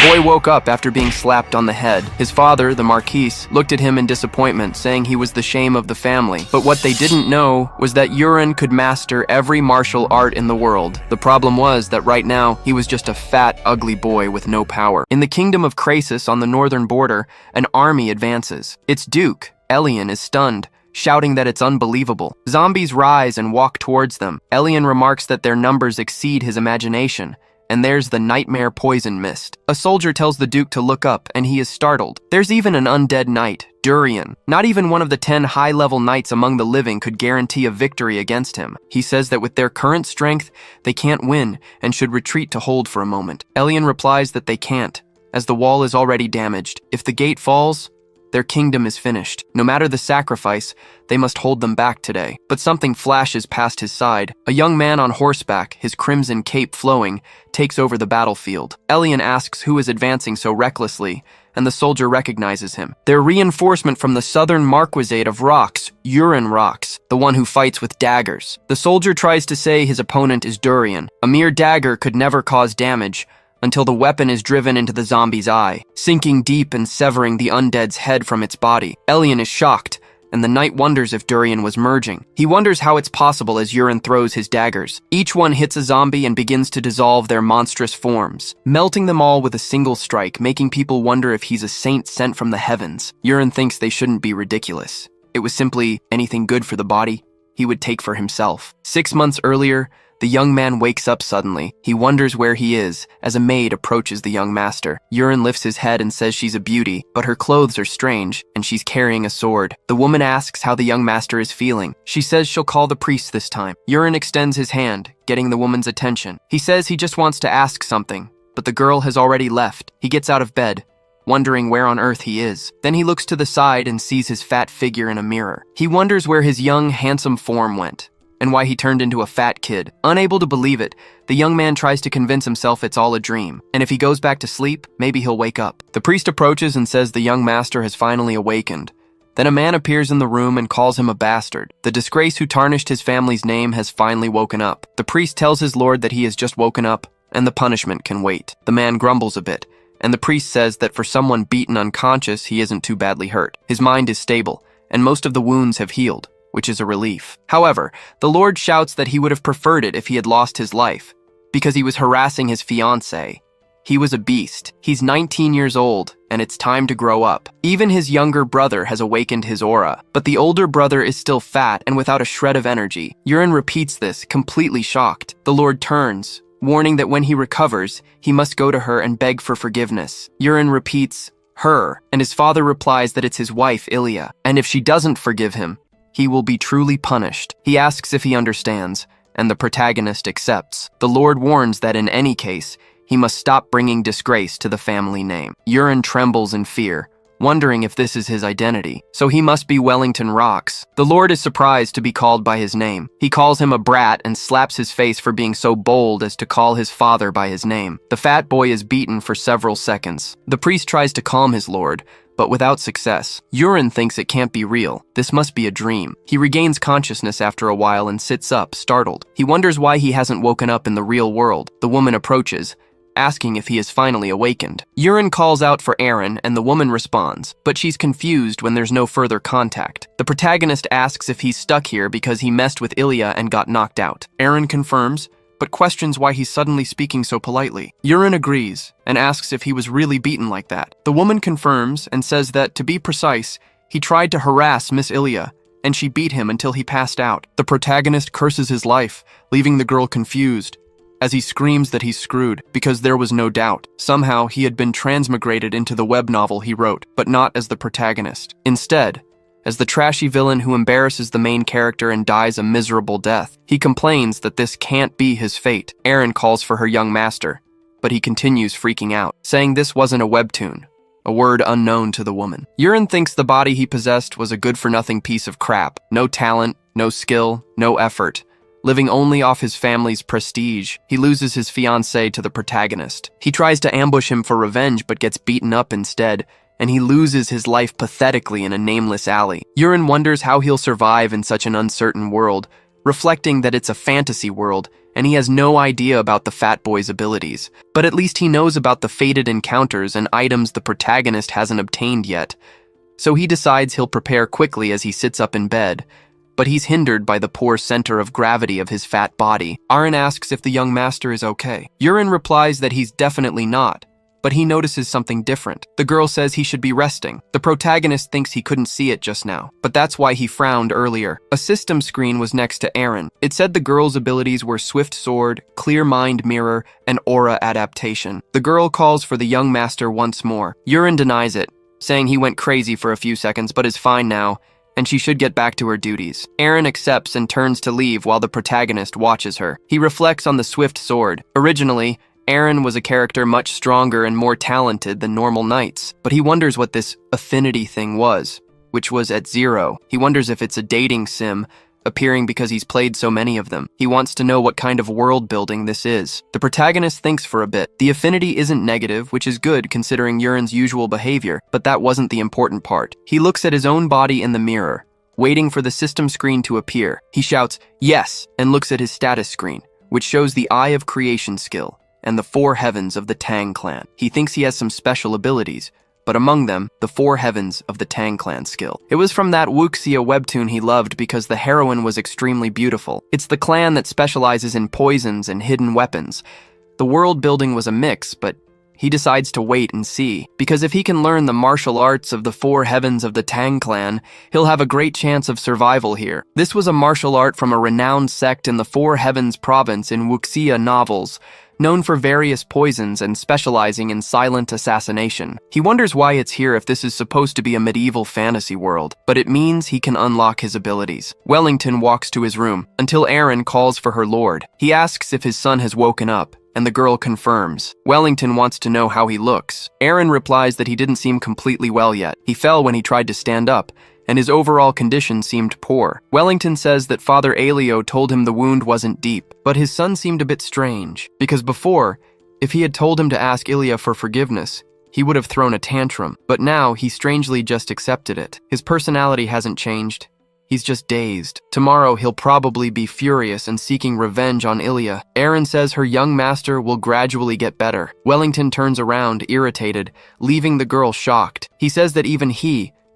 boy woke up after being slapped on the head. His father, the Marquis, looked at him in disappointment, saying he was the shame of the family. But what they didn't know was that Yurin could master every martial art in the world. The problem was that right now, he was just a fat, ugly boy with no power. In the kingdom of Krasis on the northern border, an army advances. Its duke, Elian, is stunned, shouting that it's unbelievable. Zombies rise and walk towards them. Elian remarks that their numbers exceed his imagination. And there's the nightmare poison mist. A soldier tells the Duke to look up, and he is startled. There's even an undead knight, Durian. Not even one of the 10 high-level knights among the living could guarantee a victory against him. He says that with their current strength, they can't win and should retreat to hold for a moment. Elian replies that they can't, as the wall is already damaged. If the gate falls, their kingdom is finished. No matter the sacrifice, they must hold them back today. But something flashes past his side. A young man on horseback, his crimson cape flowing, takes over the battlefield. Elian asks who is advancing so recklessly, and the soldier recognizes him. They're reinforcement from the southern marquisate of Rocks, Yurin Rocks, the one who fights with daggers. The soldier tries to say his opponent is Durian. A mere dagger could never cause damage, until the weapon is driven into the zombie's eye, sinking deep and severing the undead's head from its body. Elian is shocked, and the knight wonders if Durian was merging. He wonders how it's possible as Yurin throws his daggers. Each one hits a zombie and begins to dissolve their monstrous forms, melting them all with a single strike, making people wonder if he's a saint sent from the heavens. Yurin thinks they shouldn't be ridiculous. It was simply anything good for the body he would take for himself. 6 months earlier, the young man wakes up suddenly. He wonders where he is as a maid approaches the young master. Yurin lifts his head and says she's a beauty, but her clothes are strange, and she's carrying a sword. The woman asks how the young master is feeling. She says she'll call the priest this time. Yurin extends his hand, getting the woman's attention. He says he just wants to ask something, but the girl has already left. He gets out of bed, wondering where on earth he is. Then he looks to the side and sees his fat figure in a mirror. He wonders where his young, handsome form went, and why he turned into a fat kid. Unable to believe it, the young man tries to convince himself it's all a dream, and if he goes back to sleep, maybe he'll wake up. The priest approaches and says the young master has finally awakened. Then a man appears in the room and calls him a bastard. The disgrace who tarnished his family's name has finally woken up. The priest tells his lord that he has just woken up, and the punishment can wait. The man grumbles a bit, and the priest says that for someone beaten unconscious, he isn't too badly hurt. His mind is stable, and most of the wounds have healed, which is a relief. However, the Lord shouts that he would have preferred it if he had lost his life, because he was harassing his fiancée. He was a beast. He's 19 years old, and it's time to grow up. Even his younger brother has awakened his aura, but the older brother is still fat and without a shred of energy. Yurin repeats this, completely shocked. The Lord turns, warning that when he recovers, he must go to her and beg for forgiveness. Yurin repeats, her, and his father replies that it's his wife, Ilya, and if she doesn't forgive him, he will be truly punished. He asks if he understands, and the protagonist accepts. The Lord warns that in any case, he must stop bringing disgrace to the family name. Yurin trembles in fear, wondering if this is his identity. So he must be Wellington Rocks. The Lord is surprised to be called by his name. He calls him a brat and slaps his face for being so bold as to call his father by his name. The fat boy is beaten for several seconds. The priest tries to calm his lord, but without success. Yurin thinks it can't be real. This must be a dream. He regains consciousness after a while and sits up, startled. He wonders why he hasn't woken up in the real world. The woman approaches, asking if he is finally awakened. Yurin calls out for Aaron, and the woman responds, but she's confused when there's no further contact. The protagonist asks if he's stuck here because he messed with Ilya and got knocked out. Aaron confirms, but questions why he's suddenly speaking so politely. Yurin agrees and asks if he was really beaten like that. The woman confirms and says that, to be precise, he tried to harass Miss Ilya, and she beat him until he passed out. The protagonist curses his life, leaving the girl confused, as he screams that he's screwed, because there was no doubt. Somehow, he had been transmigrated into the web novel he wrote, but not as the protagonist. Instead, as the trashy villain who embarrasses the main character and dies a miserable death. He complains that this can't be his fate. Aaron calls for her young master, but he continues freaking out, saying this wasn't a webtoon, a word unknown to the woman. Yurin thinks the body he possessed was a good-for-nothing piece of crap. No talent, no skill, no effort. Living only off his family's prestige, he loses his fiancée to the protagonist. He tries to ambush him for revenge but gets beaten up instead, and he loses his life pathetically in a nameless alley. Yurin wonders how he'll survive in such an uncertain world, reflecting that it's a fantasy world and he has no idea about the fat boy's abilities. But at least he knows about the fated encounters and items the protagonist hasn't obtained yet. So he decides he'll prepare quickly as he sits up in bed, but he's hindered by the poor center of gravity of his fat body. Aaron asks if the young master is okay. Yurin replies that he's definitely not, but he notices something different. The girl says he should be resting. The protagonist thinks he couldn't see it just now, but that's why he frowned earlier. A system screen was next to Aaron. It said the girl's abilities were Swift Sword, Clear Mind Mirror, and Aura Adaptation. The girl calls for the young master once more. Yurin denies it, saying he went crazy for a few seconds but is fine now, and she should get back to her duties. Aaron accepts and turns to leave while the protagonist watches her. He reflects on the Swift Sword. Originally, Aaron was a character much stronger and more talented than normal knights, but he wonders what this affinity thing was, which was at 0. He wonders if it's a dating sim, appearing because he's played so many of them. He wants to know what kind of world building this is. The protagonist thinks for a bit. The affinity isn't negative, which is good considering Yurin's usual behavior, but that wasn't the important part. He looks at his own body in the mirror, waiting for the system screen to appear. He shouts, "Yes," and looks at his status screen, which shows the Eye of Creation skill and the 4 heavens of the Tang clan. He thinks he has some special abilities, but among them, the 4 heavens of the Tang clan skill. It was from that wuxia webtoon he loved because the heroine was extremely beautiful. It's the clan that specializes in poisons and hidden weapons. The world building was a mix, but he decides to wait and see, because if he can learn the martial arts of the 4 heavens of the Tang clan, he'll have a great chance of survival here. This was a martial art from a renowned sect in the 4 heavens province in wuxia novels, known for various poisons and specializing in silent assassination. He wonders why it's here if this is supposed to be a medieval fantasy world, but it means he can unlock his abilities. Wellington walks to his room, until Aaron calls for her lord. He asks if his son has woken up, and the girl confirms. Wellington wants to know how he looks. Aaron replies that he didn't seem completely well yet. He fell when he tried to stand up, and his overall condition seemed poor. Wellington says that Father Alio told him the wound wasn't deep, but his son seemed a bit strange, because before, if he had told him to ask Ilya for forgiveness, he would have thrown a tantrum, but now he strangely just accepted it. His personality hasn't changed. He's just dazed. Tomorrow he'll probably be furious and seeking revenge on Ilya. Aaron says her young master will gradually get better. Wellington turns around, irritated, leaving the girl shocked. He says that even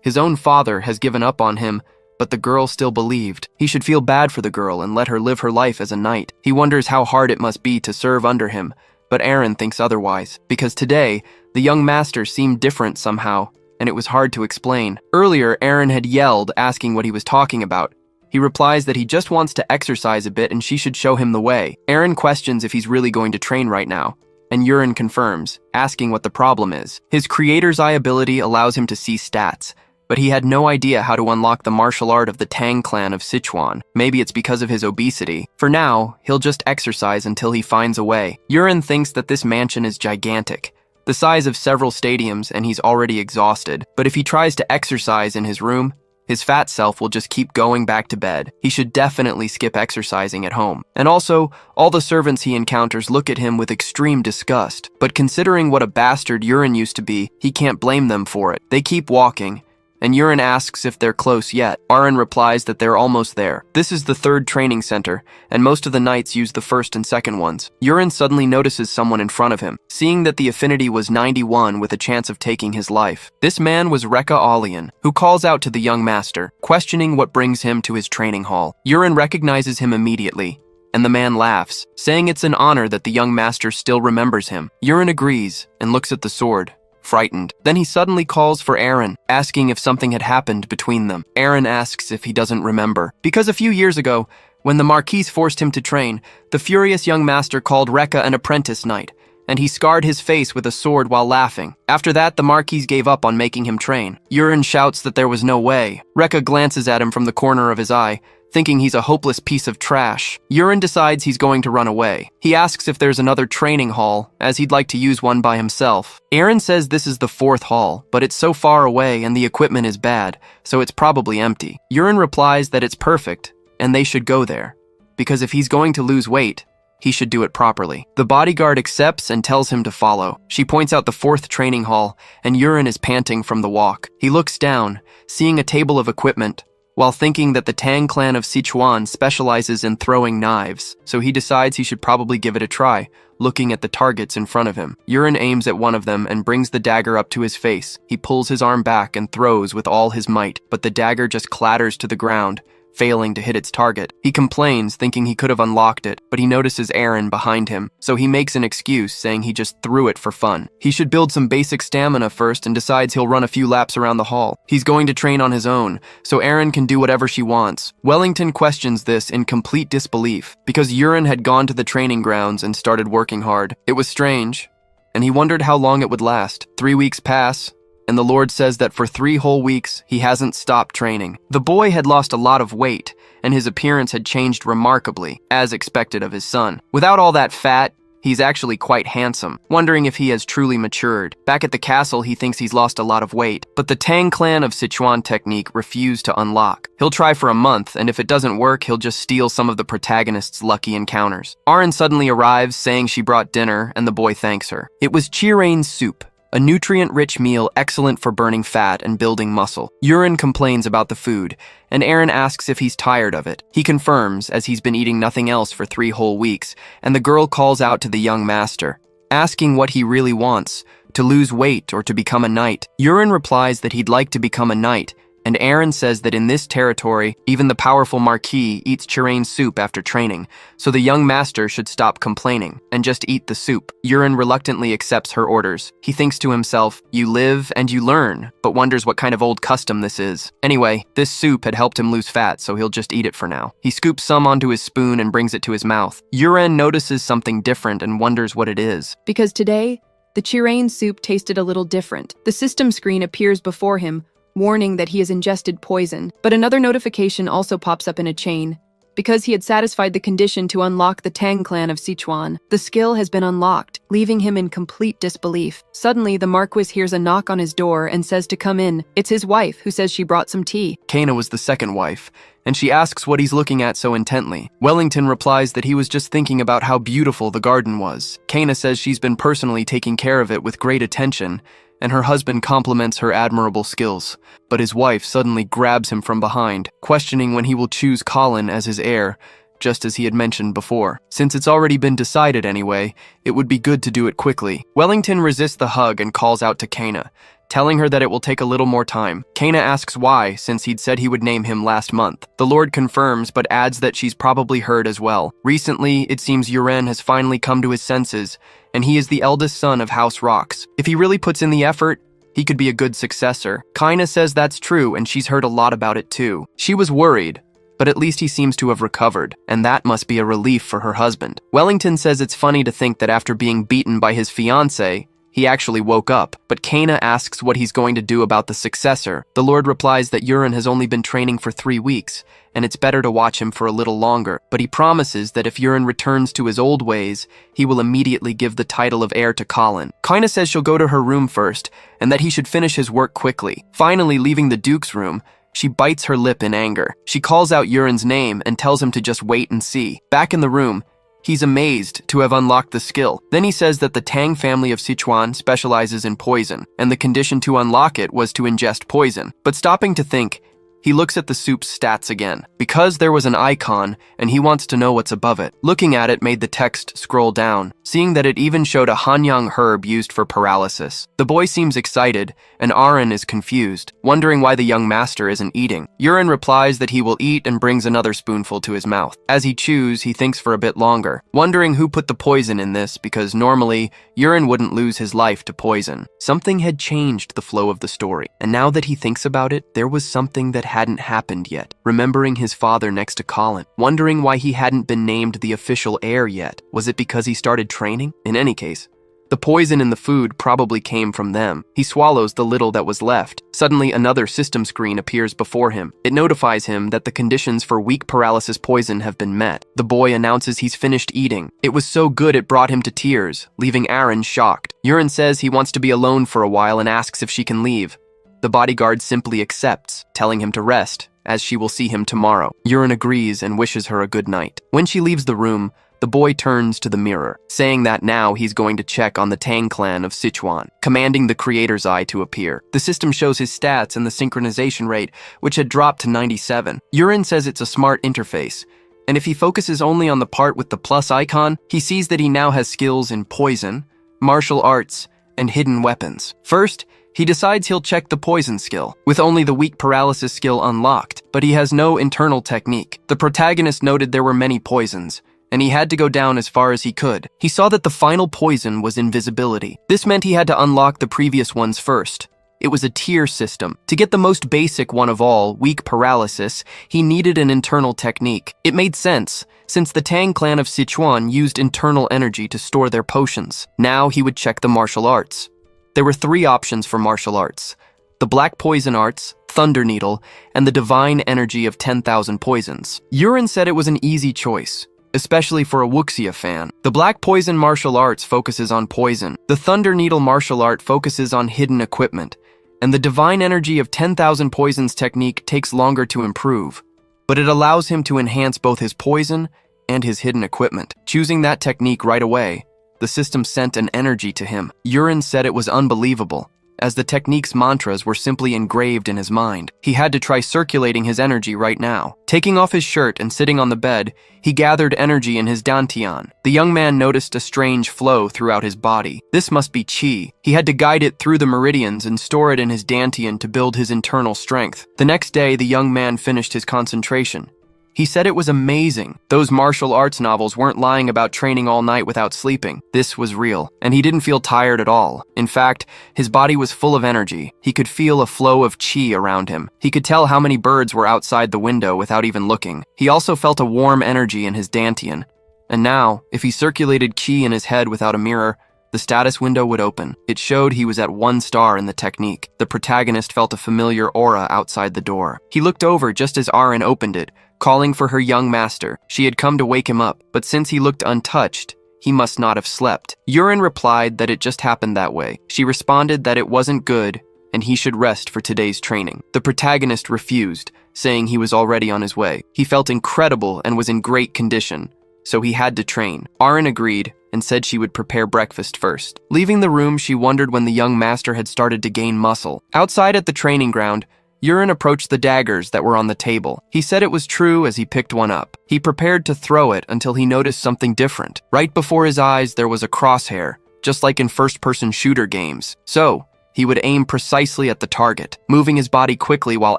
his own father, has given up on him, but the girl still believed. He should feel bad for the girl and let her live her life as a knight. He wonders how hard it must be to serve under him, but Aaron thinks otherwise, because today, the young master seemed different somehow, and it was hard to explain. Earlier, Aaron had yelled, asking what he was talking about. He replies that he just wants to exercise a bit and she should show him the way. Aaron questions if he's really going to train right now, and Yurin confirms, asking what the problem is. His Creator's Eye ability allows him to see stats, but he had no idea how to unlock the martial art of the Tang clan of Sichuan. Maybe it's because of his obesity. For now, he'll just exercise until he finds a way. Yurin thinks that this mansion is gigantic, the size of several stadiums, and he's already exhausted. But if he tries to exercise in his room, his fat self will just keep going back to bed. He should definitely skip exercising at home. And also, all the servants he encounters look at him with extreme disgust. But considering what a bastard Yurin used to be, he can't blame them for it. They keep walking, and Yurin asks if they're close yet. Aaron replies that they're almost there. This is the 3rd training center, and most of the knights use the 1st and 2nd ones. Yurin suddenly notices someone in front of him, seeing that the affinity was 91 with a chance of taking his life. This man was Rekka Alian, who calls out to the young master, questioning what brings him to his training hall. Yurin recognizes him immediately, and the man laughs, saying it's an honor that the young master still remembers him. Yurin agrees and looks at the sword, frightened. Then he suddenly calls for Aaron, asking if something had happened between them. Aaron asks if he doesn't remember, because a few years ago, when the Marquis forced him to train, the furious young master called Rekka an apprentice knight, and he scarred his face with a sword while laughing. After that, the Marquis gave up on making him train. Yurin shouts that there was no way. Rekka glances at him from the corner of his eye, thinking he's a hopeless piece of trash. Yurin decides he's going to run away. He asks if there's another training hall, as he'd like to use one by himself. Aaron says this is the 4th hall, but it's so far away and the equipment is bad, so it's probably empty. Yurin replies that it's perfect, and they should go there, because if he's going to lose weight, he should do it properly. The bodyguard accepts and tells him to follow. She points out the 4th training hall, and Yurin is panting from the walk. He looks down, seeing a table of equipment, while thinking that the Tang clan of Sichuan specializes in throwing knives, so he decides he should probably give it a try, looking at the targets in front of him. Yuren aims at one of them and brings the dagger up to his face. He pulls his arm back and throws with all his might, but the dagger just clatters to the ground, failing to hit its target. He complains, thinking he could have unlocked it, but he notices Aaron behind him, so he makes an excuse, saying he just threw it for fun. He should build some basic stamina first and decides he'll run a few laps around the hall. He's going to train on his own, so Aaron can do whatever she wants. Wellington questions this in complete disbelief, because Yuren had gone to the training grounds and started working hard. It was strange, and he wondered how long it would last. 3 weeks pass, and the Lord says that for 3 whole weeks, he hasn't stopped training. The boy had lost a lot of weight, and his appearance had changed remarkably, as expected of his son. Without all that fat, he's actually quite handsome, wondering if he has truly matured. Back at the castle, he thinks he's lost a lot of weight, but the Tang clan of Sichuan technique refused to unlock. He'll try for a month, and if it doesn't work, he'll just steal some of the protagonist's lucky encounters. Aaron suddenly arrives, saying she brought dinner, and the boy thanks her. It was chirain soup, a nutrient-rich meal excellent for burning fat and building muscle. Yuren complains about the food, and Aaron asks if he's tired of it. He confirms, as he's been eating nothing else for 3 whole weeks, and the girl calls out to the young master, asking what he really wants, to lose weight or to become a knight. Yuren replies that he'd like to become a knight, and Aaron says that in this territory, even the powerful Marquis eats chirain soup after training, so the young master should stop complaining and just eat the soup. Yuren reluctantly accepts her orders. He thinks to himself, you live and you learn, but wonders what kind of old custom this is. Anyway, this soup had helped him lose fat, so he'll just eat it for now. He scoops some onto his spoon and brings it to his mouth. Yuren notices something different and wonders what it is. Because today, the chirain soup tasted a little different. The system screen appears before him, warning that he has ingested poison, but another notification also pops up in a chain. Because he had satisfied the condition to unlock the Tang clan of Sichuan, the skill has been unlocked, leaving him in complete disbelief. Suddenly, the Marquis hears a knock on his door and says to come in. It's his wife, who says she brought some tea. Kana was the second wife, and she asks what he's looking at so intently. Wellington replies that he was just thinking about how beautiful the garden was. Kana says she's been personally taking care of it with great attention, and her husband compliments her admirable skills. But his wife suddenly grabs him from behind, questioning when he will choose Colin as his heir, just as he had mentioned before. Since it's already been decided anyway, it would be good to do it quickly. Wellington resists the hug and calls out to Kana, telling her that it will take a little more time. Kana asks why, since he'd said he would name him last month. The Lord confirms, but adds that she's probably heard as well. Recently, it seems Yuren has finally come to his senses, and he is the eldest son of House Rocks. If he really puts in the effort, he could be a good successor. Kana says that's true, and she's heard a lot about it too. She was worried, but at least he seems to have recovered, and that must be a relief for her husband. Wellington says it's funny to think that after being beaten by his fiancée, he actually woke up, but Kana asks what he's going to do about the successor. The Lord replies that Yuren has only been training for 3 weeks, and it's better to watch him for a little longer, but he promises that if Yuren returns to his old ways, he will immediately give the title of heir to Colin. Kana says she'll go to her room first, and that he should finish his work quickly. Finally, leaving the Duke's room, she bites her lip in anger. She calls out Yuren's name and tells him to just wait and see. Back in the room, he's amazed to have unlocked the skill. Then he says that the Tang family of Sichuan specializes in poison, and the condition to unlock it was to ingest poison. But stopping to think, he looks at the soup's stats again, because there was an icon, and he wants to know what's above it. Looking at it made the text scroll down, seeing that it even showed a Hanyang herb used for paralysis. The boy seems excited, and Aaron is confused, wondering why the young master isn't eating. Yuren replies that he will eat and brings another spoonful to his mouth. As he chews, he thinks for a bit longer, wondering who put the poison in this, because normally, Yuren wouldn't lose his life to poison. Something had changed the flow of the story, and now that he thinks about it, there was something that hadn't happened yet. Remembering his father next to Colin, wondering why he hadn't been named the official heir yet. Was it because he started training? In any case, the poison in the food probably came from them. He swallows the little that was left. Suddenly, another system screen appears before him. It notifies him that the conditions for weak paralysis poison have been met. The boy announces he's finished eating. It was so good it brought him to tears, leaving Aaron shocked. Yuren says he wants to be alone for a while and asks if she can leave. The bodyguard simply accepts, telling him to rest, as she will see him tomorrow. Yuren agrees and wishes her a good night. When she leaves the room, The boy turns to the mirror, saying that now he's going to check on the Tang clan of Sichuan, commanding the creator's eye to appear. The system shows his stats and the synchronization rate, which had dropped to 97. Yurin says it's a smart interface, and if he focuses only on the part with the plus icon, he sees that he now has skills in poison, martial arts, and hidden weapons. First, he decides he'll check the poison skill, with only the weak paralysis skill unlocked, but he has no internal technique. The protagonist noted there were many poisons, and he had to go down as far as he could. He saw that the final poison was invisibility. This meant he had to unlock the previous ones first. It was a tier system. To get the most basic one of all, weak paralysis, he needed an internal technique. It made sense, since the Tang clan of Sichuan used internal energy to store their potions. Now he would check the martial arts. There were 3 options for martial arts: the Black Poison Arts, Thunder Needle, and the Divine Energy of 10,000 Poisons. Yurin said it was an easy choice, especially for a Wuxia fan. The Black Poison martial arts focuses on poison. The Thunder Needle martial art focuses on hidden equipment. And the Divine Energy of 10,000 Poisons technique takes longer to improve, but it allows him to enhance both his poison and his hidden equipment. Choosing that technique right away, the system sent an energy to him. Yurin said it was unbelievable, as the technique's mantras were simply engraved in his mind. He had to try circulating his energy right now. Taking off his shirt and sitting on the bed, he gathered energy in his dantian. The young man noticed a strange flow throughout his body. This must be qi. He had to guide it through the meridians and store it in his dantian to build his internal strength. The next day, the young man finished his concentration. He said it was amazing. Those martial arts novels weren't lying about training all night without sleeping. This was real, and he didn't feel tired at all. In fact, his body was full of energy. He could feel a flow of qi around him. He could tell how many birds were outside the window without even looking. He also felt a warm energy in his dantian. And now, if he circulated qi in his head without a mirror, the status window would open. It showed he was at 1 star in the technique. The protagonist felt a familiar aura outside the door. He looked over just as Arin opened it, calling for her young master. She had come to wake him up, but since he looked untouched, he must not have slept. Yurin replied that it just happened that way. She responded that it wasn't good, and he should rest for today's training. The protagonist refused, saying he was already on his way. He felt incredible and was in great condition, so he had to train. Arin agreed, and said she would prepare breakfast first. Leaving the room, she wondered when the young master had started to gain muscle. Outside at the training ground, Yurin approached the daggers that were on the table. He said it was true as he picked one up. He prepared to throw it until he noticed something different. Right before his eyes, there was a crosshair, just like in first-person shooter games. So, he would aim precisely at the target. Moving his body quickly while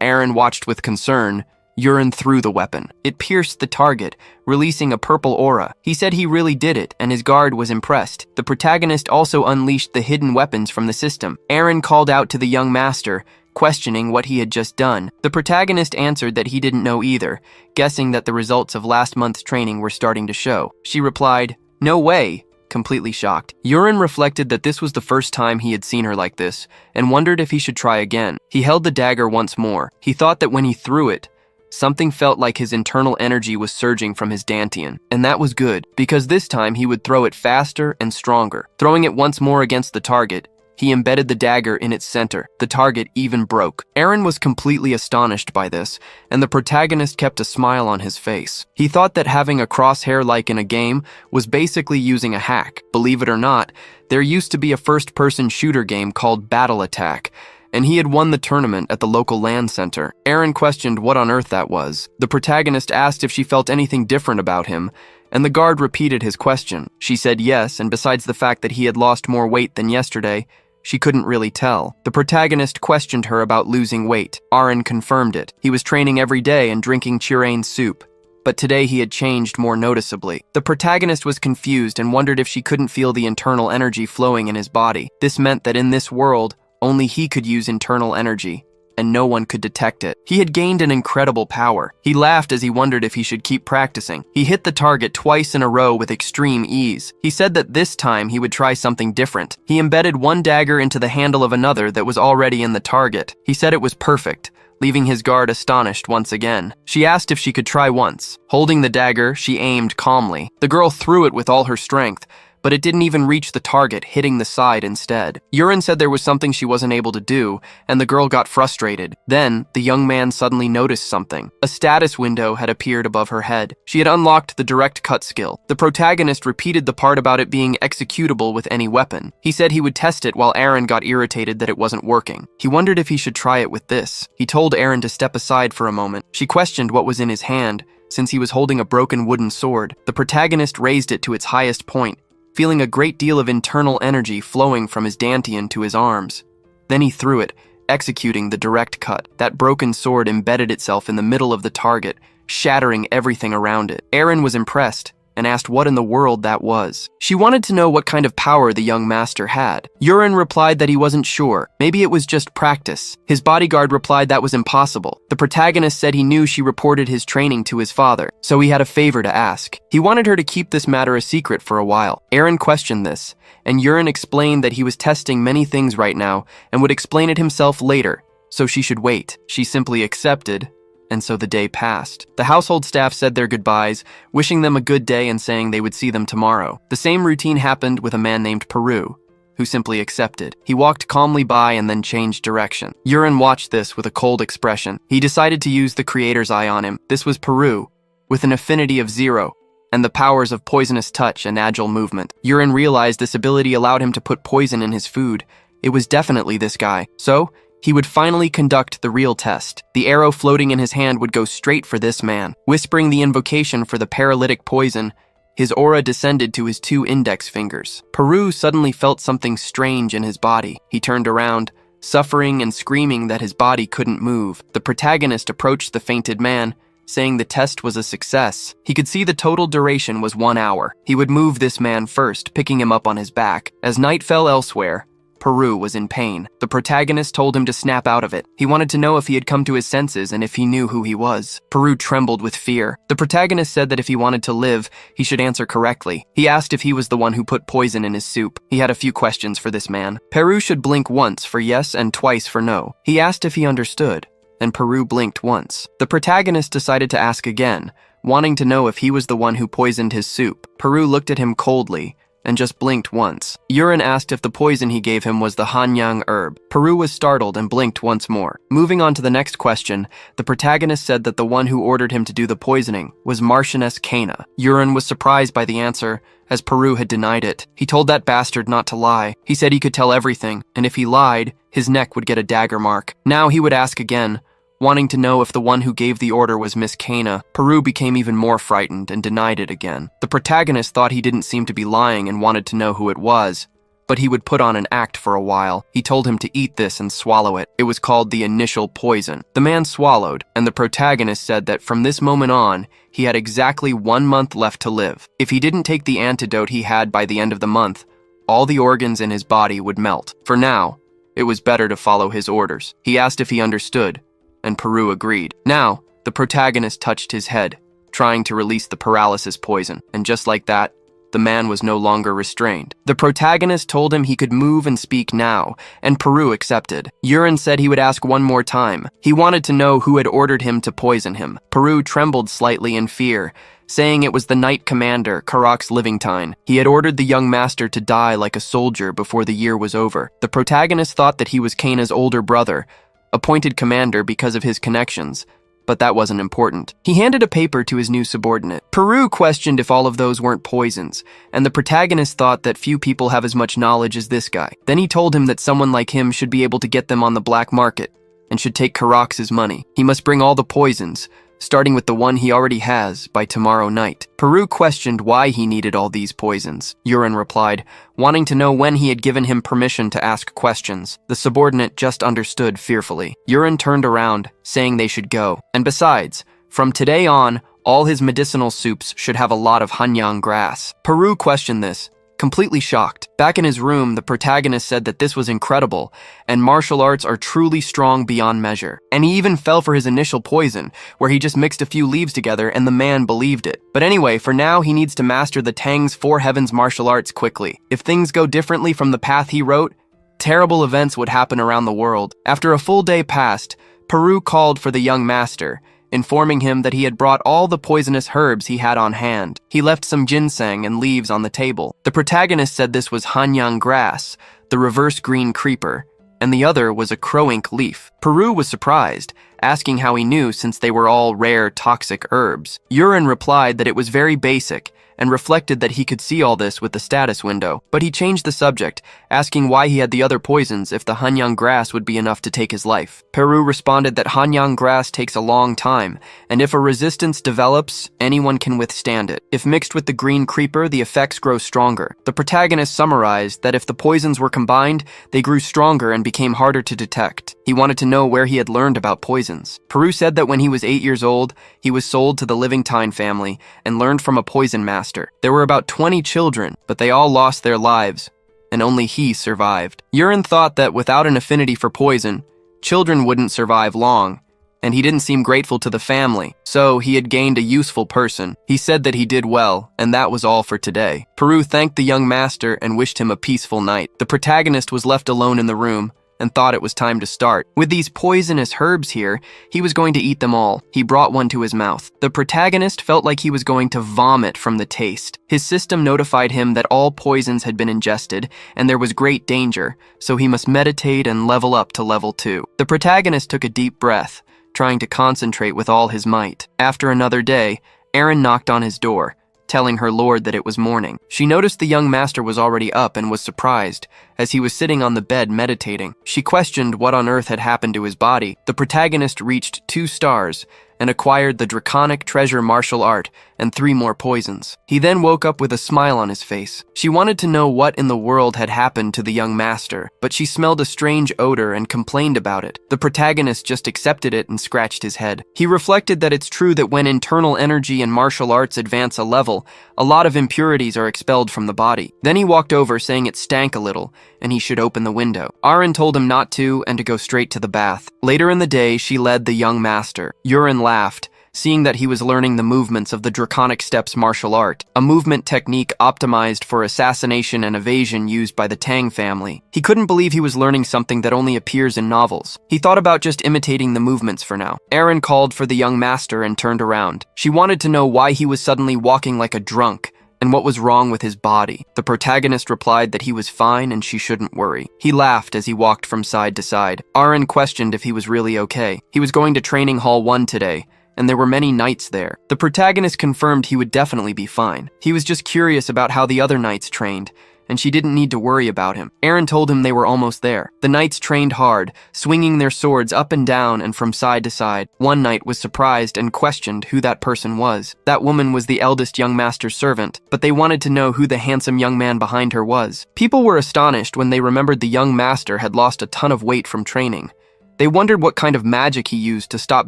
Arin watched with concern, Yurin threw the weapon. It pierced the target, releasing a purple aura. He said he really did it, and his guard was impressed. The protagonist also unleashed the hidden weapons from the system. Arin called out to the young master, questioning what he had just done. The protagonist answered that he didn't know either, guessing that the results of last month's training were starting to show. She replied, "No way," completely shocked. Yurin reflected that this was the first time he had seen her like this, and wondered if he should try again. He held the dagger once more. He thought that when he threw it, something felt like his internal energy was surging from his dantian, and that was good, because this time he would throw it faster and stronger. Throwing it once more against the target, he embedded the dagger in its center. The target even broke. Arin was completely astonished by this, and the protagonist kept a smile on his face. He thought that having a crosshair like in a game was basically using a hack. Believe it or not, there used to be a first-person shooter game called Battle Attack, and he had won the tournament at the local LAN center. Arin questioned what on earth that was. The protagonist asked if she felt anything different about him, and the guard repeated his question. She said yes, and besides the fact that he had lost more weight than yesterday, she couldn't really tell. The protagonist questioned her about losing weight. Arin confirmed it. He was training every day and drinking chirain soup, but today he had changed more noticeably. The protagonist was confused and wondered if she couldn't feel the internal energy flowing in his body. This meant that in this world, only he could use internal energy, and no one could detect it. He had gained an incredible power. He laughed as he wondered if he should keep practicing. He hit the target twice in a row with extreme ease. He said that this time he would try something different. He embedded one dagger into the handle of another that was already in the target. He said it was perfect, leaving his guard astonished once again. She asked if she could try once. Holding the dagger, she aimed calmly. The girl threw it with all her strength, but it didn't even reach the target, hitting the side instead. Yurin said there was something she wasn't able to do, and the girl got frustrated. Then, the young man suddenly noticed something. A status window had appeared above her head. She had unlocked the direct cut skill. The protagonist repeated the part about it being executable with any weapon. He said he would test it while Aaron got irritated that it wasn't working. He wondered if he should try it with this. He told Aaron to step aside for a moment. She questioned what was in his hand, since he was holding a broken wooden sword. The protagonist raised it to its highest point, feeling a great deal of internal energy flowing from his dantian to his arms. Then he threw it, executing the direct cut. That broken sword embedded itself in the middle of the target, shattering everything around it. Aaron was impressed and asked what in the world that was. She wanted to know what kind of power the young master had. Yurin replied that he wasn't sure. Maybe it was just practice. His bodyguard replied that was impossible. The protagonist said he knew she reported his training to his father, so he had a favor to ask. He wanted her to keep this matter a secret for a while. Aaron questioned this, and Yurin explained that he was testing many things right now and would explain it himself later, so she should wait. She simply accepted, and so the day passed. The household staff said their goodbyes, wishing them a good day and saying they would see them tomorrow. The same routine happened with a man named Peru, who simply accepted. He walked calmly by and then changed direction. Yurin watched this with a cold expression. He decided to use the creator's eye on him. This was Peru, with an affinity of 0, and the powers of poisonous touch and agile movement. Yurin realized this ability allowed him to put poison in his food. It was definitely this guy. So, he would finally conduct the real test. The arrow floating in his hand would go straight for this man. Whispering the invocation for the paralytic poison, his aura descended to his 2 index fingers. Peru suddenly felt something strange in his body. He turned around, suffering and screaming that his body couldn't move. The protagonist approached the fainted man, saying the test was a success. He could see the total duration was 1 hour. He would move this man first, picking him up on his back. As night fell elsewhere, Peru was in pain. The protagonist told him to snap out of it. He wanted to know if he had come to his senses and if he knew who he was. Peru trembled with fear. The protagonist said that if he wanted to live, he should answer correctly. He asked if he was the one who put poison in his soup. He had a few questions for this man. Peru should blink once for yes and twice for no. He asked if he understood, and Peru blinked once. The protagonist decided to ask again, wanting to know if he was the one who poisoned his soup. Peru looked at him coldly and just blinked once. Yurin asked if the poison he gave him was the Hanyang herb. Peru was startled and blinked once more. Moving on to the next question, the protagonist said that the one who ordered him to do the poisoning was Marchioness Kana. Yurin was surprised by the answer, as Peru had denied it. He told that bastard not to lie. He said he could tell everything, and if he lied, his neck would get a dagger mark. Now he would ask again, wanting to know if the one who gave the order was Miss Kana. Peru became even more frightened and denied it again. The protagonist thought he didn't seem to be lying and wanted to know who it was, but he would put on an act for a while. He told him to eat this and swallow it. It was called the initial poison. The man swallowed, and the protagonist said that from this moment on, he had exactly 1 month left to live. If he didn't take the antidote he had by the end of the month, all the organs in his body would melt. For now, it was better to follow his orders. He asked if he understood, and Peru agreed. Now, the protagonist touched his head, trying to release the paralysis poison, and just like that, the man was no longer restrained. The protagonist told him he could move and speak now, and Peru accepted. Yurin said he would ask one more time. He wanted to know who had ordered him to poison him. Peru trembled slightly in fear, saying it was the Knight Commander, Karak's Livingtine. He had ordered the young master to die like a soldier before the year was over. The protagonist thought that he was Kana's older brother, appointed commander because of his connections, but that wasn't important. He handed a paper to his new subordinate. Peru questioned if all of those weren't poisons, and the protagonist thought that few people have as much knowledge as this guy. Then he told him that someone like him should be able to get them on the black market, and should take Karak's money. He must bring all the poisons, starting with the one he already has, by tomorrow night. Peru questioned why he needed all these poisons. Yurin replied, wanting to know when he had given him permission to ask questions. The subordinate just understood fearfully. Yurin turned around, saying they should go. And besides, from today on, all his medicinal soups should have a lot of Hanyang grass. Peru questioned this, completely shocked. Back in his room, the protagonist said that this was incredible, and martial arts are truly strong beyond measure. And he even fell for his initial poison, where he just mixed a few leaves together and the man believed it. But anyway, for now he needs to master the Tang's Four Heavens martial arts quickly. If things go differently from the path he wrote, terrible events would happen around the world. After a full day passed, Peru called for the young master, informing him that he had brought all the poisonous herbs he had on hand. He left some ginseng and leaves on the table. The protagonist said this was hanyang grass, the reverse green creeper, and the other was a crow-ink leaf. Peru was surprised, asking how he knew since they were all rare toxic herbs. Urine replied that it was very basic and reflected that he could see all this with the status window. But he changed the subject, asking why he had the other poisons if the hanyang grass would be enough to take his life. Peru responded that hanyang grass takes a long time, and if a resistance develops, anyone can withstand it. If mixed with the green creeper, the effects grow stronger. The protagonist summarized that if the poisons were combined, they grew stronger and became harder to detect. He wanted to know where he had learned about poisons. Peru said that when he was 8 years old, he was sold to the Living Time family and learned from a poison master. There were about 20 children, but they all lost their lives, and only he survived. Urine thought that without an affinity for poison, children wouldn't survive long, and he didn't seem grateful to the family, so he had gained a useful person. He said that he did well, and that was all for today. Peru thanked the young master and wished him a peaceful night. The protagonist was left alone in the room and thought it was time to start. With these poisonous herbs here, he was going to eat them all. He brought one to his mouth. The protagonist felt like he was going to vomit from the taste. His system notified him that all poisons had been ingested, and there was great danger, so he must meditate and level up to level 2. The protagonist took a deep breath, trying to concentrate with all his might. After another day, Erin knocked on his door, telling her lord that it was morning. She noticed the young master was already up and was surprised, as he was sitting on the bed meditating. She questioned what on earth had happened to his body. The protagonist reached 2 stars and acquired the draconic treasure martial art and 3 more poisons. He then woke up with a smile on his face. She wanted to know what in the world had happened to the young master, but she smelled a strange odor and complained about it. The protagonist just accepted it and scratched his head. He reflected that it's true that when internal energy and martial arts advance a level, a lot of impurities are expelled from the body. Then he walked over saying it stank a little, and he should open the window. Aaron told him not to and to go straight to the bath. Later in the day, she led the young master. Urine laughed, seeing that he was learning the movements of the Draconic Steps martial art, a movement technique optimized for assassination and evasion used by the Tang family. He couldn't believe he was learning something that only appears in novels. He thought about just imitating the movements for now. Erin called for the young master and turned around. She wanted to know why he was suddenly walking like a drunk, and what was wrong with his body. The protagonist replied that he was fine and she shouldn't worry. He laughed as he walked from side to side. Aaron questioned if he was really okay. He was going to Training Hall 1 today, and there were many knights there. The protagonist confirmed he would definitely be fine. He was just curious about how the other knights trained, and she didn't need to worry about him. Aaron told him they were almost there. The knights trained hard, swinging their swords up and down and from side to side. One knight was surprised and questioned who that person was. That woman was the eldest young master's servant, but they wanted to know who the handsome young man behind her was. People were astonished when they remembered the young master had lost a ton of weight from training. They wondered what kind of magic he used to stop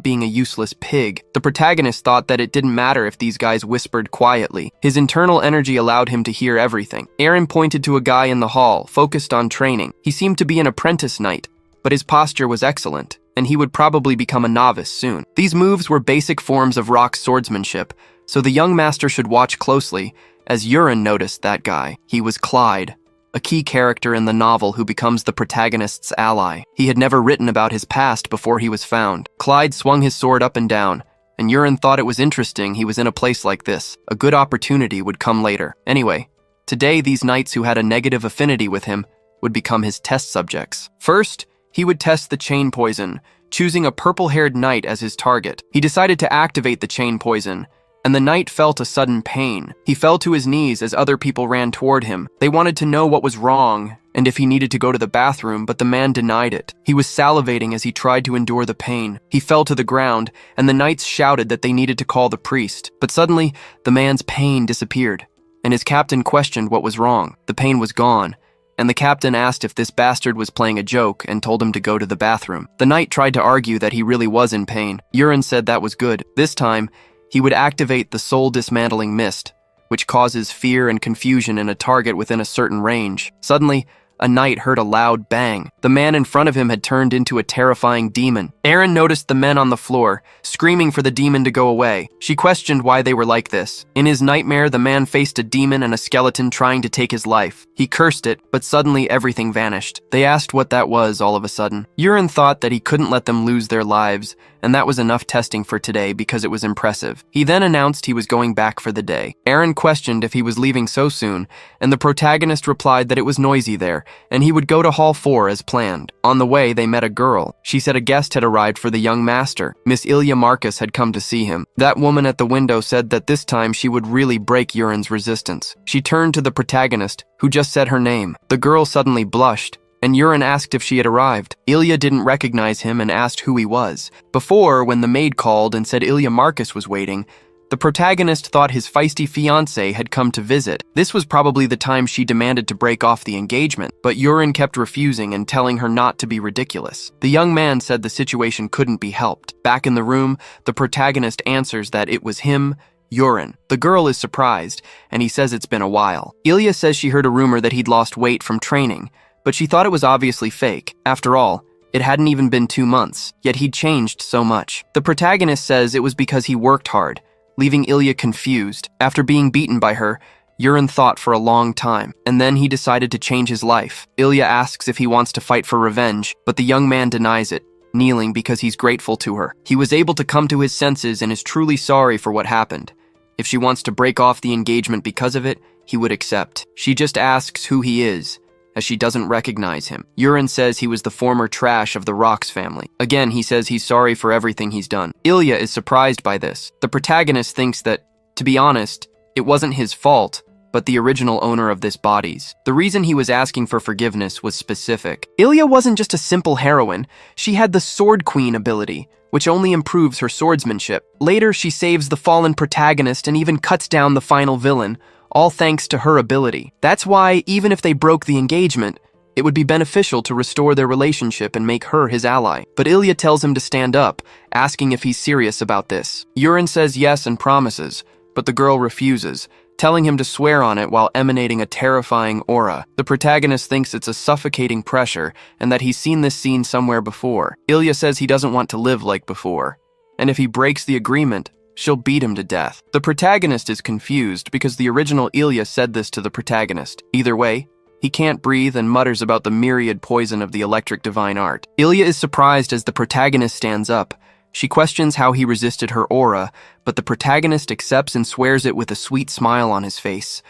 being a useless pig. The protagonist thought that it didn't matter if these guys whispered quietly. His internal energy allowed him to hear everything. Aaron pointed to a guy in the hall, focused on training. He seemed to be an apprentice knight, but his posture was excellent, and he would probably become a novice soon. These moves were basic forms of rock swordsmanship, so the young master should watch closely, as Urine noticed that guy. He was Clyde, a key character in the novel who becomes the protagonist's ally. He had never written about his past before he was found. Clyde swung his sword up and down, and Urine thought it was interesting he was in a place like this. A good opportunity would come later. Anyway, today these knights who had a negative affinity with him would become his test subjects. First, he would test the chain poison, choosing a purple-haired knight as his target. He decided to activate the chain poison, and the knight felt a sudden pain. He fell to his knees as other people ran toward him. They wanted to know what was wrong and if he needed to go to the bathroom, but the man denied it. He was salivating as he tried to endure the pain. He fell to the ground, and the knights shouted that they needed to call the priest. But suddenly, the man's pain disappeared, and his captain questioned what was wrong. The pain was gone, and the captain asked if this bastard was playing a joke and told him to go to the bathroom. The knight tried to argue that he really was in pain. Urine said that was good. This time, he would activate the soul-dismantling mist, which causes fear and confusion in a target within a certain range. Suddenly, a knight heard a loud bang. The man in front of him had turned into a terrifying demon. Aaron noticed the men on the floor, screaming for the demon to go away. She questioned why they were like this. In his nightmare, the man faced a demon and a skeleton trying to take his life. He cursed it, but suddenly everything vanished. They asked what that was all of a sudden. Aaron thought that he couldn't let them lose their lives, and that was enough testing for today because it was impressive. He then announced he was going back for the day. Aaron questioned if he was leaving so soon, and the protagonist replied that it was noisy there, and he would go to Hall 4 as planned. On the way, they met a girl. She said a guest had arrived for the young master. Miss Ilya Marcus had come to see him. That woman at the window said that this time she would really break Aaron's resistance. She turned to the protagonist, who just said her name. The girl suddenly blushed, and Aaron asked if she had arrived. Ilya didn't recognize him and asked who he was. Before, when the maid called and said Ilya Marcus was waiting, the protagonist thought his feisty fiancé had come to visit. This was probably the time she demanded to break off the engagement, but Aaron kept refusing and telling her not to be ridiculous. The young man said the situation couldn't be helped. Back in the room, the protagonist answers that it was him, Aaron. The girl is surprised, and he says it's been a while. Ilya says she heard a rumor that he'd lost weight from training, but she thought it was obviously fake. After all, it hadn't even been 2 months, yet he'd changed so much. The protagonist says it was because he worked hard, leaving Ilya confused. After being beaten by her, Aaron thought for a long time, and then he decided to change his life. Ilya asks if he wants to fight for revenge, but the young man denies it, kneeling because he's grateful to her. He was able to come to his senses and is truly sorry for what happened. If she wants to break off the engagement because of it, he would accept. She just asks who he is, as she doesn't recognize him. Aaron says he was the former trash of the Rocks family. Again, he says he's sorry for everything he's done. Ilya is surprised by this. The protagonist thinks that, to be honest, it wasn't his fault, but the original owner of this body's. The reason he was asking for forgiveness was specific. Ilya wasn't just a simple heroine. She had the Sword Queen ability, which only improves her swordsmanship. Later, she saves the fallen protagonist and even cuts down the final villain, all thanks to her ability. That's why, even if they broke the engagement, it would be beneficial to restore their relationship and make her his ally. But Ilya tells him to stand up, asking if he's serious about this. Aaron says yes and promises, but the girl refuses, telling him to swear on it while emanating a terrifying aura. The protagonist thinks it's a suffocating pressure and that he's seen this scene somewhere before. Ilya says he doesn't want to live like before, and if he breaks the agreement, she'll beat him to death. The protagonist is confused because the original Ilya said this to the protagonist. Either way, he can't breathe and mutters about the myriad poison of the electric divine art. Ilya is surprised as the protagonist stands up. She questions how he resisted her aura, but the protagonist accepts and swears it with a sweet smile on his face.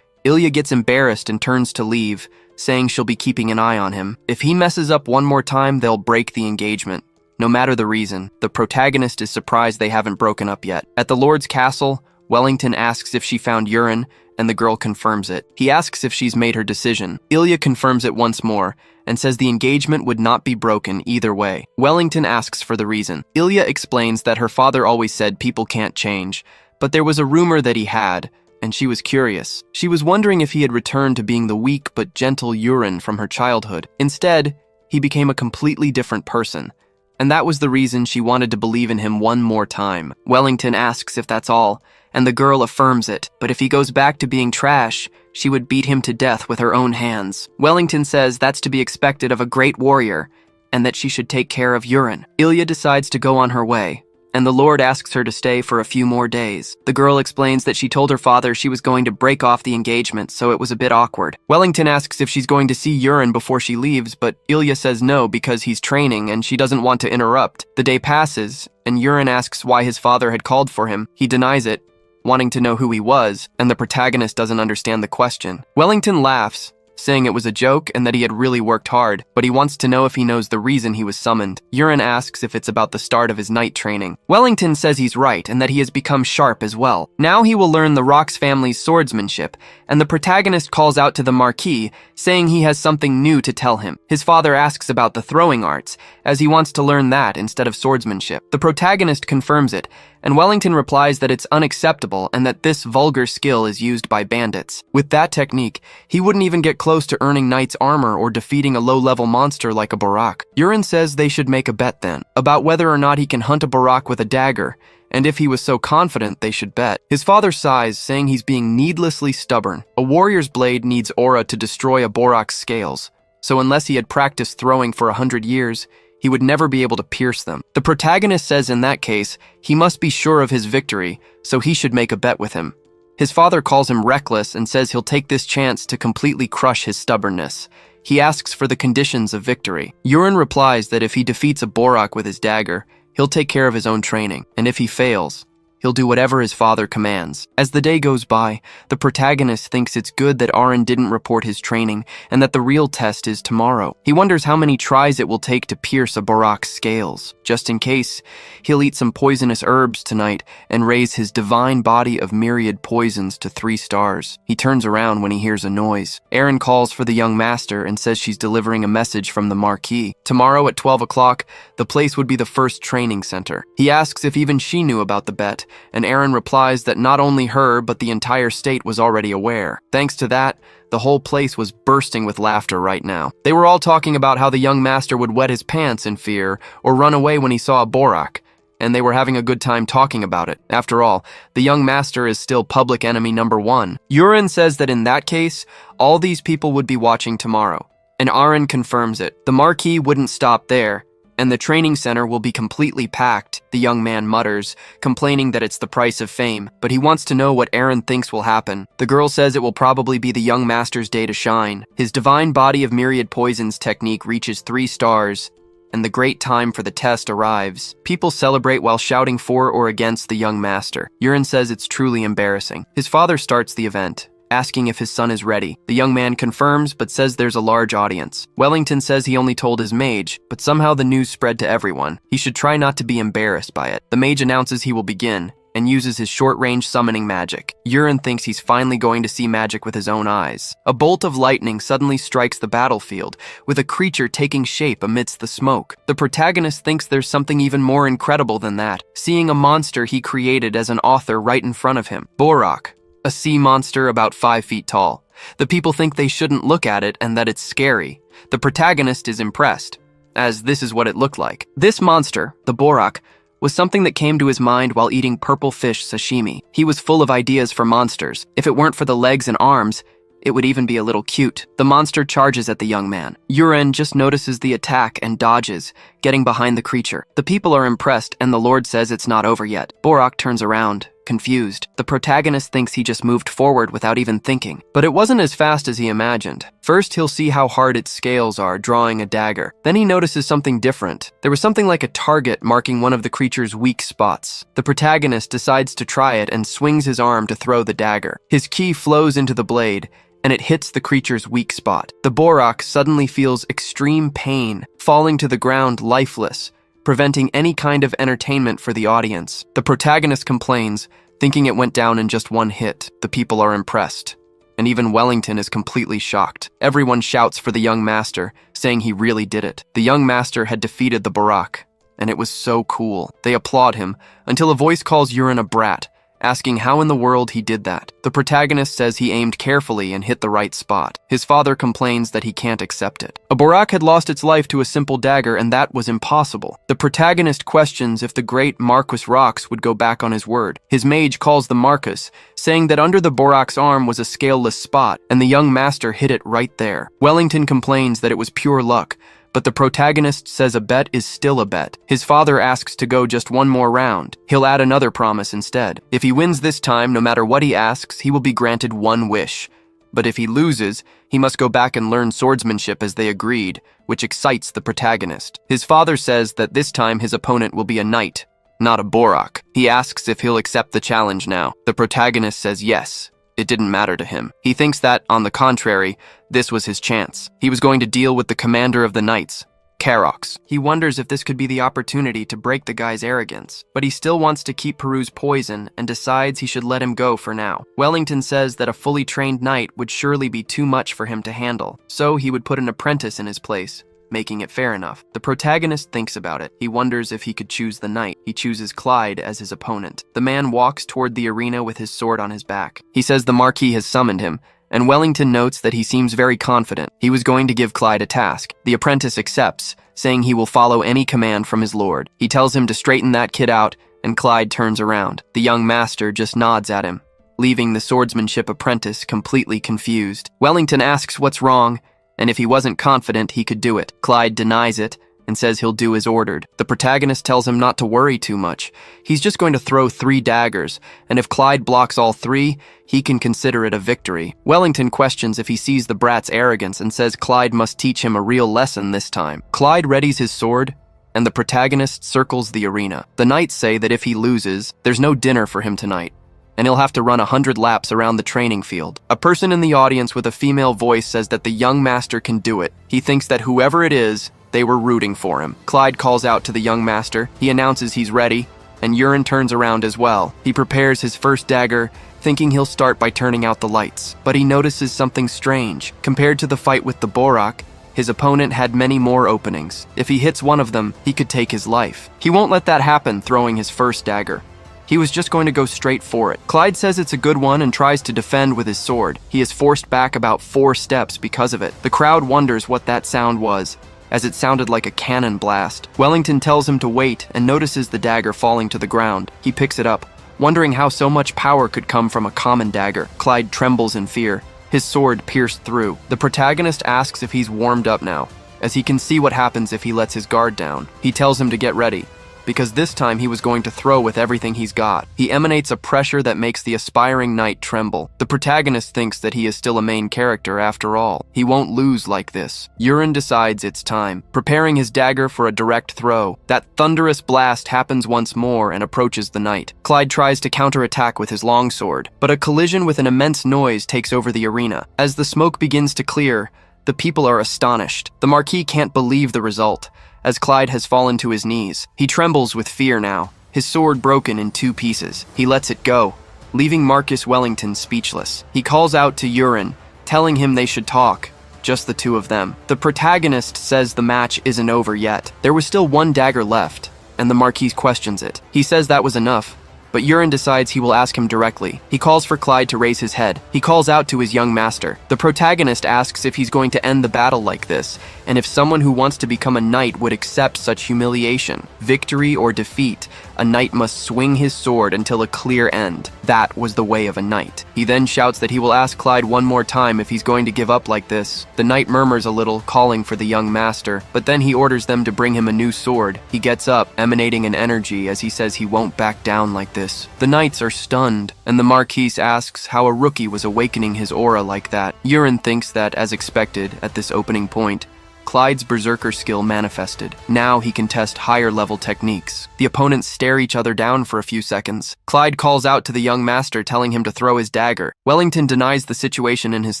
Ilya gets embarrassed and turns to leave, saying she'll be keeping an eye on him. If he messes up one more time, they'll break the engagement. No matter the reason, the protagonist is surprised they haven't broken up yet. At the Lord's castle, Wellington asks if she found Aaron, and the girl confirms it. He asks if she's made her decision. Ilya confirms it once more, and says the engagement would not be broken either way. Wellington asks for the reason. Ilya explains that her father always said people can't change, but there was a rumor that he had, and she was curious. She was wondering if he had returned to being the weak but gentle Aaron from her childhood. Instead, he became a completely different person. And that was the reason she wanted to believe in him one more time. Wellington asks if that's all, and the girl affirms it. But if he goes back to being trash, she would beat him to death with her own hands. Wellington says that's to be expected of a great warrior, and that she should take care of Aaron. Ilya decides to go on her way, and the Lord asks her to stay for a few more days. The girl explains that she told her father she was going to break off the engagement, so it was a bit awkward. Wellington asks if she's going to see Aaron before she leaves, but Ilya says no because he's training and she doesn't want to interrupt. The day passes, and Aaron asks why his father had called for him. He denies it, wanting to know who he was, and the protagonist doesn't understand the question. Wellington laughs, saying it was a joke and that he had really worked hard, but he wants to know if he knows the reason he was summoned. Aaron asks if it's about the start of his night training. Wellington says he's right and that he has become sharp as well. Now he will learn the Rocks family's swordsmanship, and the protagonist calls out to the Marquis, saying he has something new to tell him. His father asks about the throwing arts, as he wants to learn that instead of swordsmanship. The protagonist confirms it, and Wellington replies that it's unacceptable and that this vulgar skill is used by bandits. With that technique, he wouldn't even get close to earning knight's armor or defeating a low-level monster like a Barak. Aaron says they should make a bet then, about whether or not he can hunt a Barak with a dagger, and if he was so confident they should bet. His father sighs, saying he's being needlessly stubborn. A warrior's blade needs aura to destroy a Borak's scales, so unless he had practiced throwing for 100 years, he would never be able to pierce them. The protagonist says in that case, he must be sure of his victory, so he should make a bet with him. His father calls him reckless and says he'll take this chance to completely crush his stubbornness. He asks for the conditions of victory. Yurin replies that if he defeats a Borak with his dagger, he'll take care of his own training, and if he fails, he'll do whatever his father commands. As the day goes by, the protagonist thinks it's good that Aren didn't report his training and that the real test is tomorrow. He wonders how many tries it will take to pierce a Borak's scales. Just in case, he'll eat some poisonous herbs tonight and raise his divine body of myriad poisons to 3 stars. He turns around when he hears a noise. Aren calls for the young master and says she's delivering a message from the Marquis. Tomorrow at 12 o'clock, the place would be the first training center. He asks if even she knew about the bet, and Aren replies that not only her, but the entire state was already aware. Thanks to that, the whole place was bursting with laughter right now. They were all talking about how the young master would wet his pants in fear or run away when he saw a Borak, and they were having a good time talking about it. After all, the young master is still public enemy number 1. Yurin says that in that case, all these people would be watching tomorrow, and Aren confirms it. The Marquis wouldn't stop there, and the training center will be completely packed, the young man mutters, complaining that it's the price of fame, but he wants to know what Aren thinks will happen. The girl says it will probably be the young master's day to shine. His divine body of myriad poisons technique reaches 3 stars, and the great time for the test arrives. People celebrate while shouting for or against the young master. Yurin says it's truly embarrassing. His father starts the event, asking if his son is ready. The young man confirms, but says there's a large audience. Wellington says he only told his mage, but somehow the news spread to everyone. He should try not to be embarrassed by it. The mage announces he will begin, and uses his short-range summoning magic. Yurin thinks he's finally going to see magic with his own eyes. A bolt of lightning suddenly strikes the battlefield, with a creature taking shape amidst the smoke. The protagonist thinks there's something even more incredible than that, seeing a monster he created as an author right in front of him. Borak, a sea monster about 5 feet tall. The people think they shouldn't look at it and that it's scary. The protagonist is impressed, as this is what it looked like. This monster, the Borak, was something that came to his mind while eating purple fish sashimi. He was full of ideas for monsters. If it weren't for the legs and arms, it would even be a little cute. The monster charges at the young man. Yurin just notices the attack and dodges, getting behind the creature. The people are impressed, and the Lord says it's not over yet. Borak turns around, confused. The protagonist thinks he just moved forward without even thinking. But it wasn't as fast as he imagined. First, he'll see how hard its scales are drawing a dagger. Then he notices something different. There was something like a target marking one of the creature's weak spots. The protagonist decides to try it and swings his arm to throw the dagger. His ki flows into the blade, and it hits the creature's weak spot. The Borak suddenly feels extreme pain, falling to the ground lifeless, preventing any kind of entertainment for the audience. The protagonist complains, thinking it went down in just 1 hit. The people are impressed, and even Wellington is completely shocked. Everyone shouts for the young master, saying he really did it. The young master had defeated the Borak, and it was so cool. They applaud him, until a voice calls Yurin a brat, asking how in the world he did that. The protagonist says he aimed carefully and hit the right spot. His father complains that he can't accept it. A Borak had lost its life to a simple dagger, and that was impossible. The protagonist questions if the great Marquis Rox would go back on his word. His mage calls the Marquis, saying that under the Borak's arm was a scaleless spot, and the young master hit it right there. Wellington complains that it was pure luck, but the protagonist says a bet is still a bet. His father asks to go just 1 more round. He'll add another promise instead. If he wins this time, no matter what he asks, he will be granted 1 wish. But if he loses, he must go back and learn swordsmanship as they agreed, which excites the protagonist. His father says that this time his opponent will be a knight, not a Borak. He asks if he'll accept the challenge now. The protagonist says yes. It didn't matter to him. He thinks that, on the contrary, this was his chance. He was going to deal with the commander of the knights, Karox. He wonders if this could be the opportunity to break the guy's arrogance, but he still wants to keep Peru's poison and decides he should let him go for now. Wellington says that a fully trained knight would surely be too much for him to handle, so he would put an apprentice in his place, making it fair enough. The protagonist thinks about it. He wonders if he could choose the knight. He chooses Clyde as his opponent. The man walks toward the arena with his sword on his back. He says the Marquis has summoned him, and Wellington notes that he seems very confident. He was going to give Clyde a task. The apprentice accepts, saying he will follow any command from his lord. He tells him to straighten that kid out, and Clyde turns around. The young master just nods at him, leaving the swordsmanship apprentice completely confused. Wellington asks what's wrong, and if he wasn't confident, he could do it. Clyde denies it and says he'll do as ordered. The protagonist tells him not to worry too much. He's just going to throw 3 daggers, and if Clyde blocks all 3, he can consider it a victory. Wellington questions if he sees the brat's arrogance and says Clyde must teach him a real lesson this time. Clyde readies his sword, and the protagonist circles the arena. The knights say that if he loses, there's no dinner for him tonight, and he'll have to run 100 laps around the training field. A person in the audience with a female voice says that the young master can do it. He thinks that whoever it is, they were rooting for him. Clyde calls out to the young master. He announces he's ready, and Urin turns around as well. He prepares his first dagger, thinking he'll start by turning out the lights. But he notices something strange. Compared to the fight with the Borak, his opponent had many more openings. If he hits one of them, he could take his life. He won't let that happen throwing his first dagger. He was just going to go straight for it. Clyde says it's a good one and tries to defend with his sword. He is forced back about 4 steps because of it. The crowd wonders what that sound was, as it sounded like a cannon blast. Wellington tells him to wait and notices the dagger falling to the ground. He picks it up, wondering how so much power could come from a common dagger. Clyde trembles in fear, his sword pierced through. The protagonist asks if he's warmed up now, as he can see what happens if he lets his guard down. He tells him to get ready, because this time he was going to throw with everything he's got. He emanates a pressure that makes the aspiring knight tremble. The protagonist thinks that he is still a main character after all. He won't lose like this. Urin decides it's time, preparing his dagger for a direct throw. That thunderous blast happens once more and approaches the knight. Clyde tries to counterattack with his longsword, but a collision with an immense noise takes over the arena. As the smoke begins to clear, the people are astonished. The Marquis can't believe the result, as Clyde has fallen to his knees. He trembles with fear now, his sword broken in 2 pieces. He lets it go, leaving Marcus Wellington speechless. He calls out to Urin, telling him they should talk, just the 2 of them. The protagonist says the match isn't over yet. There was still 1 dagger left, and the Marquis questions it. He says that was enough, but Urin decides he will ask him directly. He calls for Clyde to raise his head. He calls out to his young master. The protagonist asks if he's going to end the battle like this, and if someone who wants to become a knight would accept such humiliation. Victory or defeat, a knight must swing his sword until a clear end. That was the way of a knight. He then shouts that he will ask Clyde one more time if he's going to give up like this. The knight murmurs a little, calling for the young master, but then he orders them to bring him a new sword. He gets up, emanating an energy as he says he won't back down like this. The knights are stunned, and the Marquis asks how a rookie was awakening his aura like that. Urin thinks that, as expected, at this opening point, Clyde's berserker skill manifested. Now he can test higher-level techniques. The opponents stare each other down for a few seconds. Clyde calls out to the young master, telling him to throw his dagger. Wellington denies the situation in his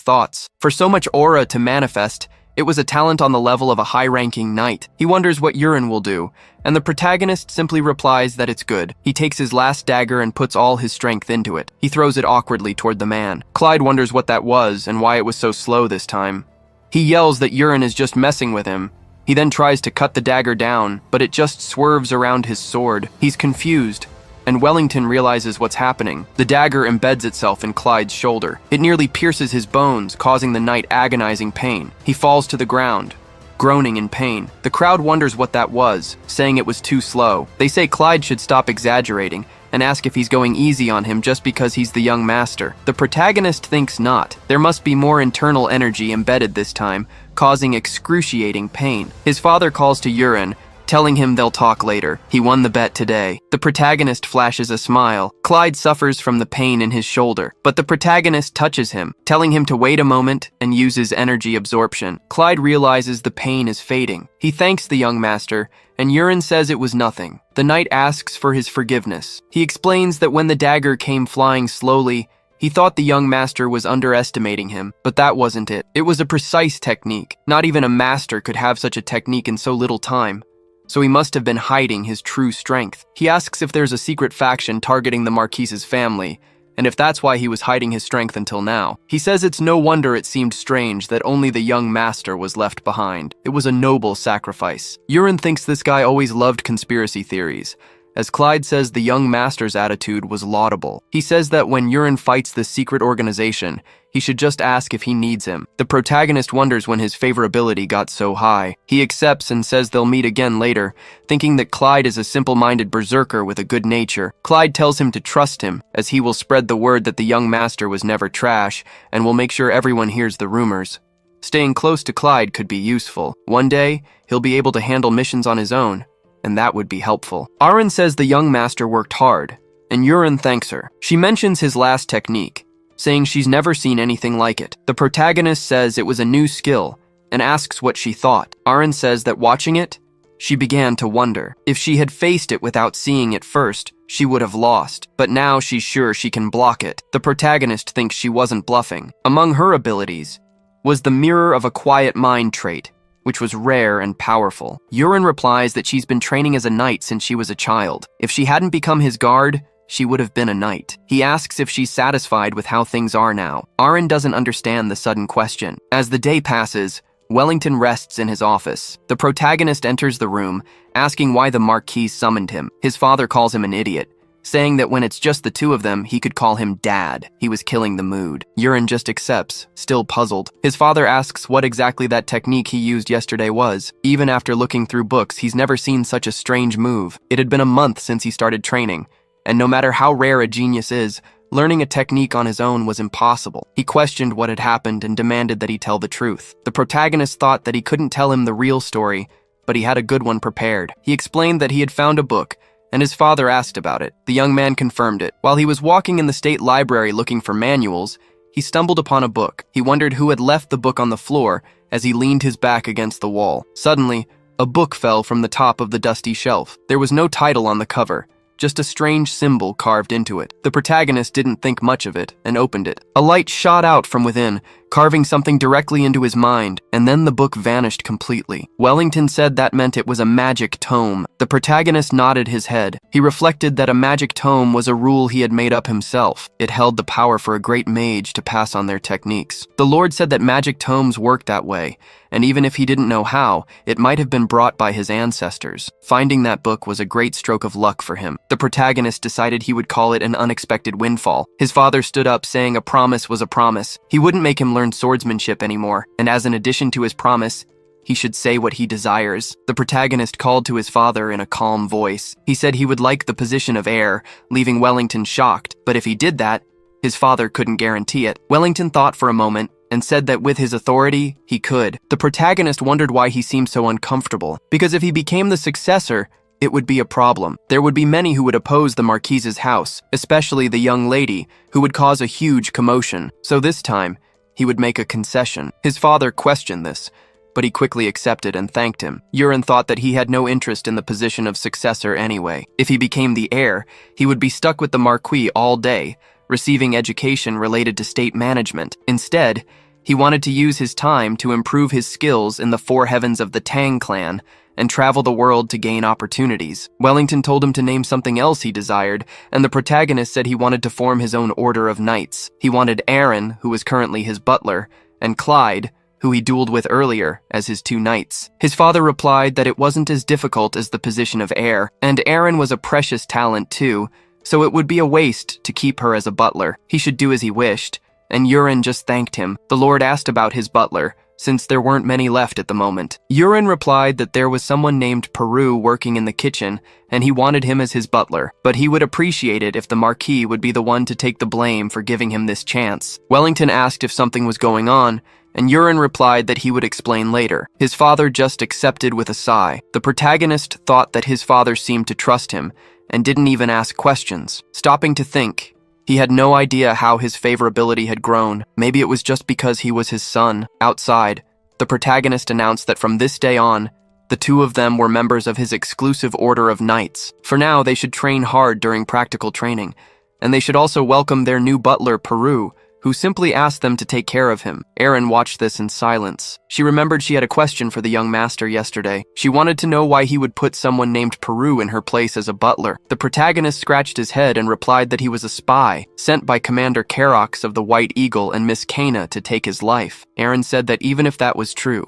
thoughts. For so much aura to manifest, it was a talent on the level of a high-ranking knight. He wonders what Urin will do, and the protagonist simply replies that it's good. He takes his last dagger and puts all his strength into it. He throws it awkwardly toward the man. Clyde wonders what that was and why it was so slow this time. He yells that Urin is just messing with him. He then tries to cut the dagger down, but it just swerves around his sword. He's confused, and Wellington realizes what's happening. The dagger embeds itself in Clyde's shoulder. It nearly pierces his bones, causing the knight agonizing pain. He falls to the ground, groaning in pain. The crowd wonders what that was, saying it was too slow. They say Clyde should stop exaggerating and ask if he's going easy on him just because he's the young master. The protagonist thinks not. There must be more internal energy embedded this time, causing excruciating pain. His father calls to Urin, telling him they'll talk later. He won the bet today. The protagonist flashes a smile. Clyde suffers from the pain in his shoulder, but the protagonist touches him, telling him to wait a moment and uses energy absorption. Clyde realizes the pain is fading. He thanks the young master, and Urin says it was nothing. The knight asks for his forgiveness. He explains that when the dagger came flying slowly, he thought the young master was underestimating him, but that wasn't it. It was a precise technique. Not even a master could have such a technique in so little time. So he must have been hiding his true strength. He asks if there's a secret faction targeting the Marquis's family, and if that's why he was hiding his strength until now. He says it's no wonder it seemed strange that only the young master was left behind. It was a noble sacrifice. Urin thinks this guy always loved conspiracy theories, as Clyde says the young master's attitude was laudable. He says that when Urin fights this secret organization, he should just ask if he needs him. The protagonist wonders when his favorability got so high. He accepts and says they'll meet again later, thinking that Clyde is a simple-minded berserker with a good nature. Clyde tells him to trust him, as he will spread the word that the young master was never trash, and will make sure everyone hears the rumors. Staying close to Clyde could be useful. One day, he'll be able to handle missions on his own, and that would be helpful. Aaron says the young master worked hard, and Yurin thanks her. She mentions his last technique, saying she's never seen anything like it. The protagonist says it was a new skill, and asks what she thought. Aaron says that watching it, she began to wonder. If she had faced it without seeing it first, she would have lost, but now she's sure she can block it. The protagonist thinks she wasn't bluffing. Among her abilities was the mirror of a quiet mind trait, which was rare and powerful. Yurin replies that she's been training as a knight since she was a child. If she hadn't become his guard, she would have been a knight. He asks if she's satisfied with how things are now. Aaron doesn't understand the sudden question. As the day passes, Wellington rests in his office. The protagonist enters the room, asking why the Marquis summoned him. His father calls him an idiot, saying that when it's just the two of them, he could call him Dad. He was killing the mood. Yurin just accepts, still puzzled. His father asks what exactly that technique he used yesterday was. Even after looking through books, he's never seen such a strange move. It had been a month since he started training, and no matter how rare a genius is, learning a technique on his own was impossible. He questioned what had happened and demanded that he tell the truth. The protagonist thought that he couldn't tell him the real story, but he had a good one prepared. He explained that he had found a book, and his father asked about it. The young man confirmed it. While he was walking in the state library looking for manuals, he stumbled upon a book. He wondered who had left the book on the floor as he leaned his back against the wall. Suddenly, a book fell from the top of the dusty shelf. There was no title on the cover, just a strange symbol carved into it. The protagonist didn't think much of it and opened it. A light shot out from within, carving something directly into his mind, and then the book vanished completely. Wellington said that meant it was a magic tome. The protagonist nodded his head. He reflected that a magic tome was a rule he had made up himself. It held the power for a great mage to pass on their techniques. The Lord said that magic tomes worked that way, and even if he didn't know how, it might have been brought by his ancestors. Finding that book was a great stroke of luck for him. The protagonist decided he would call it an unexpected windfall. His father stood up, saying a promise was a promise. He wouldn't make him learn swordsmanship anymore, and as an addition to his promise, he should say what he desires. The protagonist called to his father in a calm voice. He said he would like the position of heir, leaving Wellington shocked, but if he did that, his father couldn't guarantee it. Wellington thought for a moment and said that with his authority, he could. The protagonist wondered why he seemed so uncomfortable, because if he became the successor, it would be a problem. There would be many who would oppose the Marquise's house, especially the young lady, who would cause a huge commotion. So this time, he would make a concession. His father questioned this, but he quickly accepted and thanked him. Yurin thought that he had no interest in the position of successor anyway. If he became the heir, he would be stuck with the Marquis all day, receiving education related to state management. Instead, he wanted to use his time to improve his skills in the four heavens of the Tang clan and travel the world to gain opportunities. Wellington told him to name something else he desired, and the protagonist said he wanted to form his own order of knights. He wanted Aaron, who was currently his butler, and Clyde, who he dueled with earlier, as his two knights. His father replied that it wasn't as difficult as the position of heir, and Aaron was a precious talent too, so it would be a waste to keep her as a butler. He should do as he wished, and Yurin just thanked him. The Lord asked about his butler, since there weren't many left at the moment. Yurin replied that there was someone named Peru working in the kitchen, and he wanted him as his butler, but he would appreciate it if the Marquis would be the one to take the blame for giving him this chance. Wellington asked if something was going on, and Yurin replied that he would explain later. His father just accepted with a sigh. The protagonist thought that his father seemed to trust him, and didn't even ask questions. Stopping to think, he had no idea how his favorability had grown. Maybe it was just because he was his son. Outside, the protagonist announced that from this day on, the two of them were members of his exclusive order of knights. For now, they should train hard during practical training, and they should also welcome their new butler, Peru, who simply asked them to take care of him. Aaron watched this in silence. She remembered she had a question for the young master yesterday. She wanted to know why he would put someone named Peru in her place as a butler. The protagonist scratched his head and replied that he was a spy, sent by Commander Karox of the White Eagle and Miss Kana to take his life. Aaron said that even if that was true,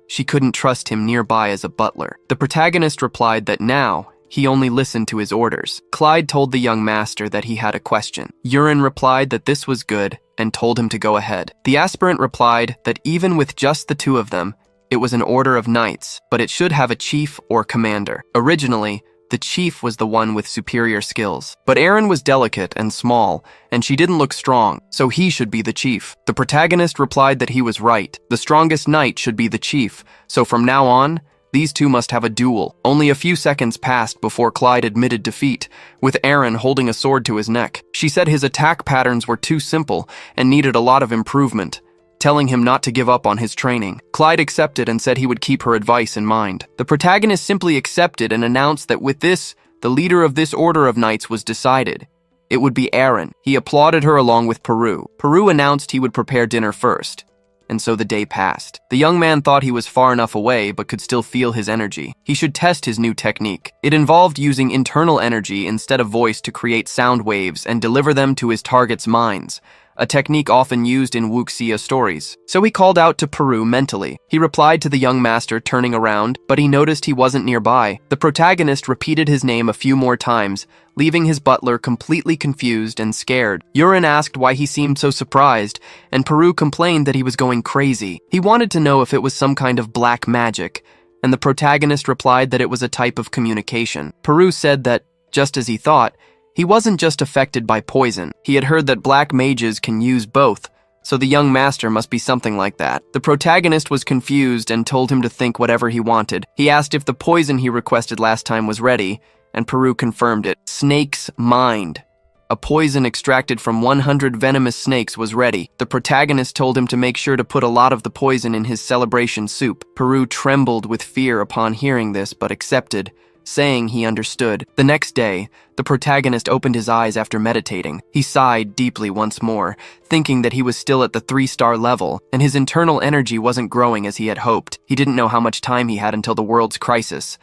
she couldn't trust him nearby as a butler. The protagonist replied that now, he only listened to his orders. Clyde told the young master that he had a question. Yurin replied that this was good and told him to go ahead. The aspirant replied that even with just the two of them, it was an order of knights, but it should have a chief or commander. Originally, the chief was the one with superior skills. But Eren was delicate and small, and she didn't look strong, so he should be the chief. The protagonist replied that he was right. The strongest knight should be the chief, so from now on, these two must have a duel. Only a few seconds passed before Clyde admitted defeat, with Eren holding a sword to his neck. She said his attack patterns were too simple and needed a lot of improvement, telling him not to give up on his training. Clyde accepted and said he would keep her advice in mind. The protagonist simply accepted and announced that with this, the leader of this order of knights was decided. It would be Eren. He applauded her along with Peru. Peru announced he would prepare dinner first. And so the day passed. The young man thought he was far enough away but could still feel his energy. He should test his new technique. It involved using internal energy instead of voice to create sound waves and deliver them to his target's minds, a technique often used in wuxia stories. So he called out to Peru mentally. He replied to the young master, turning around, but he noticed he wasn't nearby. The protagonist repeated his name a few more times, leaving his butler completely confused and scared. Yurin asked why he seemed so surprised, and Peru complained that he was going crazy. He wanted to know if it was some kind of black magic, and the protagonist replied that it was a type of communication. Peru said that, just as he thought, he wasn't just affected by poison. He had heard that black mages can use both, so the young master must be something like that. The protagonist was confused and told him to think whatever he wanted. He asked if the poison he requested last time was ready, and Peru confirmed it. Snake's mind. A poison extracted from 100 venomous snakes was ready. The protagonist told him to make sure to put a lot of the poison in his celebration soup. Peru trembled with fear upon hearing this, but accepted, saying he understood. The next day, the protagonist opened his eyes after meditating. He sighed deeply once more, thinking that he was still at the 3-star level, and his internal energy wasn't growing as he had hoped. He didn't know how much time he had until the world's crisis,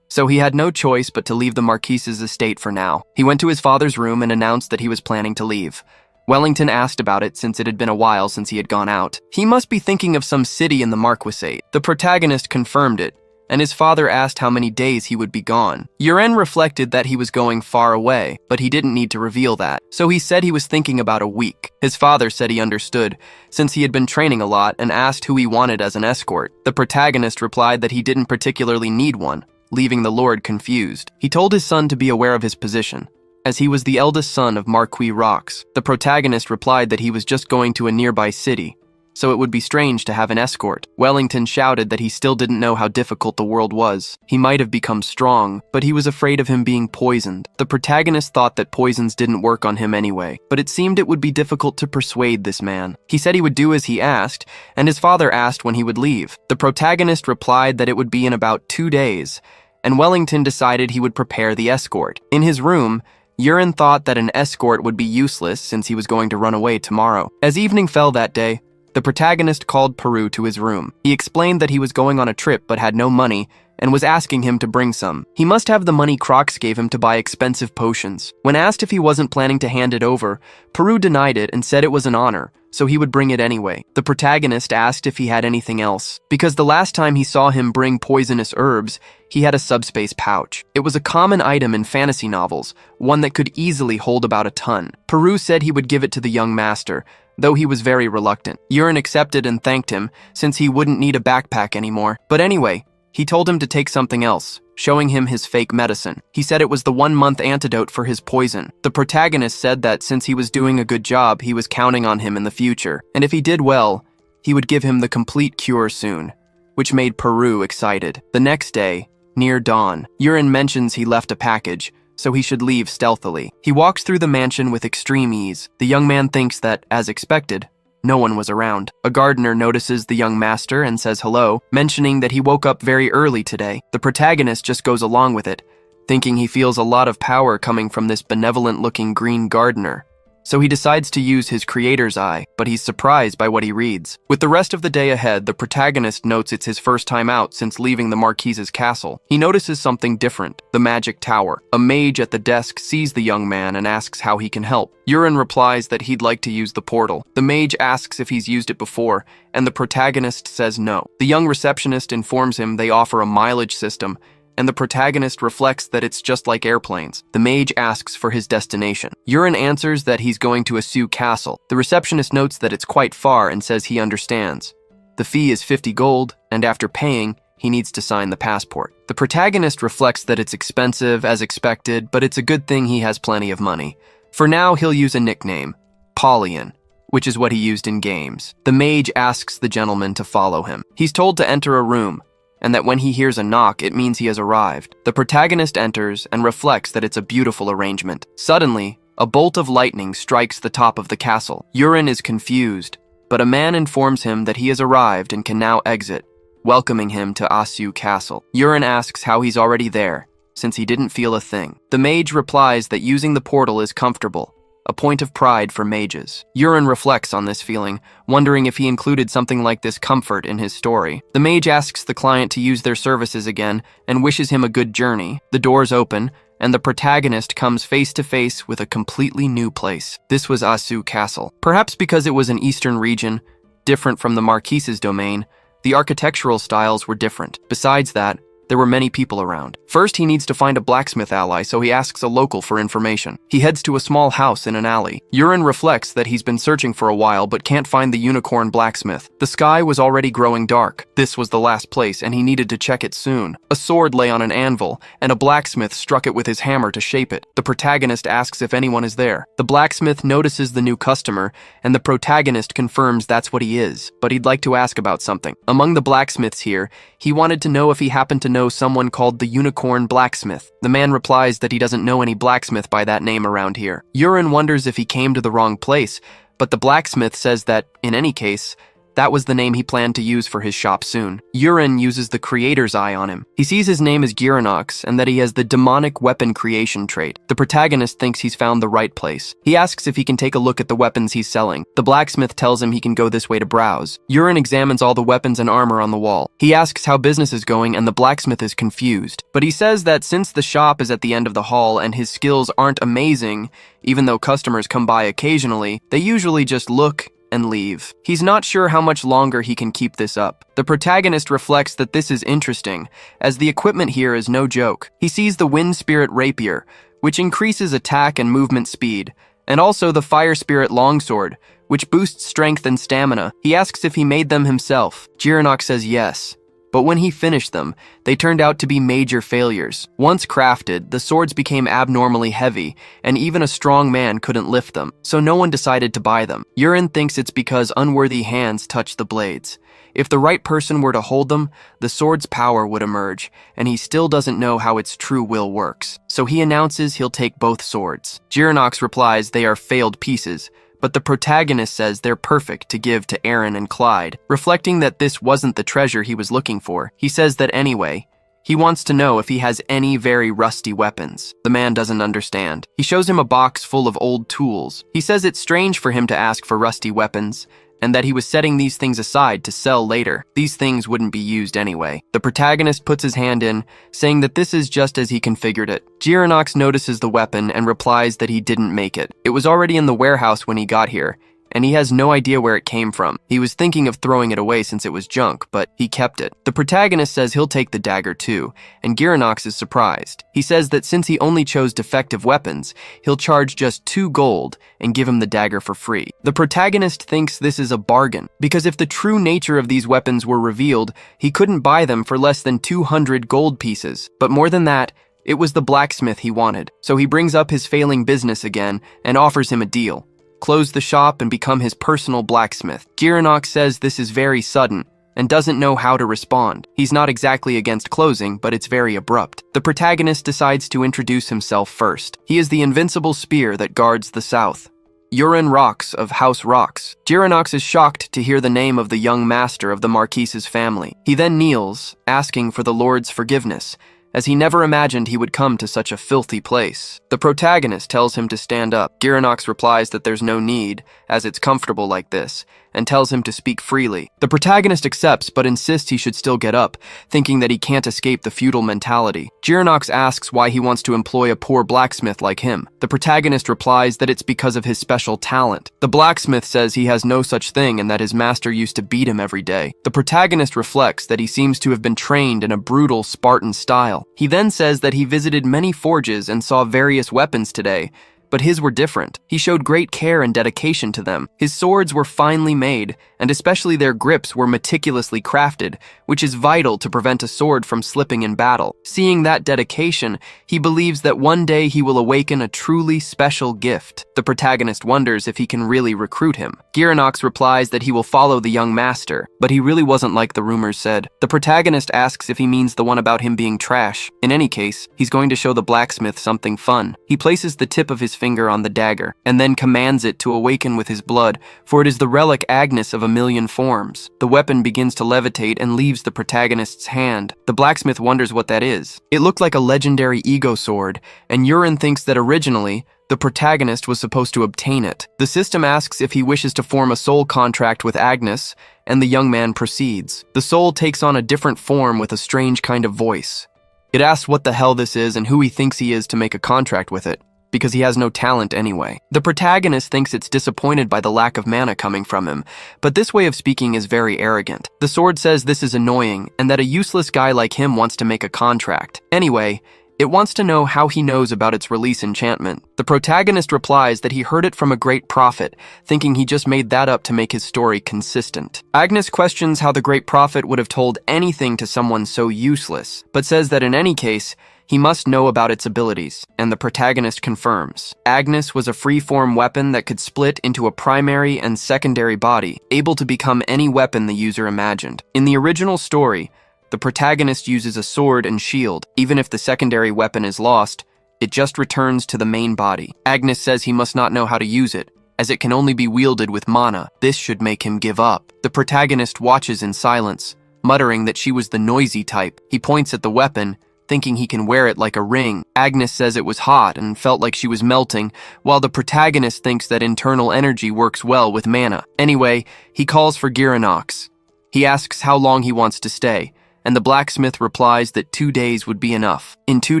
so he had no choice but to leave the Marquise's estate for now. He went to his father's room and announced that he was planning to leave. Wellington asked about it since it had been a while since he had gone out. He must be thinking of some city in the Marquisate. The protagonist confirmed it, and his father asked how many days he would be gone. Yuren reflected that he was going far away, but he didn't need to reveal that, so he said he was thinking about a week. His father said he understood, since he had been training a lot, and asked who he wanted as an escort. The protagonist replied that he didn't particularly need one, leaving the Lord confused. He told his son to be aware of his position, as he was the eldest son of Marquis Rox. The protagonist replied that he was just going to a nearby city, so it would be strange to have an escort. Wellington shouted that he still didn't know how difficult the world was. He might have become strong, but he was afraid of him being poisoned. The protagonist thought that poisons didn't work on him anyway, but it seemed it would be difficult to persuade this man. He said he would do as he asked, and his father asked when he would leave. The protagonist replied that it would be in about 2 days, and Wellington decided he would prepare the escort. In his room, Yuren thought that an escort would be useless since he was going to run away tomorrow. As evening fell that day, the protagonist called Peru to his room. He explained that he was going on a trip but had no money and was asking him to bring some. He must have the money Crocs gave him to buy expensive potions. When asked if he wasn't planning to hand it over, Peru denied it and said it was an honor, so he would bring it anyway. The protagonist asked if he had anything else, because the last time he saw him bring poisonous herbs, he had a subspace pouch. It was a common item in fantasy novels, one that could easily hold about a ton. Peru said he would give it to the young master, though he was very reluctant. Yuren accepted and thanked him, since he wouldn't need a backpack anymore. But anyway, he told him to take something else, showing him his fake medicine. He said it was the 1-month antidote for his poison. The protagonist said that since he was doing a good job, he was counting on him in the future, and if he did well, he would give him the complete cure soon, which made Peru excited. The next day, near dawn, Yuren mentions he left a package, so he should leave stealthily. He walks through the mansion with extreme ease. The young man thinks that, as expected, no one was around. A gardener notices the young master and says hello, mentioning that he woke up very early today. The protagonist just goes along with it, thinking he feels a lot of power coming from this benevolent-looking green gardener. So he decides to use his creator's eye, but he's surprised by what he reads. With the rest of the day ahead, the protagonist notes it's his first time out since leaving the Marquise's castle. He notices something different, the magic tower. A mage at the desk sees the young man and asks how he can help. Yuren replies that he'd like to use the portal. The mage asks if he's used it before, and the protagonist says no. The young receptionist informs him they offer a mileage system, and the protagonist reflects that it's just like airplanes. The mage asks for his destination. Yuren answers that he's going to Asu Castle. The receptionist notes that it's quite far and says he understands. The fee is 50 gold, and after paying, he needs to sign the passport. The protagonist reflects that it's expensive, as expected, but it's a good thing he has plenty of money. For now, he'll use a nickname, Paulian, which is what he used in games. The mage asks the gentleman to follow him. He's told to enter a room, and that when he hears a knock, it means he has arrived. The protagonist enters and reflects that it's a beautiful arrangement. Suddenly, a bolt of lightning strikes the top of the castle. Yurin is confused, but a man informs him that he has arrived and can now exit, welcoming him to Asu Castle. Yurin asks how he's already there, since he didn't feel a thing. The mage replies that using the portal is comfortable, a point of pride for mages. Yurin reflects on this feeling, wondering if he included something like this comfort in his story. The mage asks the client to use their services again and wishes him a good journey. The doors open, and the protagonist comes face to face with a completely new place. This was Asu Castle. Perhaps because it was an eastern region, different from the Marquise's domain, the architectural styles were different. Besides that, there were many people around. First, he needs to find a blacksmith ally, so he asks a local for information. He heads to a small house in an alley. Yurin reflects that he's been searching for a while but can't find the unicorn blacksmith. The sky was already growing dark. This was the last place, and he needed to check it soon. A sword lay on an anvil, and a blacksmith struck it with his hammer to shape it. The protagonist asks if anyone is there. The blacksmith notices the new customer, and the protagonist confirms that's what he is, but he'd like to ask about something. Among the blacksmiths here, he wanted to know if he happened to know someone called the Unicorn Blacksmith. The man replies that he doesn't know any blacksmith by that name around here. Yurin wonders if he came to the wrong place, but the blacksmith says that, in any case, that was the name he planned to use for his shop soon. Yurin uses the creator's eye on him. He sees his name is Giranox and that he has the demonic weapon creation trait. The protagonist thinks he's found the right place. He asks if he can take a look at the weapons he's selling. The blacksmith tells him he can go this way to browse. Yurin examines all the weapons and armor on the wall. He asks how business is going and the blacksmith is confused. But he says that since the shop is at the end of the hall and his skills aren't amazing, even though customers come by occasionally, they usually just look and leave. He's not sure how much longer he can keep this up. The protagonist reflects that this is interesting, as the equipment here is no joke. He sees the Wind Spirit Rapier, which increases attack and movement speed, and also the Fire Spirit Longsword, which boosts strength and stamina. He asks if he made them himself. Giranox says yes. But when he finished them, they turned out to be major failures. Once crafted, the swords became abnormally heavy, and even a strong man couldn't lift them, so no one decided to buy them. Yurin thinks it's because unworthy hands touched the blades. If the right person were to hold them, the sword's power would emerge, and he still doesn't know how its true will works. So he announces he'll take both swords. Giranox replies they are failed pieces, but the protagonist says they're perfect to give to Aaron and Clyde. Reflecting that this wasn't the treasure he was looking for, he says that anyway, he wants to know if he has any very rusty weapons. The man doesn't understand. He shows him a box full of old tools. He says it's strange for him to ask for rusty weapons, and that he was setting these things aside to sell later. These things wouldn't be used anyway. The protagonist puts his hand in, saying that this is just as he configured it. Giranox notices the weapon and replies that he didn't make it. It was already in the warehouse when he got here, and he has no idea where it came from. He was thinking of throwing it away since it was junk, but he kept it. The protagonist says he'll take the dagger too, and Giranox is surprised. He says that since he only chose defective weapons, he'll charge just 2 gold and give him the dagger for free. The protagonist thinks this is a bargain, because if the true nature of these weapons were revealed, he couldn't buy them for less than 200 gold pieces. But more than that, it was the blacksmith he wanted. So he brings up his failing business again and offers him a deal. Close the shop and become his personal blacksmith. Giranox says this is very sudden and doesn't know how to respond. He's not exactly against closing, but it's very abrupt. The protagonist decides to introduce himself first. He is the invincible spear that guards the south. Yurin Rox of House Rox. Giranox is shocked to hear the name of the young master of the Marquise's family. He then kneels, asking for the Lord's forgiveness, as he never imagined he would come to such a filthy place. The protagonist tells him to stand up. Giranox replies that there's no need, as it's comfortable like this, and tells him to speak freely. The protagonist accepts, but insists he should still get up, thinking that he can't escape the feudal mentality. Giranox asks why he wants to employ a poor blacksmith like him. The protagonist replies that it's because of his special talent. The blacksmith says he has no such thing and that his master used to beat him every day. The protagonist reflects that he seems to have been trained in a brutal Spartan style. He then says that he visited many forges and saw various weapons today, but his were different. He showed great care and dedication to them. His swords were finely made, and especially their grips were meticulously crafted, which is vital to prevent a sword from slipping in battle. Seeing that dedication, he believes that one day he will awaken a truly special gift. The protagonist wonders if he can really recruit him. Giranox replies that he will follow the young master, but he really wasn't like the rumors said. The protagonist asks if he means the one about him being trash. In any case, he's going to show the blacksmith something fun. He places the tip of his finger on the dagger, and then commands it to awaken with his blood, for it is the relic Agnes of a million forms. The weapon begins to levitate and leaves the protagonist's hand. The blacksmith wonders what that is. It looked like a legendary ego sword, and Yurin thinks that originally, the protagonist was supposed to obtain it. The system asks if he wishes to form a soul contract with Agnes, and the young man proceeds. The soul takes on a different form with a strange kind of voice. It asks what the hell this is and who he thinks he is to make a contract with it, because he has no talent anyway. The protagonist thinks it's disappointed by the lack of mana coming from him, but this way of speaking is very arrogant. The sword says this is annoying, and that a useless guy like him wants to make a contract. Anyway, it wants to know how he knows about its release enchantment. The protagonist replies that he heard it from a great prophet, thinking he just made that up to make his story consistent. Agnes questions how the great prophet would have told anything to someone so useless, but says that in any case, he must know about its abilities, and the protagonist confirms. Agnes was a free-form weapon that could split into a primary and secondary body, able to become any weapon the user imagined. In the original story, the protagonist uses a sword and shield. Even if the secondary weapon is lost, it just returns to the main body. Agnes says he must not know how to use it, as it can only be wielded with mana. This should make him give up. The protagonist watches in silence, muttering that she was the noisy type. He points at the weapon, thinking he can wear it like a ring. Agnes says it was hot and felt like she was melting, while the protagonist thinks that internal energy works well with mana. Anyway, he calls for Giranox. He asks how long he wants to stay, and the blacksmith replies that 2 days would be enough. In 2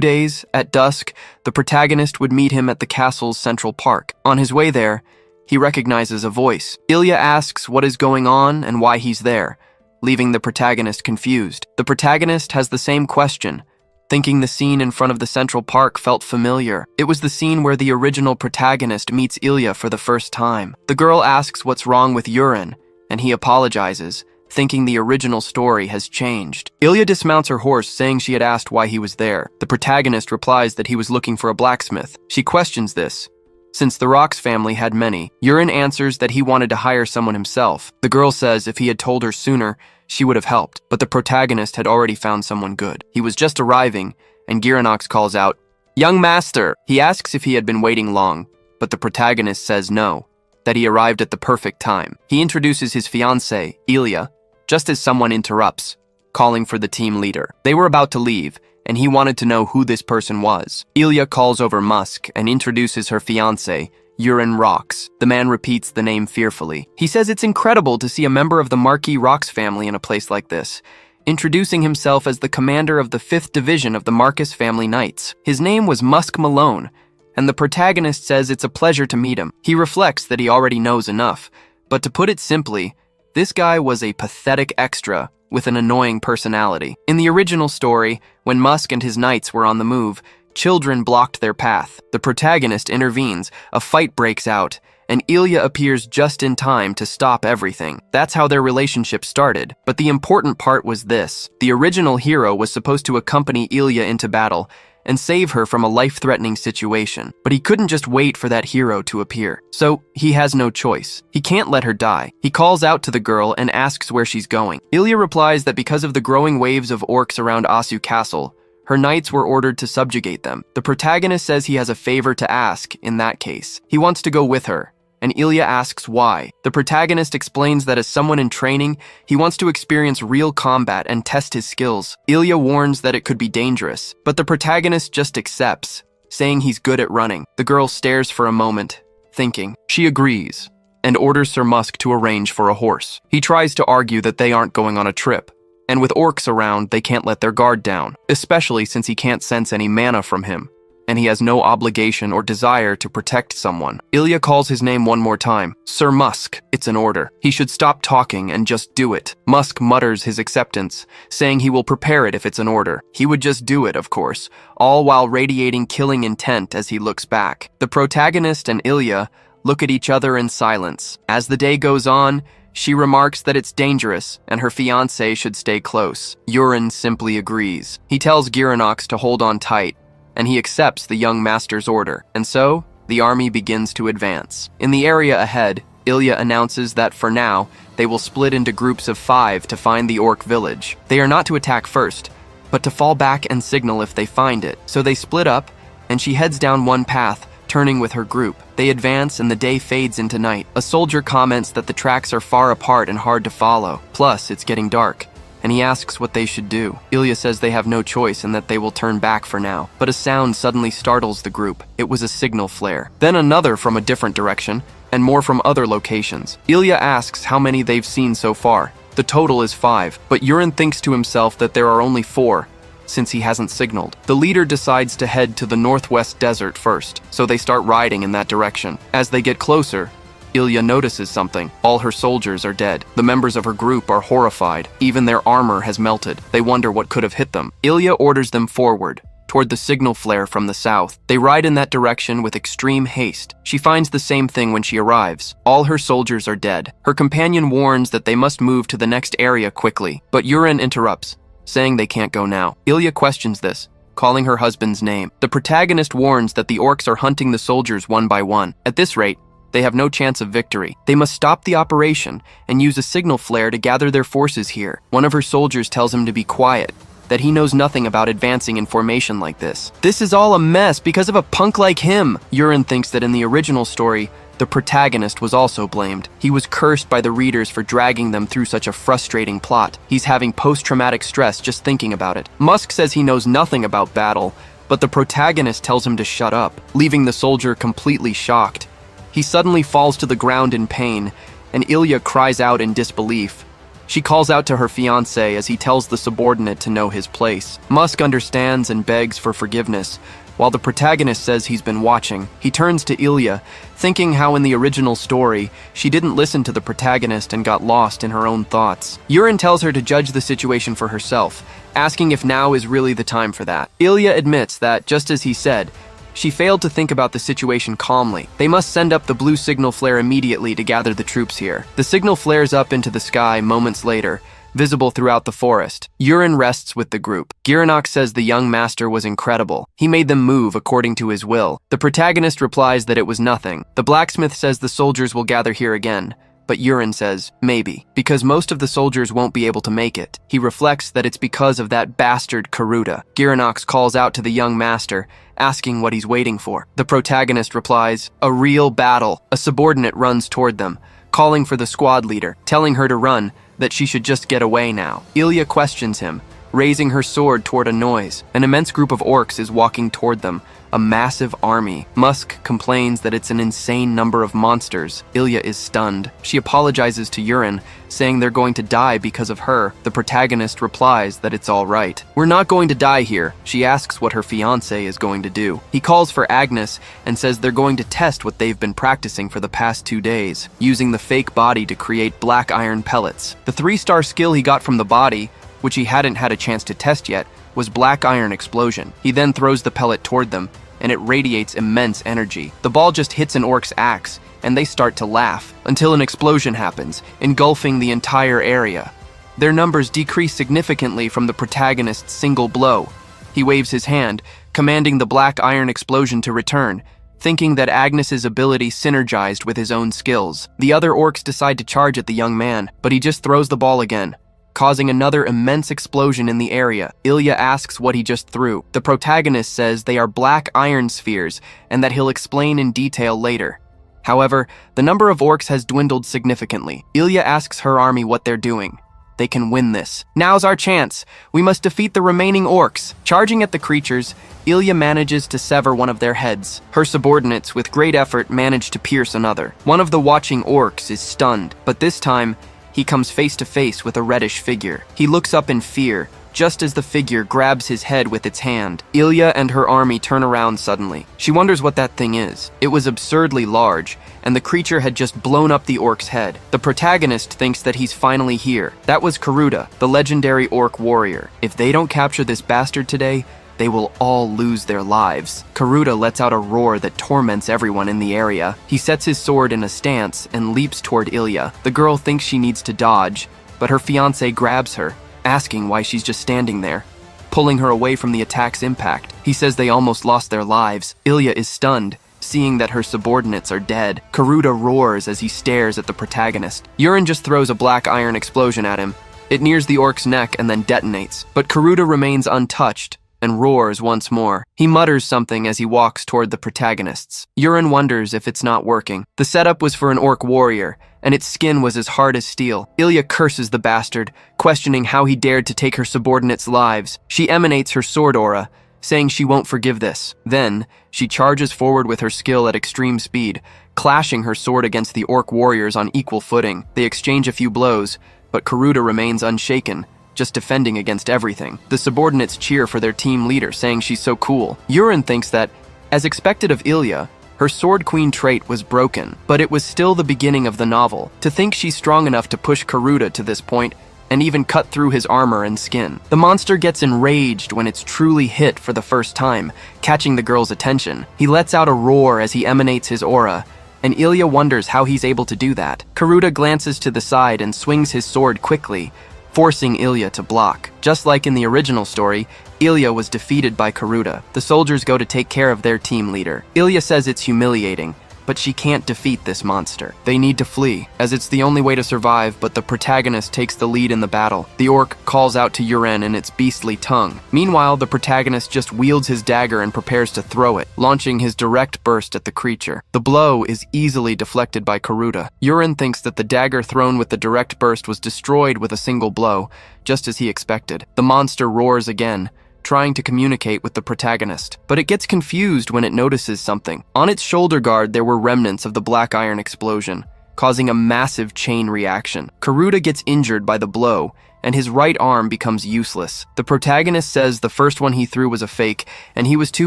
days, at dusk, the protagonist would meet him at the castle's central park. On his way there, he recognizes a voice. Ilya asks what is going on and why he's there, leaving the protagonist confused. The protagonist has the same question, thinking the scene in front of the central park felt familiar. It was the scene where the original protagonist meets Ilya for the first time. The girl asks what's wrong with Yurin, and he apologizes, thinking the original story has changed. Ilya dismounts her horse, saying she had asked why he was there. The protagonist replies that he was looking for a blacksmith. She questions this, since the Rox family had many. Yurin answers that he wanted to hire someone himself. The girl says if he had told her sooner, she would have helped, but the protagonist had already found someone good. He was just arriving, and Giranox calls out, "Young master!" He asks if he had been waiting long, but the protagonist says no, that he arrived at the perfect time. He introduces his fiancée, Ilya, just as someone interrupts, calling for the team leader. They were about to leave, and he wanted to know who this person was. Ilya calls over Musk and introduces her fiancé, Yurin Rox. The man repeats the name fearfully. He says it's incredible to see a member of the Marquis Rox family in a place like this, introducing himself as the commander of the 5th Division of the Marcus family Knights. His name was Musk Malone, and the protagonist says it's a pleasure to meet him. He reflects that he already knows enough, but to put it simply, this guy was a pathetic extra with an annoying personality. In the original story, when Musk and his knights were on the move, children blocked their path. The protagonist intervenes, a fight breaks out, and Ilya appears just in time to stop everything. That's how their relationship started. But the important part was this. The original hero was supposed to accompany Ilya into battle and save her from a life-threatening situation. But he couldn't just wait for that hero to appear. So he has no choice. He can't let her die. He calls out to the girl and asks where she's going. Ilya replies that because of the growing waves of orcs around Asu Castle, her knights were ordered to subjugate them. The protagonist says he has a favor to ask in that case. He wants to go with her, and Ilya asks why. The protagonist explains that as someone in training, he wants to experience real combat and test his skills. Ilya warns that it could be dangerous, but the protagonist just accepts, saying he's good at running. The girl stares for a moment, thinking. She agrees, and orders Sir Musk to arrange for a horse. He tries to argue that they aren't going on a trip, and with orcs around, they can't let their guard down, especially since he can't sense any mana from him, and he has no obligation or desire to protect someone. Ilya calls his name one more time. Sir Musk, it's an order. He should stop talking and just do it. Musk mutters his acceptance, saying he will prepare it if it's an order. He would just do it, of course, all while radiating killing intent as he looks back. The protagonist and Ilya look at each other in silence. As the day goes on, she remarks that it's dangerous and her fiancé should stay close. Yurin simply agrees. He tells Girinox to hold on tight, and he accepts the young master's order. And so, the army begins to advance. In the area ahead, Ilya announces that for now, they will split into groups of 5 to find the orc village. They are not to attack first, but to fall back and signal if they find it. So they split up, and she heads down one path, turning with her group. They advance and the day fades into night. A soldier comments that the tracks are far apart and hard to follow. Plus, it's getting dark, and he asks what they should do. Ilya says they have no choice and that they will turn back for now. But a sound suddenly startles the group. It was a signal flare. Then another from a different direction, and more from other locations. Ilya asks how many they've seen so far. The total is 5, but Yurin thinks to himself that there are only 4, since he hasn't signaled. The leader decides to head to the northwest desert first, so they start riding in that direction. As they get closer, Ilya notices something. All her soldiers are dead. The members of her group are horrified. Even their armor has melted. They wonder what could have hit them. Ilya orders them forward, toward the signal flare from the south. They ride in that direction with extreme haste. She finds the same thing when she arrives. All her soldiers are dead. Her companion warns that they must move to the next area quickly, but Yurin interrupts, saying they can't go now. Ilya questions this, calling her husband's name. The protagonist warns that the orcs are hunting the soldiers one by one. At this rate, they have no chance of victory. They must stop the operation and use a signal flare to gather their forces here. One of her soldiers tells him to be quiet, that he knows nothing about advancing in formation like this. This is all a mess because of a punk like him. Yurin thinks that in the original story, the protagonist was also blamed. He was cursed by the readers for dragging them through such a frustrating plot. He's having post-traumatic stress just thinking about it. Musk says he knows nothing about battle, but the protagonist tells him to shut up, leaving the soldier completely shocked. He suddenly falls to the ground in pain, and Ilya cries out in disbelief. She calls out to her fiancé as he tells the subordinate to know his place. Musk understands and begs for forgiveness, while the protagonist says he's been watching. He turns to Ilya, thinking how in the original story, she didn't listen to the protagonist and got lost in her own thoughts. Yurin tells her to judge the situation for herself, asking if now is really the time for that. Ilya admits that, just as he said, she failed to think about the situation calmly. They must send up the blue signal flare immediately to gather the troops here. The signal flares up into the sky moments later, visible throughout the forest. Yurin rests with the group. Girinox says the young master was incredible. He made them move according to his will. The protagonist replies that it was nothing. The blacksmith says the soldiers will gather here again, but Yurin says, maybe, because most of the soldiers won't be able to make it. He reflects that it's because of that bastard Karuta. Girinox calls out to the young master, asking what he's waiting for. The protagonist replies, a real battle. A subordinate runs toward them, calling for the squad leader, telling her to run, that she should just get away now. Ilya questions him, raising her sword toward a noise. An immense group of orcs is walking toward them, a massive army. Musk complains that it's an insane number of monsters. Ilya is stunned. She apologizes to Yurin, saying they're going to die because of her. The protagonist replies that it's all right. We're not going to die here. She asks what her fiancé is going to do. He calls for Agnes and says they're going to test what they've been practicing for the past 2 days, using the fake body to create black iron pellets. The 3-star skill he got from the body, which he hadn't had a chance to test yet, was black iron explosion. He then throws the pellet toward them, and it radiates immense energy. The ball just hits an orc's axe, and they start to laugh, until an explosion happens, engulfing the entire area. Their numbers decrease significantly from the protagonist's single blow. He waves his hand, commanding the black iron explosion to return, thinking that Agnes's ability synergized with his own skills. The other orcs decide to charge at the young man, but he just throws the ball again, causing another immense explosion in the area. Ilya asks what he just threw. The protagonist says they are black iron spheres and that he'll explain in detail later. However, the number of orcs has dwindled significantly. Ilya asks her army what they're doing. They can win this. Now's our chance. We must defeat the remaining orcs. Charging at the creatures, Ilya manages to sever one of their heads. Her subordinates, with great effort, manage to pierce another. One of the watching orcs is stunned, but this time, he comes face to face with a reddish figure. He looks up in fear, just as the figure grabs his head with its hand. Ilya and her army turn around suddenly. She wonders what that thing is. It was absurdly large, and the creature had just blown up the orc's head. The protagonist thinks that he's finally here. That was Karuta, the legendary orc warrior. If they don't capture this bastard today, they will all lose their lives. Karuta lets out a roar that torments everyone in the area. He sets his sword in a stance and leaps toward Ilya. The girl thinks she needs to dodge, but her fiancé grabs her, asking why she's just standing there, pulling her away from the attack's impact. He says they almost lost their lives. Ilya is stunned, seeing that her subordinates are dead. Karuta roars as he stares at the protagonist. Yurin just throws a black iron explosion at him. It nears the orc's neck and then detonates, but Karuta remains untouched and roars once more. He mutters something as he walks toward the protagonists. Yurin wonders if it's not working. The setup was for an orc warrior, and its skin was as hard as steel. Ilya curses the bastard, questioning how he dared to take her subordinates' lives. She emanates her sword aura, saying she won't forgive this. Then, she charges forward with her skill at extreme speed, clashing her sword against the orc warriors on equal footing. They exchange a few blows, but Karuta remains unshaken, just defending against everything. The subordinates cheer for their team leader, saying she's so cool. Yurin thinks that, as expected of Ilya, her Sword Queen trait was broken, but it was still the beginning of the novel. To think she's strong enough to push Karuta to this point and even cut through his armor and skin. The monster gets enraged when it's truly hit for the first time, catching the girl's attention. He lets out a roar as he emanates his aura, and Ilya wonders how he's able to do that. Karuta glances to the side and swings his sword quickly, forcing Ilya to block. Just like in the original story, Ilya was defeated by Karuta. The soldiers go to take care of their team leader. Ilya says it's humiliating, but she can't defeat this monster. They need to flee, as it's the only way to survive, but the protagonist takes the lead in the battle. The orc calls out to Yurin in its beastly tongue. Meanwhile, the protagonist just wields his dagger and prepares to throw it, launching his direct burst at the creature. The blow is easily deflected by Karuta. Yurin thinks that the dagger thrown with the direct burst was destroyed with a single blow, just as he expected. The monster roars again, trying to communicate with the protagonist, but it gets confused when it notices something. On its shoulder guard, there were remnants of the black iron explosion, causing a massive chain reaction. Karuta gets injured by the blow, and his right arm becomes useless. The protagonist says the first one he threw was a fake, and he was too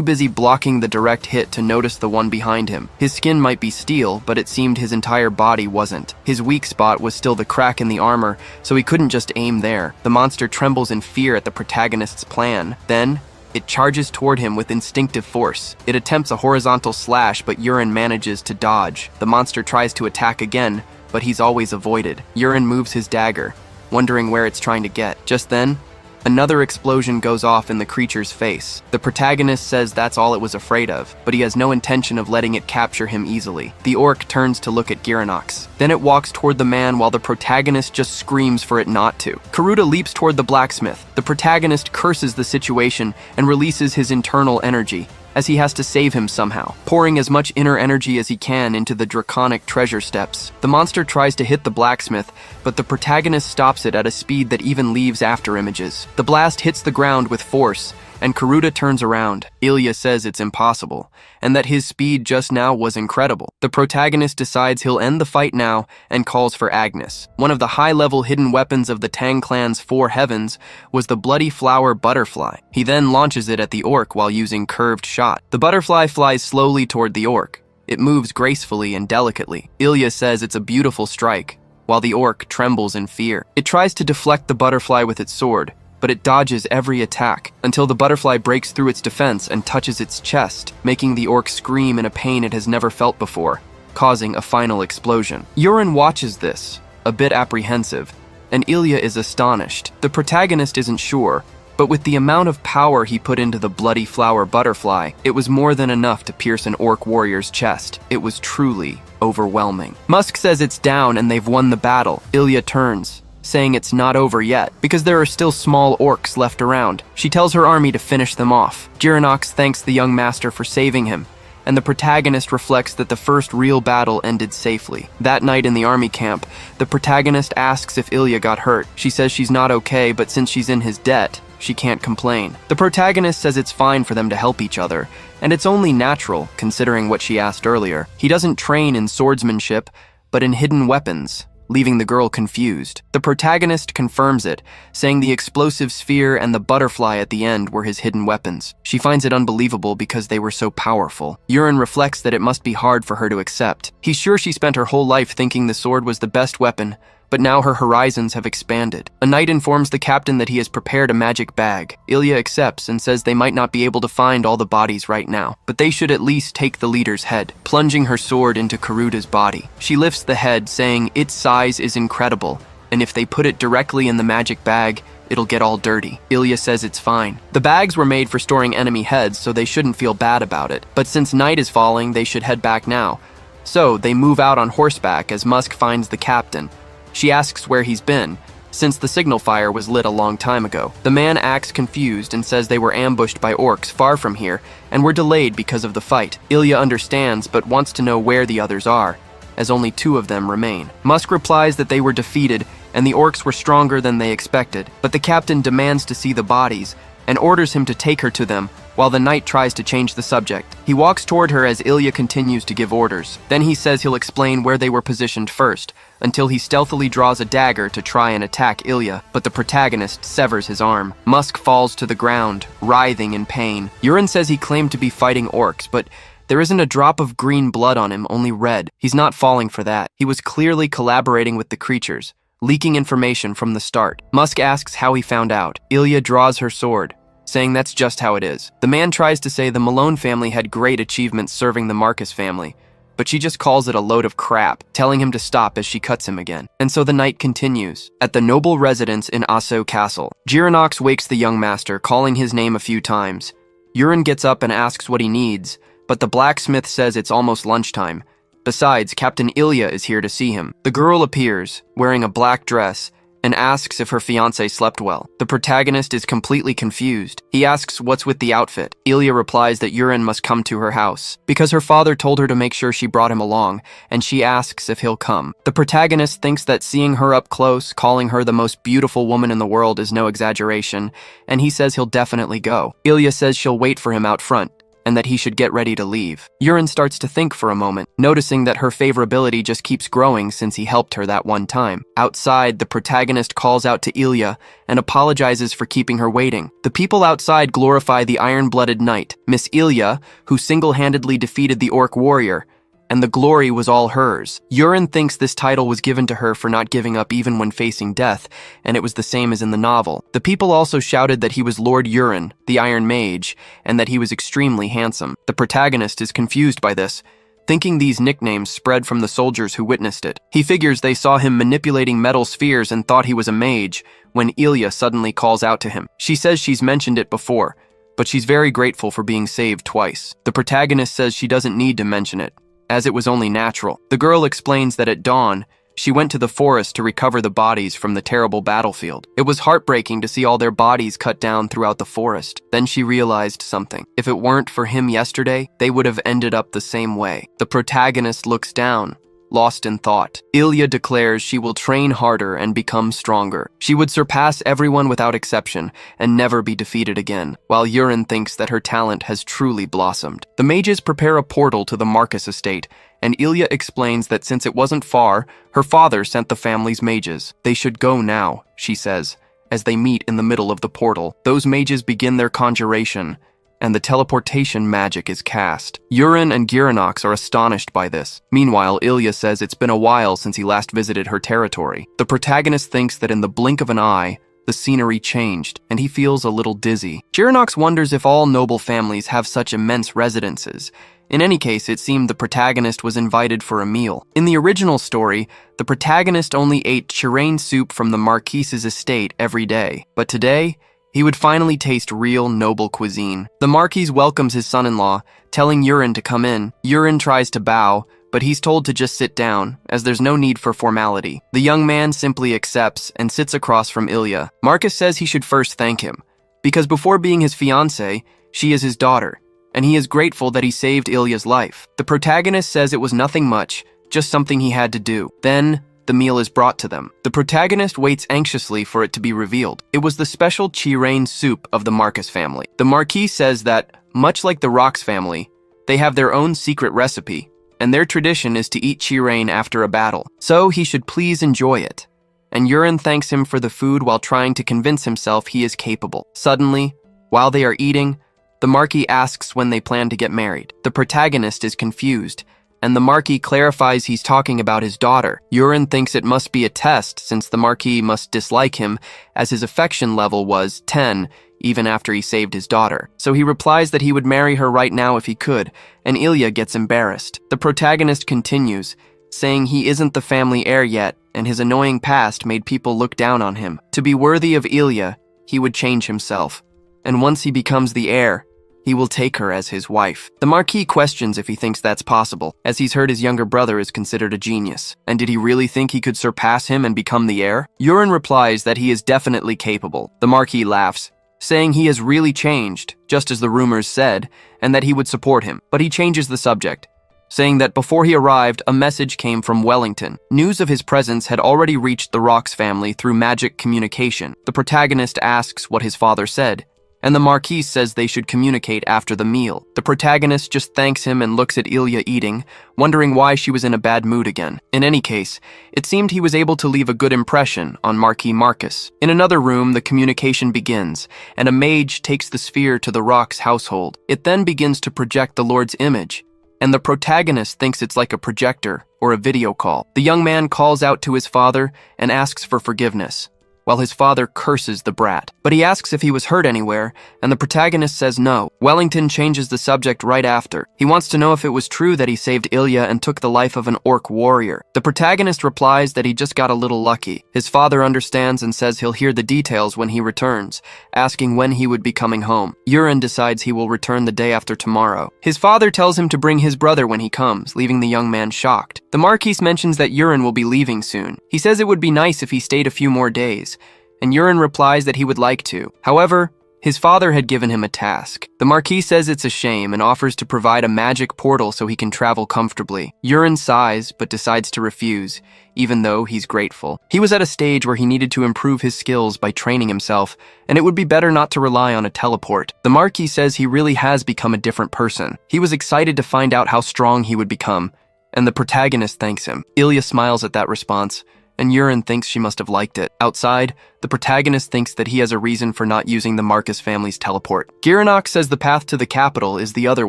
busy blocking the direct hit to notice the one behind him. His skin might be steel, but it seemed his entire body wasn't. His weak spot was still the crack in the armor, so he couldn't just aim there. The monster trembles in fear at the protagonist's plan. Then, it charges toward him with instinctive force. It attempts a horizontal slash, but Yurin manages to dodge. The monster tries to attack again, but he's always avoided. Yurin moves his dagger, wondering where it's trying to get. Just then, another explosion goes off in the creature's face. The protagonist says that's all it was afraid of, but he has no intention of letting it capture him easily. The orc turns to look at Girinox. Then it walks toward the man while the protagonist just screams for it not to. Karuta leaps toward the blacksmith. The protagonist curses the situation and releases his internal energy, as he has to save him somehow, pouring as much inner energy as he can into the draconic treasure steps. The monster tries to hit the blacksmith, but the protagonist stops it at a speed that even leaves after images. The blast hits the ground with force, and Karuta turns around. Ilya says it's impossible, and that his speed just now was incredible. The protagonist decides he'll end the fight now and calls for Agnes. One of the high-level hidden weapons of the Tang clan's four heavens was the bloody flower butterfly. He then launches it at the orc while using curved shot. The butterfly flies slowly toward the orc. It moves gracefully and delicately. Ilya says it's a beautiful strike, while the orc trembles in fear. It tries to deflect the butterfly with its sword, but it dodges every attack until the butterfly breaks through its defense and touches its chest, making the orc scream in a pain it has never felt before, causing a final explosion. Yurin watches this, a bit apprehensive, and Ilya is astonished. The protagonist isn't sure, but with the amount of power he put into the bloody flower butterfly, it was more than enough to pierce an orc warrior's chest. It was truly overwhelming. Musk says it's down and they've won the battle. Ilya turns, saying it's not over yet, because there are still small orcs left around. She tells her army to finish them off. Girinox thanks the young master for saving him, and the protagonist reflects that the first real battle ended safely. That night in the army camp, the protagonist asks if Ilya got hurt. She says she's not okay, but since she's in his debt, she can't complain. The protagonist says it's fine for them to help each other, and it's only natural, considering what she asked earlier. He doesn't train in swordsmanship, but in hidden weapons, leaving the girl confused. The protagonist confirms it, saying the explosive sphere and the butterfly at the end were his hidden weapons. She finds it unbelievable because they were so powerful. Yurin reflects that it must be hard for her to accept. He's sure she spent her whole life thinking the sword was the best weapon, but now her horizons have expanded. A knight informs the captain that he has prepared a magic bag. Ilya accepts and says they might not be able to find all the bodies right now, but they should at least take the leader's head, plunging her sword into Karuta's body. She lifts the head, saying its size is incredible, and if they put it directly in the magic bag, it'll get all dirty. Ilya says it's fine. The bags were made for storing enemy heads, so they shouldn't feel bad about it. But since night is falling, they should head back now. So they move out on horseback as Musk finds the captain. She asks where he's been, since the signal fire was lit a long time ago. The man acts confused and says they were ambushed by orcs far from here and were delayed because of the fight. Ilya understands but wants to know where the others are, as only 2 of them remain. Musk replies that they were defeated and the orcs were stronger than they expected, but the captain demands to see the bodies and orders him to take her to them, while the knight tries to change the subject. He walks toward her as Ilya continues to give orders. Then he says he'll explain where they were positioned first, until he stealthily draws a dagger to try and attack Ilya, but the protagonist severs his arm. Musk falls to the ground, writhing in pain. Yurin says he claimed to be fighting orcs, but there isn't a drop of green blood on him, only red. He's not falling for that. He was clearly collaborating with the creatures, leaking information from the start. Musk asks how he found out. Ilya draws her sword, saying that's just how it is. The man tries to say the Malone family had great achievements serving the Marcus family, but she just calls it a load of crap, telling him to stop as she cuts him again. And so the night continues. At the noble residence in Aso Castle, Girinox wakes the young master, calling his name a few times. Yurin gets up and asks what he needs, but the blacksmith says it's almost lunchtime. Besides, Captain Ilya is here to see him. The girl appears, wearing a black dress, and asks if her fiancé slept well. The protagonist is completely confused. He asks what's with the outfit. Ilya replies that Yurin must come to her house, because her father told her to make sure she brought him along, and she asks if he'll come. The protagonist thinks that seeing her up close, calling her the most beautiful woman in the world is no exaggeration, and he says he'll definitely go. Ilya says she'll wait for him out front, and that he should get ready to leave. Yurin starts to think for a moment, noticing that her favorability just keeps growing since he helped her that one time. Outside, the protagonist calls out to Ilya and apologizes for keeping her waiting. The people outside glorify the iron-blooded knight, Miss Ilya, who single-handedly defeated the orc warrior, and the glory was all hers. Yurin thinks this title was given to her for not giving up even when facing death, and it was the same as in the novel. The people also shouted that he was Lord Yurin, the Iron Mage, and that he was extremely handsome. The protagonist is confused by this, thinking these nicknames spread from the soldiers who witnessed it. He figures they saw him manipulating metal spheres and thought he was a mage, when Ilya suddenly calls out to him. She says she's mentioned it before, but she's very grateful for being saved twice. The protagonist says she doesn't need to mention it, as it was only natural. The girl explains that at dawn, she went to the forest to recover the bodies from the terrible battlefield. It was heartbreaking to see all their bodies cut down throughout the forest. Then she realized something. If it weren't for him yesterday, they would have ended up the same way. The protagonist looks down, lost in thought. Ilya declares she will train harder and become stronger. She would surpass everyone without exception and never be defeated again, while Yurin thinks that her talent has truly blossomed. The mages prepare a portal to the Marcus estate, and Ilya explains that since it wasn't far, her father sent the family's mages. They should go now, she says, as they meet in the middle of the portal. Those mages begin their conjuration, and the teleportation magic is cast. Yurin and Girinox are astonished by this. Meanwhile, Ilya says it's been a while since he last visited her territory. The protagonist thinks that in the blink of an eye, the scenery changed, and he feels a little dizzy. Girinox wonders if all noble families have such immense residences. In any case, it seemed the protagonist was invited for a meal. In the original story, the protagonist only ate chirain soup from the Marquise's estate every day. But today, he would finally taste real noble cuisine. The Marquis welcomes his son-in-law, telling Yurin to come in. Yurin tries to bow, but he's told to just sit down, as there's no need for formality. The young man simply accepts and sits across from Ilya. Marcus says he should first thank him, because before being his fiancée, she is his daughter, and he is grateful that he saved Ilya's life. The protagonist says it was nothing much, just something he had to do. Then, the meal is brought to them. The protagonist waits anxiously for it to be revealed. It was the special chirain soup of the Marcus family. The Marquis says that, much like the Rox family, they have their own secret recipe, and their tradition is to eat chirain after a battle, so he should please enjoy it. And Yurin thanks him for the food while trying to convince himself he is capable. Suddenly, while they are eating, the Marquis asks when they plan to get married. The protagonist is confused, and the Marquis clarifies he's talking about his daughter. Yurin thinks it must be a test since the Marquis must dislike him, as his affection level was 10, even after he saved his daughter. So he replies that he would marry her right now if he could, and Ilya gets embarrassed. The protagonist continues, saying he isn't the family heir yet, and his annoying past made people look down on him. To be worthy of Ilya, he would change himself, and once he becomes the heir, he will take her as his wife. The Marquis questions if he thinks that's possible, as he's heard his younger brother is considered a genius. And did he really think he could surpass him and become the heir? Yurin replies that he is definitely capable. The Marquis laughs, saying he has really changed, just as the rumors said, and that he would support him. But he changes the subject, saying that before he arrived, a message came from Wellington. News of his presence had already reached the Rox family through magic communication. The protagonist asks what his father said, and the Marquis says they should communicate after the meal. The protagonist just thanks him and looks at Ilya eating, wondering why she was in a bad mood again. In any case, it seemed he was able to leave a good impression on Marquis Marcus. In another room, the communication begins, and a mage takes the sphere to the Rox household. It then begins to project the Lord's image, and the protagonist thinks it's like a projector or a video call. The young man calls out to his father and asks for forgiveness, while his father curses the brat. But he asks if he was hurt anywhere, and the protagonist says no. Wellington changes the subject right after. He wants to know if it was true that he saved Ilya and took the life of an orc warrior. The protagonist replies that he just got a little lucky. His father understands and says he'll hear the details when he returns, asking when he would be coming home. Yurin decides he will return the day after tomorrow. His father tells him to bring his brother when he comes, leaving the young man shocked. The Marquis mentions that Yurin will be leaving soon. He says it would be nice if he stayed a few more days, and Yurin replies that he would like to. However, his father had given him a task. The Marquis says it's a shame and offers to provide a magic portal so he can travel comfortably. Yurin sighs, but decides to refuse, even though he's grateful. He was at a stage where he needed to improve his skills by training himself, and it would be better not to rely on a teleport. The Marquis says he really has become a different person. He was excited to find out how strong he would become, and the protagonist thanks him. Ilya smiles at that response, and Yurin thinks she must have liked it. Outside, the protagonist thinks that he has a reason for not using the Marcus family's teleport. Giranok says the path to the capital is the other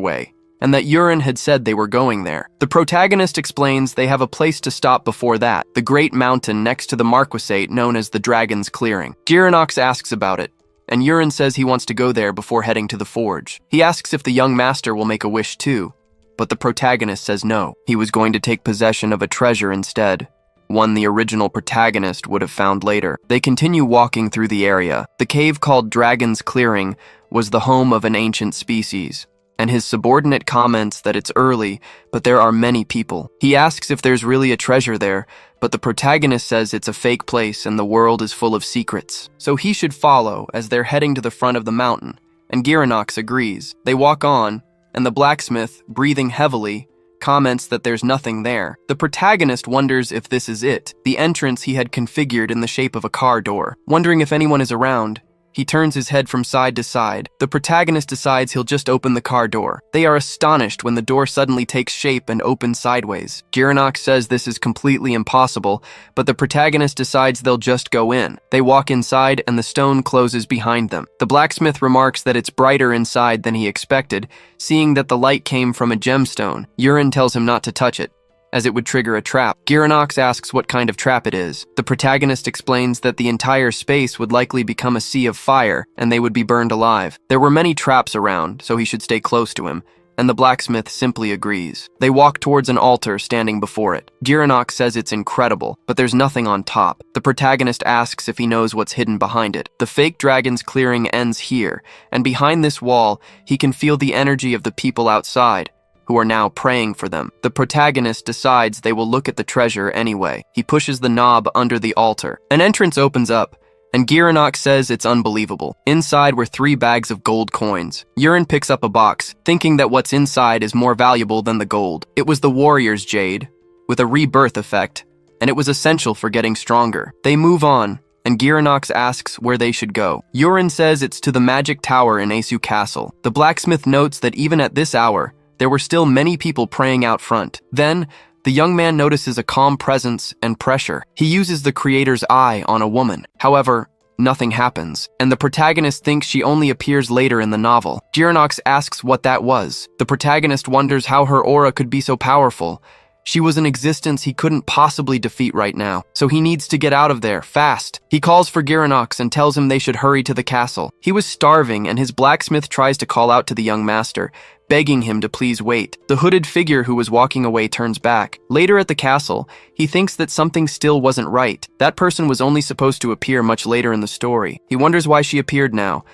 way, and that Yurin had said they were going there. The protagonist explains they have a place to stop before that, the great mountain next to the Marquisate known as the Dragon's Clearing. Giranok asks about it, and Yurin says he wants to go there before heading to the forge. He asks if the young master will make a wish too, but the protagonist says no. He was going to take possession of a treasure instead, one the original protagonist would have found later. They continue walking through the area. The cave called Dragon's Clearing was the home of an ancient species, and his subordinate comments that it's early, but there are many people. He asks if there's really a treasure there, but the protagonist says it's a fake place and the world is full of secrets. So he should follow as they're heading to the front of the mountain, and Giranox agrees. They walk on, and the blacksmith, breathing heavily, comments that there's nothing there. The protagonist wonders if this is it, the entrance he had configured in the shape of a car door. Wondering if anyone is around, he turns his head from side to side. The protagonist decides he'll just open the car door. They are astonished when the door suddenly takes shape and opens sideways. Giranox says this is completely impossible, but the protagonist decides they'll just go in. They walk inside and the stone closes behind them. The blacksmith remarks that it's brighter inside than he expected, seeing that the light came from a gemstone. Yurin tells him not to touch it, as it would trigger a trap. Giranox asks what kind of trap it is. The protagonist explains that the entire space would likely become a sea of fire, and they would be burned alive. There were many traps around, so he should stay close to him, and the blacksmith simply agrees. They walk towards an altar standing before it. Giranox says it's incredible, but there's nothing on top. The protagonist asks if he knows what's hidden behind it. The fake dragon's clearing ends here, and behind this wall, he can feel the energy of the people outside, who are now praying for them. The protagonist decides they will look at the treasure anyway. He pushes the knob under the altar. An entrance opens up, and Giranox says it's unbelievable. Inside were 3 bags of gold coins. Yurin picks up a box, thinking that what's inside is more valuable than the gold. It was the warrior's jade, with a rebirth effect, and it was essential for getting stronger. They move on, and Giranox asks where they should go. Yurin says it's to the magic tower in Asu Castle. The blacksmith notes that even at this hour, There were still many people praying out front. Then, the young man notices a calm presence and pressure. He uses the creator's eye on a woman. However, nothing happens, and the protagonist thinks she only appears later in the novel. Giranox asks what that was. The protagonist wonders how her aura could be so powerful. She was an existence he couldn't possibly defeat right now, so he needs to get out of there, fast. He calls for Giranox and tells him they should hurry to the castle. He was starving, and his blacksmith tries to call out to the young master, begging him to please wait. The hooded figure who was walking away turns back. Later at the castle, he thinks that something still wasn't right. That person was only supposed to appear much later in the story. He wonders why she appeared now,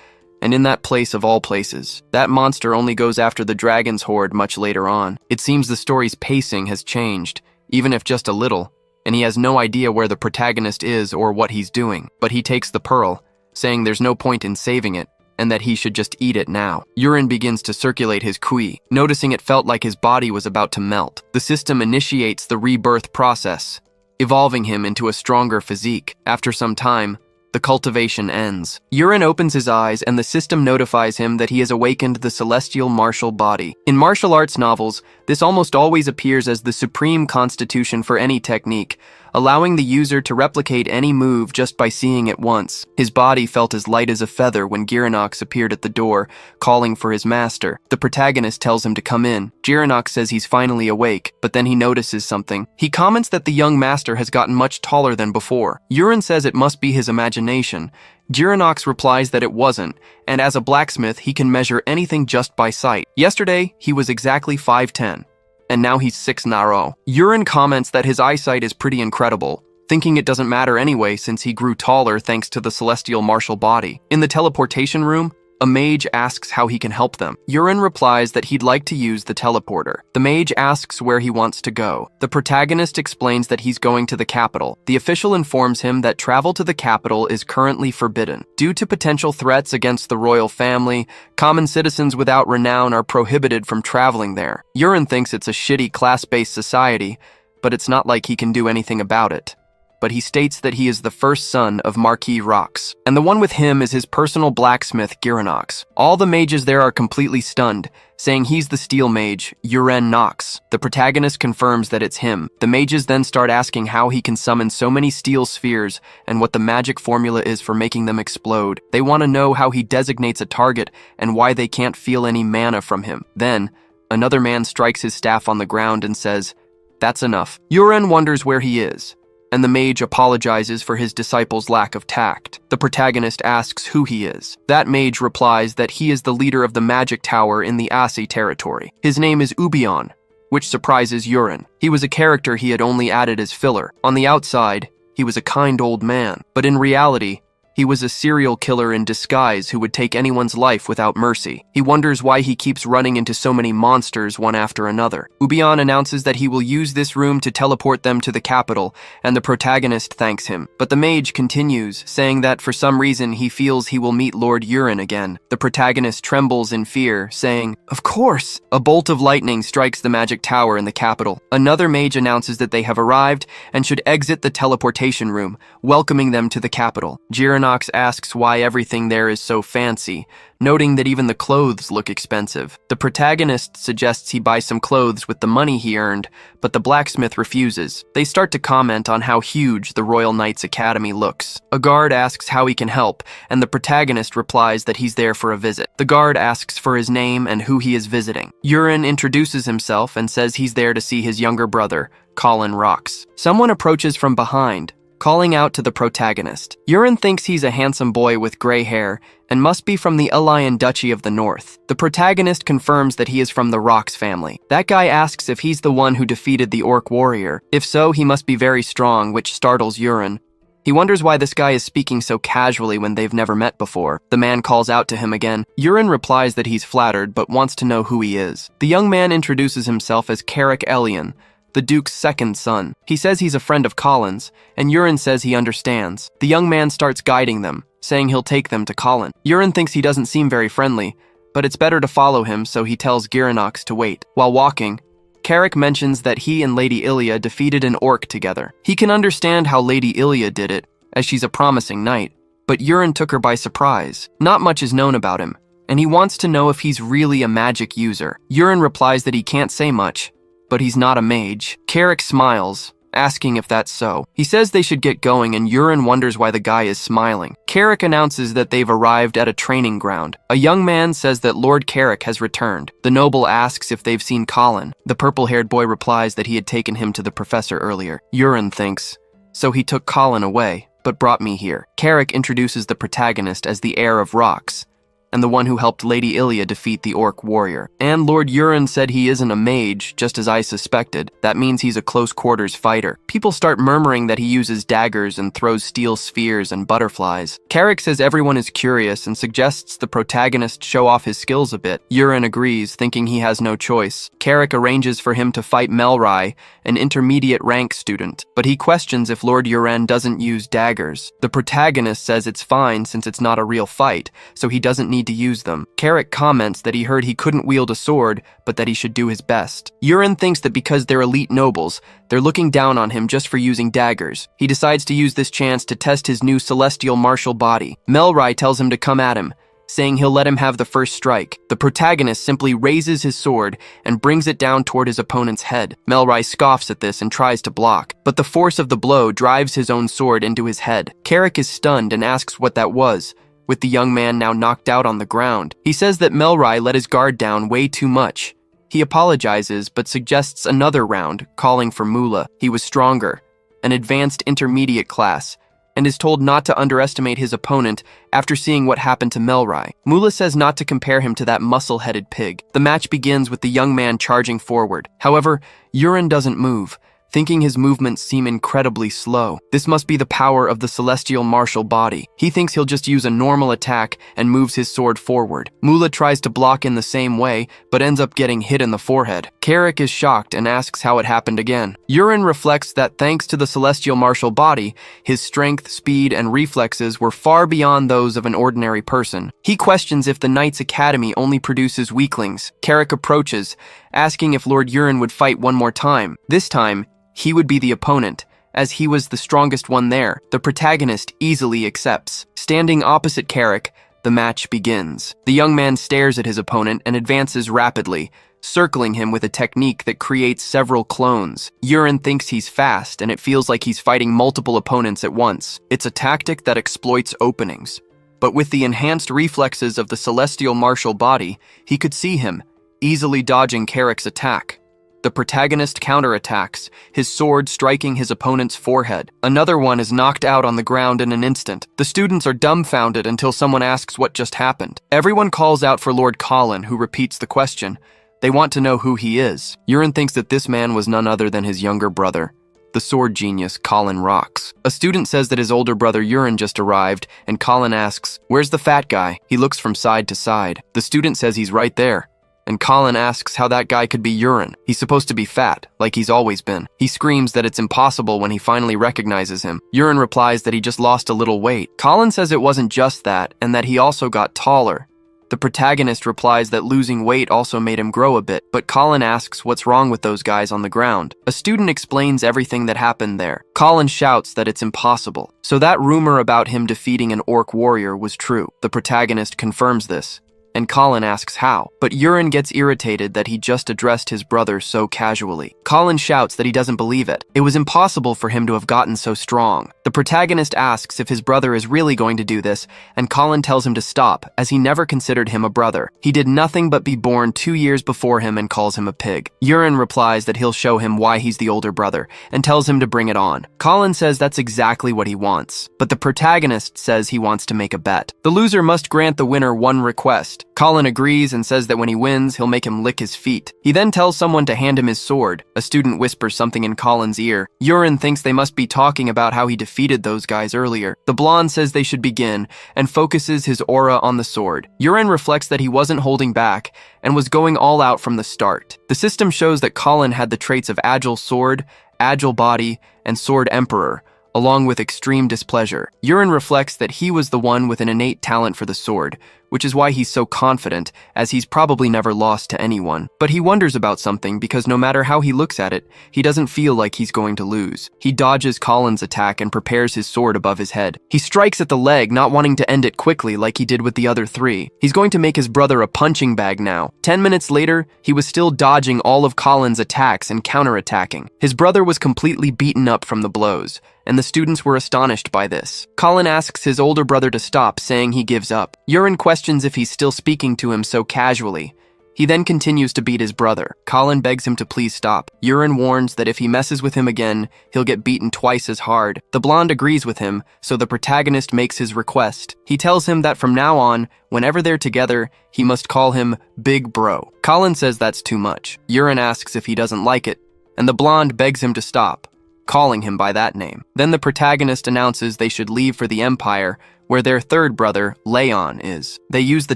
and in that place of all places. That monster only goes after the dragon's horde much later on. It seems the story's pacing has changed, even if just a little, and he has no idea where the protagonist is or what he's doing. But he takes the pearl, saying there's no point in saving it, and that he should just eat it now. Urine begins to circulate his kui, noticing it felt like his body was about to melt. The system initiates the rebirth process, evolving him into a stronger physique. After some time, the cultivation ends. Urine opens his eyes and the system notifies him that he has awakened the celestial martial body. In martial arts novels, this almost always appears as the supreme constitution for any technique, allowing the user to replicate any move just by seeing it once. His body felt as light as a feather when Giranox appeared at the door, calling for his master. The protagonist tells him to come in. Giranox says he's finally awake, but then he notices something. He comments that the young master has gotten much taller than before. Urine says it must be his imagination. Giranox replies that it wasn't, and as a blacksmith, he can measure anything just by sight. Yesterday, he was exactly 5'10", and now he's 6 naro. Urine comments that his eyesight is pretty incredible, thinking it doesn't matter anyway since he grew taller thanks to the celestial martial body. In the teleportation room, a mage asks how he can help them. Urine replies that he'd like to use the teleporter. The mage asks where he wants to go. The protagonist explains that he's going to the capital. The official informs him that travel to the capital is currently forbidden. Due to potential threats against the royal family, common citizens without renown are prohibited from traveling there. Urine thinks it's a shitty class-based society, but it's not like he can do anything about it. But he states that he is the first son of Marquis Rox, and the one with him is his personal blacksmith, Giranox. All the mages there are completely stunned, saying he's the steel mage, Uren Nox. The protagonist confirms that it's him. The mages then start asking how he can summon so many steel spheres and what the magic formula is for making them explode. They want to know how he designates a target and why they can't feel any mana from him. Then, another man strikes his staff on the ground and says, "That's enough." Uren wonders where he is, and the mage apologizes for his disciple's lack of tact. The protagonist asks who he is. That mage replies that he is the leader of the magic tower in the Asi territory. His name is Ubion, which surprises Urine. He was a character he had only added as filler. On the outside, he was a kind old man, but in reality, he was a serial killer in disguise who would take anyone's life without mercy. He wonders why he keeps running into so many monsters one after another. Ubion announces that he will use this room to teleport them to the capital, and the protagonist thanks him. But the mage continues, saying that for some reason he feels he will meet Lord Urine again. The protagonist trembles in fear, saying, "Of course!" A bolt of lightning strikes the magic tower in the capital. Another mage announces that they have arrived and should exit the teleportation room, welcoming them to the capital. Giranox asks why everything there is so fancy, noting that even the clothes look expensive. The protagonist suggests he buy some clothes with the money he earned, but the blacksmith refuses. They start to comment on how huge the Royal Knights Academy looks. A guard asks how he can help, and the protagonist replies that he's there for a visit. The guard asks for his name and who he is visiting. Urine introduces himself and says he's there to see his younger brother, Colin Rox. Someone approaches from behind, calling out to the protagonist. Urine thinks he's a handsome boy with gray hair and must be from the Alayan Duchy of the North. The protagonist confirms that he is from the Rox family. That guy asks if he's the one who defeated the orc warrior. If so, he must be very strong, which startles Urine. He wonders why this guy is speaking so casually when they've never met before. The man calls out to him again. Urine replies that he's flattered but wants to know who he is. The young man introduces himself as Carrick Elian, the Duke's second son. He says he's a friend of Colin's, and Urine says he understands. The young man starts guiding them, saying he'll take them to Colin. Urine thinks he doesn't seem very friendly, but it's better to follow him, so he tells Giranox to wait. While walking, Carrick mentions that he and Lady Ilia defeated an orc together. He can understand how Lady Ilia did it, as she's a promising knight, but Urine took her by surprise. Not much is known about him, and he wants to know if he's really a magic user. Urine replies that he can't say much, but he's not a mage. Carrick smiles, asking if that's so. He says they should get going, and Urine wonders why the guy is smiling. Carrick announces that they've arrived at a training ground. A young man says that Lord Carrick has returned. The noble asks if they've seen Colin. The purple-haired boy replies that he had taken him to the professor earlier. Urine thinks, so he took Colin away, but brought me here. Carrick introduces the protagonist as the heir of rocks, and the one who helped Lady Ilia defeat the orc warrior. And Lord Urine said he isn't a mage, just as I suspected. That means he's a close-quarters fighter. People start murmuring that he uses daggers and throws steel spheres and butterflies. Carrick says everyone is curious and suggests the protagonist show off his skills a bit. Urine agrees, thinking he has no choice. Carrick arranges for him to fight Melrai, an intermediate rank student, but he questions if Lord Urine doesn't use daggers. The protagonist says it's fine since it's not a real fight, so he doesn't need to use them. Carrick comments that he heard he couldn't wield a sword, but that he should do his best. Urine thinks that because they're elite nobles, they're looking down on him just for using daggers. He decides to use this chance to test his new celestial martial body. Melrai tells him to come at him, saying he'll let him have the first strike. The protagonist simply raises his sword and brings it down toward his opponent's head. Melrai scoffs at this and tries to block, but the force of the blow drives his own sword into his head. Carrick is stunned and asks what that was, with the young man now knocked out on the ground. He says that Melrai let his guard down way too much. He apologizes, but suggests another round, calling for Mula. He was stronger, an advanced intermediate class, and is told not to underestimate his opponent after seeing what happened to Melrai. Mula says not to compare him to that muscle-headed pig. The match begins with the young man charging forward. However, Urine doesn't move, thinking his movements seem incredibly slow. This must be the power of the celestial martial body. He thinks he'll just use a normal attack and moves his sword forward. Mula tries to block in the same way, but ends up getting hit in the forehead. Carrick is shocked and asks how it happened again. Urine reflects that thanks to the celestial martial body, his strength, speed, and reflexes were far beyond those of an ordinary person. He questions if the Knights Academy only produces weaklings. Carrick approaches, asking if Lord Urine would fight one more time. This time, he would be the opponent, as he was the strongest one there. The protagonist easily accepts. Standing opposite Carrick, the match begins. The young man stares at his opponent and advances rapidly, circling him with a technique that creates several clones. Urine thinks he's fast, and it feels like he's fighting multiple opponents at once. It's a tactic that exploits openings. But with the enhanced reflexes of the celestial martial body, he could see him, easily dodging Carrick's attack. The protagonist counterattacks, his sword striking his opponent's forehead. Another one is knocked out on the ground in an instant. The students are dumbfounded until someone asks what just happened. Everyone calls out for Lord Colin, who repeats the question. They want to know who he is. Urine thinks that this man was none other than his younger brother, the sword genius Colin Rocks. A student says that his older brother Urine just arrived, and Colin asks, "Where's the fat guy?" He looks from side to side. The student says he's right there, and Colin asks how that guy could be Urine. He's supposed to be fat, like he's always been. He screams that it's impossible when he finally recognizes him. Urine replies that he just lost a little weight. Colin says it wasn't just that, and that he also got taller. The protagonist replies that losing weight also made him grow a bit, but Colin asks what's wrong with those guys on the ground. A student explains everything that happened there. Colin shouts that it's impossible. So that rumor about him defeating an orc warrior was true. The protagonist confirms this, and Colin asks how, but Urine gets irritated that he just addressed his brother so casually. Colin shouts that he doesn't believe it. It was impossible for him to have gotten so strong. The protagonist asks if his brother is really going to do this, and Colin tells him to stop, as he never considered him a brother. He did nothing but be born 2 years before him and calls him a pig. Urine replies that he'll show him why he's the older brother, and tells him to bring it on. Colin says that's exactly what he wants, but the protagonist says he wants to make a bet. The loser must grant the winner one request. Colin agrees and says that when he wins, he'll make him lick his feet. He then tells someone to hand him his sword. A student whispers something in Colin's ear. Urine thinks they must be talking about how he defeated those guys earlier. The blonde says they should begin, and focuses his aura on the sword. Urine reflects that he wasn't holding back, and was going all out from the start. The system shows that Colin had the traits of agile sword, agile body, and sword emperor, along with extreme displeasure. Urine reflects that he was the one with an innate talent for the sword, which is why he's so confident, as he's probably never lost to anyone. But he wonders about something because no matter how he looks at it, he doesn't feel like he's going to lose. He dodges Colin's attack and prepares his sword above his head. He strikes at the leg, not wanting to end it quickly like he did with the other three. He's going to make his brother a punching bag now. 10 minutes later, he was still dodging all of Colin's attacks and counterattacking. His brother was completely beaten up from the blows, and the students were astonished by this. Colin asks his older brother to stop, saying he gives up. Urine questions if he's still speaking to him so casually. He then continues to beat his brother. Colin begs him to please stop. Urine warns that if he messes with him again, he'll get beaten twice as hard. The blonde agrees with him, so the protagonist makes his request. He tells him that from now on, whenever they're together, he must call him Big Bro. Colin says that's too much. Urine asks if he doesn't like it, and the blonde begs him to stop, calling him by that name. Then the protagonist announces they should leave for the Empire, where their third brother, Leon, is. They use the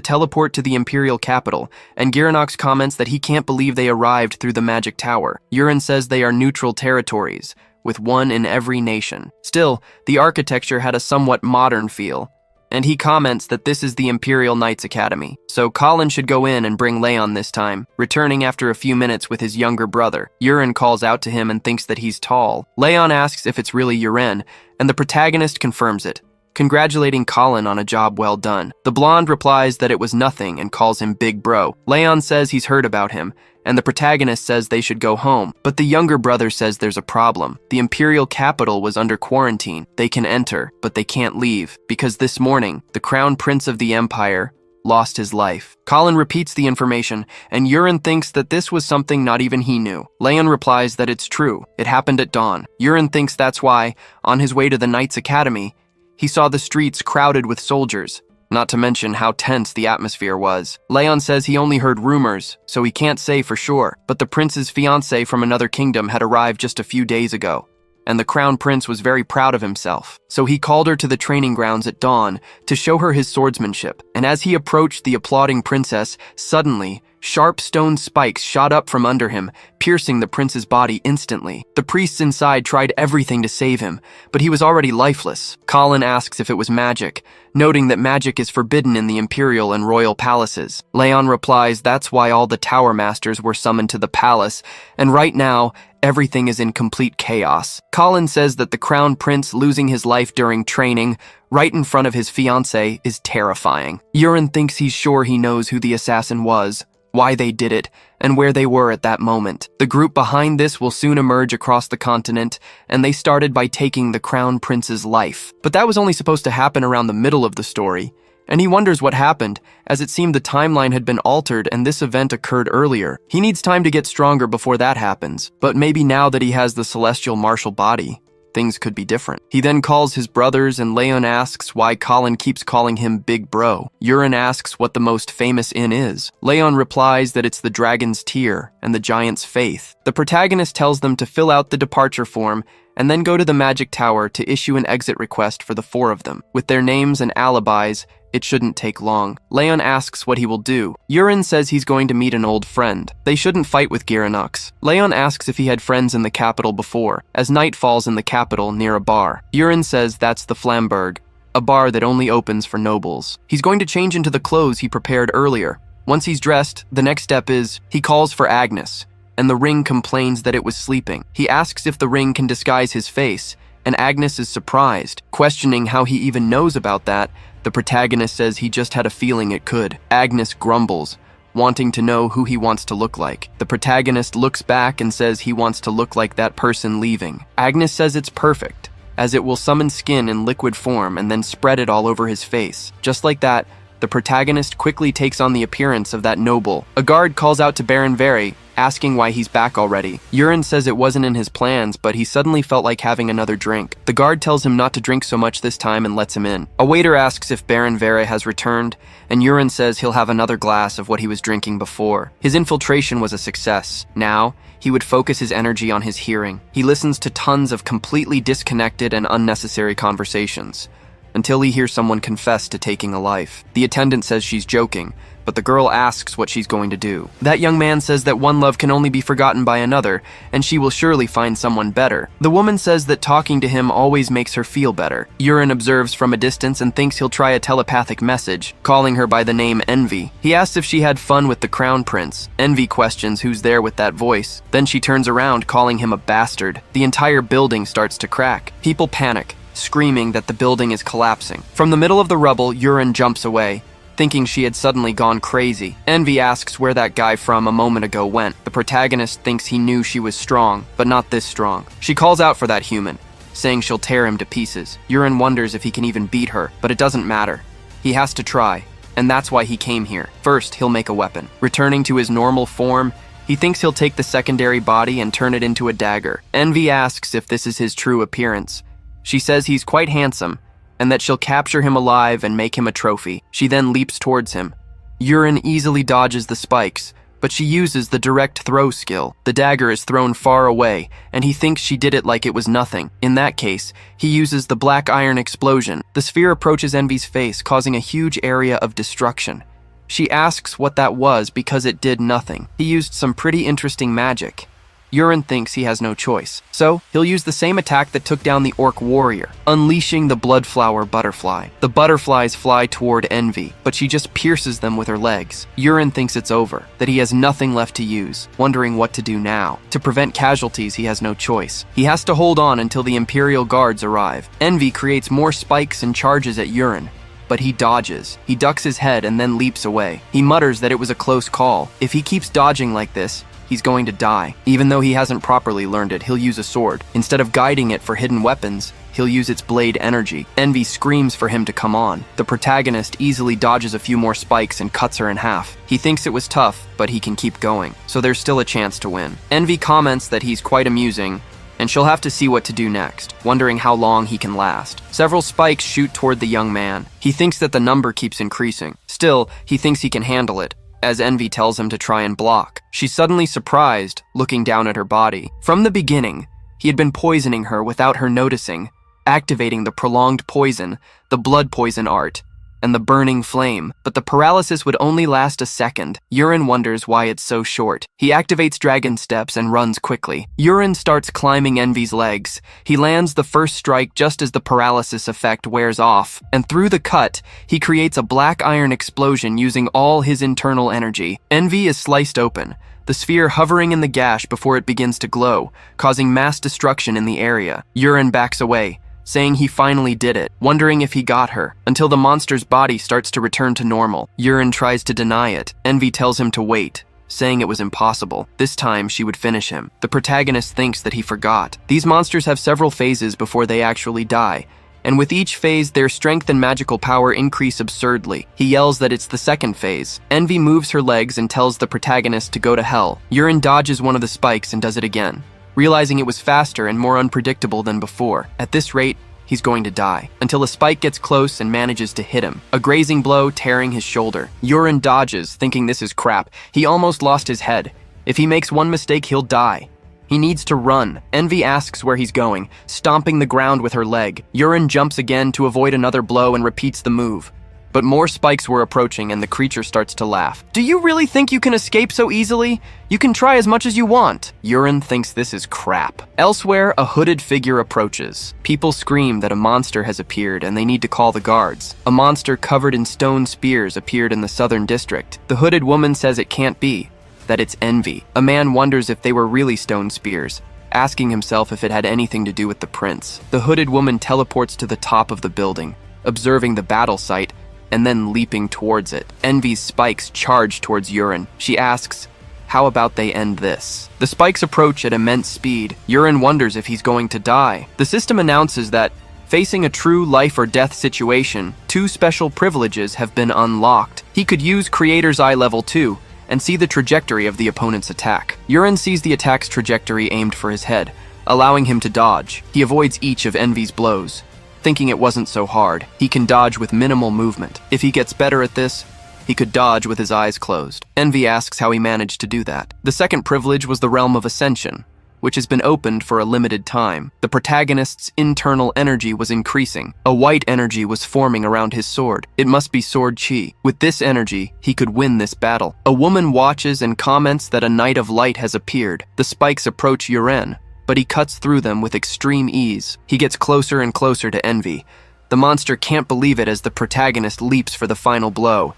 teleport to the Imperial capital, and Giranox comments that he can't believe they arrived through the Magic Tower. Urine says they are neutral territories, with one in every nation. Still, the architecture had a somewhat modern feel, and he comments that this is the Imperial Knights Academy, so Colin should go in and bring Leon this time, returning after a few minutes with his younger brother. Urine calls out to him and thinks that he's tall. Leon asks if it's really Urine, and the protagonist confirms it, congratulating Colin on a job well done. The blonde replies that it was nothing and calls him Big Bro. Leon says he's heard about him, and the protagonist says they should go home. But the younger brother says there's a problem. The Imperial capital was under quarantine. They can enter, but they can't leave, because this morning, the Crown Prince of the Empire lost his life. Colin repeats the information, and Urine thinks that this was something not even he knew. Leon replies that it's true. It happened at dawn. Urine thinks that's why, on his way to the Knights Academy, he saw the streets crowded with soldiers, not to mention how tense the atmosphere was. Leon says he only heard rumors, so he can't say for sure, but the prince's fiancée from another kingdom had arrived just a few days ago, and the crown prince was very proud of himself. So he called her to the training grounds at dawn to show her his swordsmanship, and as he approached the applauding princess, suddenly, sharp stone spikes shot up from under him, piercing the prince's body instantly. The priests inside tried everything to save him, but he was already lifeless. Colin asks if it was magic, noting that magic is forbidden in the imperial and royal palaces. Leon replies that's why all the tower masters were summoned to the palace, and right now, everything is in complete chaos. Colin says that the crown prince losing his life during training, right in front of his fiancée, is terrifying. Urine thinks he's sure he knows who the assassin was, why they did it, and where they were at that moment. The group behind this will soon emerge across the continent, and they started by taking the crown prince's life. But that was only supposed to happen around the middle of the story, and he wonders what happened, as it seemed the timeline had been altered and this event occurred earlier. He needs time to get stronger before that happens, but maybe now that he has the celestial martial body, things could be different. He then calls his brothers, and Leon asks why Colin keeps calling him Big Bro. Urine asks what the most famous inn is. Leon replies that it's the Dragon's Tear and the Giant's Faith. The protagonist tells them to fill out the departure form and then go to the Magic Tower to issue an exit request for the four of them. With their names and alibis, it shouldn't take long. Leon asks what he will do. Urine says he's going to meet an old friend. They shouldn't fight with Giranox. Leon asks if he had friends in the capital before, as night falls in the capital near a bar. Urine says that's the Flamberg, a bar that only opens for nobles. He's going to change into the clothes he prepared earlier. Once he's dressed, the next step is, he calls for Agnes, and the ring complains that it was sleeping. He asks if the ring can disguise his face, and Agnes is surprised, questioning how he even knows about that. The protagonist says he just had a feeling it could. Agnes grumbles, wanting to know who he wants to look like. The protagonist looks back and says he wants to look like that person leaving. Agnes says it's perfect, as it will summon skin in liquid form and then spread it all over his face. Just like that, the protagonist quickly takes on the appearance of that noble. A guard calls out to Baron Very, asking why he's back already. Urine says it wasn't in his plans, but he suddenly felt like having another drink. The guard tells him not to drink so much this time and lets him in. A waiter asks if Baron Very has returned, and Urine says he'll have another glass of what he was drinking before. His infiltration was a success. Now, he would focus his energy on his hearing. He listens to tons of completely disconnected and unnecessary conversations, until he hears someone confess to taking a life. The attendant says she's joking, but the girl asks what she's going to do. That young man says that one love can only be forgotten by another, and she will surely find someone better. The woman says that talking to him always makes her feel better. Yurin observes from a distance and thinks he'll try a telepathic message, calling her by the name Envy. He asks if she had fun with the crown prince. Envy questions who's there with that voice. Then she turns around, calling him a bastard. The entire building starts to crack. People panic, screaming that the building is collapsing. From the middle of the rubble, Yurin jumps away, thinking she had suddenly gone crazy. Envy asks where that guy from a moment ago went. The protagonist thinks he knew she was strong, but not this strong. She calls out for that human, saying she'll tear him to pieces. Yurin wonders if he can even beat her, but it doesn't matter. He has to try, and that's why he came here. First, he'll make a weapon. Returning to his normal form, he thinks he'll take the secondary body and turn it into a dagger. Envy asks if this is his true appearance. She says he's quite handsome, and that she'll capture him alive and make him a trophy. She then leaps towards him. Yurin easily dodges the spikes, but she uses the direct throw skill. The dagger is thrown far away, and he thinks she did it like it was nothing. In that case, he uses the black iron explosion. The sphere approaches Envy's face, causing a huge area of destruction. She asks what that was because it did nothing. He used some pretty interesting magic. Yurin thinks he has no choice, so he'll use the same attack that took down the orc warrior, unleashing the bloodflower butterfly. The butterflies fly toward Envy, but she just pierces them with her legs. Yurin thinks it's over, that he has nothing left to use, wondering what to do now. To prevent casualties, he has no choice. He has to hold on until the Imperial Guards arrive. Envy creates more spikes and charges at Yurin, but he dodges. He ducks his head and then leaps away. He mutters that it was a close call. If he keeps dodging like this, he's going to die. Even though he hasn't properly learned it, he'll use a sword. Instead of guiding it for hidden weapons, he'll use its blade energy. Envy screams for him to come on. The protagonist easily dodges a few more spikes and cuts her in half. He thinks it was tough, but he can keep going, so there's still a chance to win. Envy comments that he's quite amusing, and she'll have to see what to do next, wondering how long he can last. Several spikes shoot toward the young man. He thinks that the number keeps increasing. Still, he thinks he can handle it, as Envy tells him to try and block. She's suddenly surprised, looking down at her body. From the beginning, he had been poisoning her without her noticing, activating the prolonged poison, the blood poison art, and the burning flame, but the paralysis would only last a second. Yurin wonders why it's so short. He activates dragon steps and runs quickly. Yurin starts climbing Envy's legs. He lands the first strike just as the paralysis effect wears off, and through the cut, he creates a black iron explosion using all his internal energy. Envy is sliced open, the sphere hovering in the gash before it begins to glow, causing mass destruction in the area. Yurin backs away, saying he finally did it, wondering if he got her, until the monster's body starts to return to normal. Yurin tries to deny it. Envy tells him to wait, saying it was impossible. This time, she would finish him. The protagonist thinks that he forgot. These monsters have several phases before they actually die, and with each phase, their strength and magical power increase absurdly. He yells that it's the second phase. Envy moves her legs and tells the protagonist to go to hell. Yurin dodges one of the spikes and does it again, realizing it was faster and more unpredictable than before. At this rate, he's going to die, until a spike gets close and manages to hit him, a grazing blow tearing his shoulder. Yurin dodges, thinking this is crap. He almost lost his head. If he makes one mistake, he'll die. He needs to run. Envy asks where he's going, stomping the ground with her leg. Yurin jumps again to avoid another blow and repeats the move. But more spikes were approaching and the creature starts to laugh. "Do you really think you can escape so easily? You can try as much as you want." Yurin thinks this is crap. Elsewhere, a hooded figure approaches. People scream that a monster has appeared and they need to call the guards. A monster covered in stone spears appeared in the southern district. The hooded woman says it can't be, that it's Envy. A man wonders if they were really stone spears, asking himself if it had anything to do with the prince. The hooded woman teleports to the top of the building, observing the battle site, and then leaping towards it. Envy's spikes charge towards Yurin. She asks, how about they end this? The spikes approach at immense speed. Yurin wonders if he's going to die. The system announces that, facing a true life or death situation, 2 special privileges have been unlocked. He could use Creator's Eye Level 2 and see the trajectory of the opponent's attack. Yurin sees the attack's trajectory aimed for his head, allowing him to dodge. He avoids each of Envy's blows, thinking it wasn't so hard. He can dodge with minimal movement. If he gets better at this, he could dodge with his eyes closed. Envy asks how he managed to do that. The second privilege was the Realm of Ascension, which has been opened for a limited time. The protagonist's internal energy was increasing. A white energy was forming around his sword. It must be sword chi. With this energy, he could win this battle. A woman watches and comments that a knight of light has appeared. The spikes approach Yuren, but he cuts through them with extreme ease. He gets closer and closer to Envy. The monster can't believe it as the protagonist leaps for the final blow.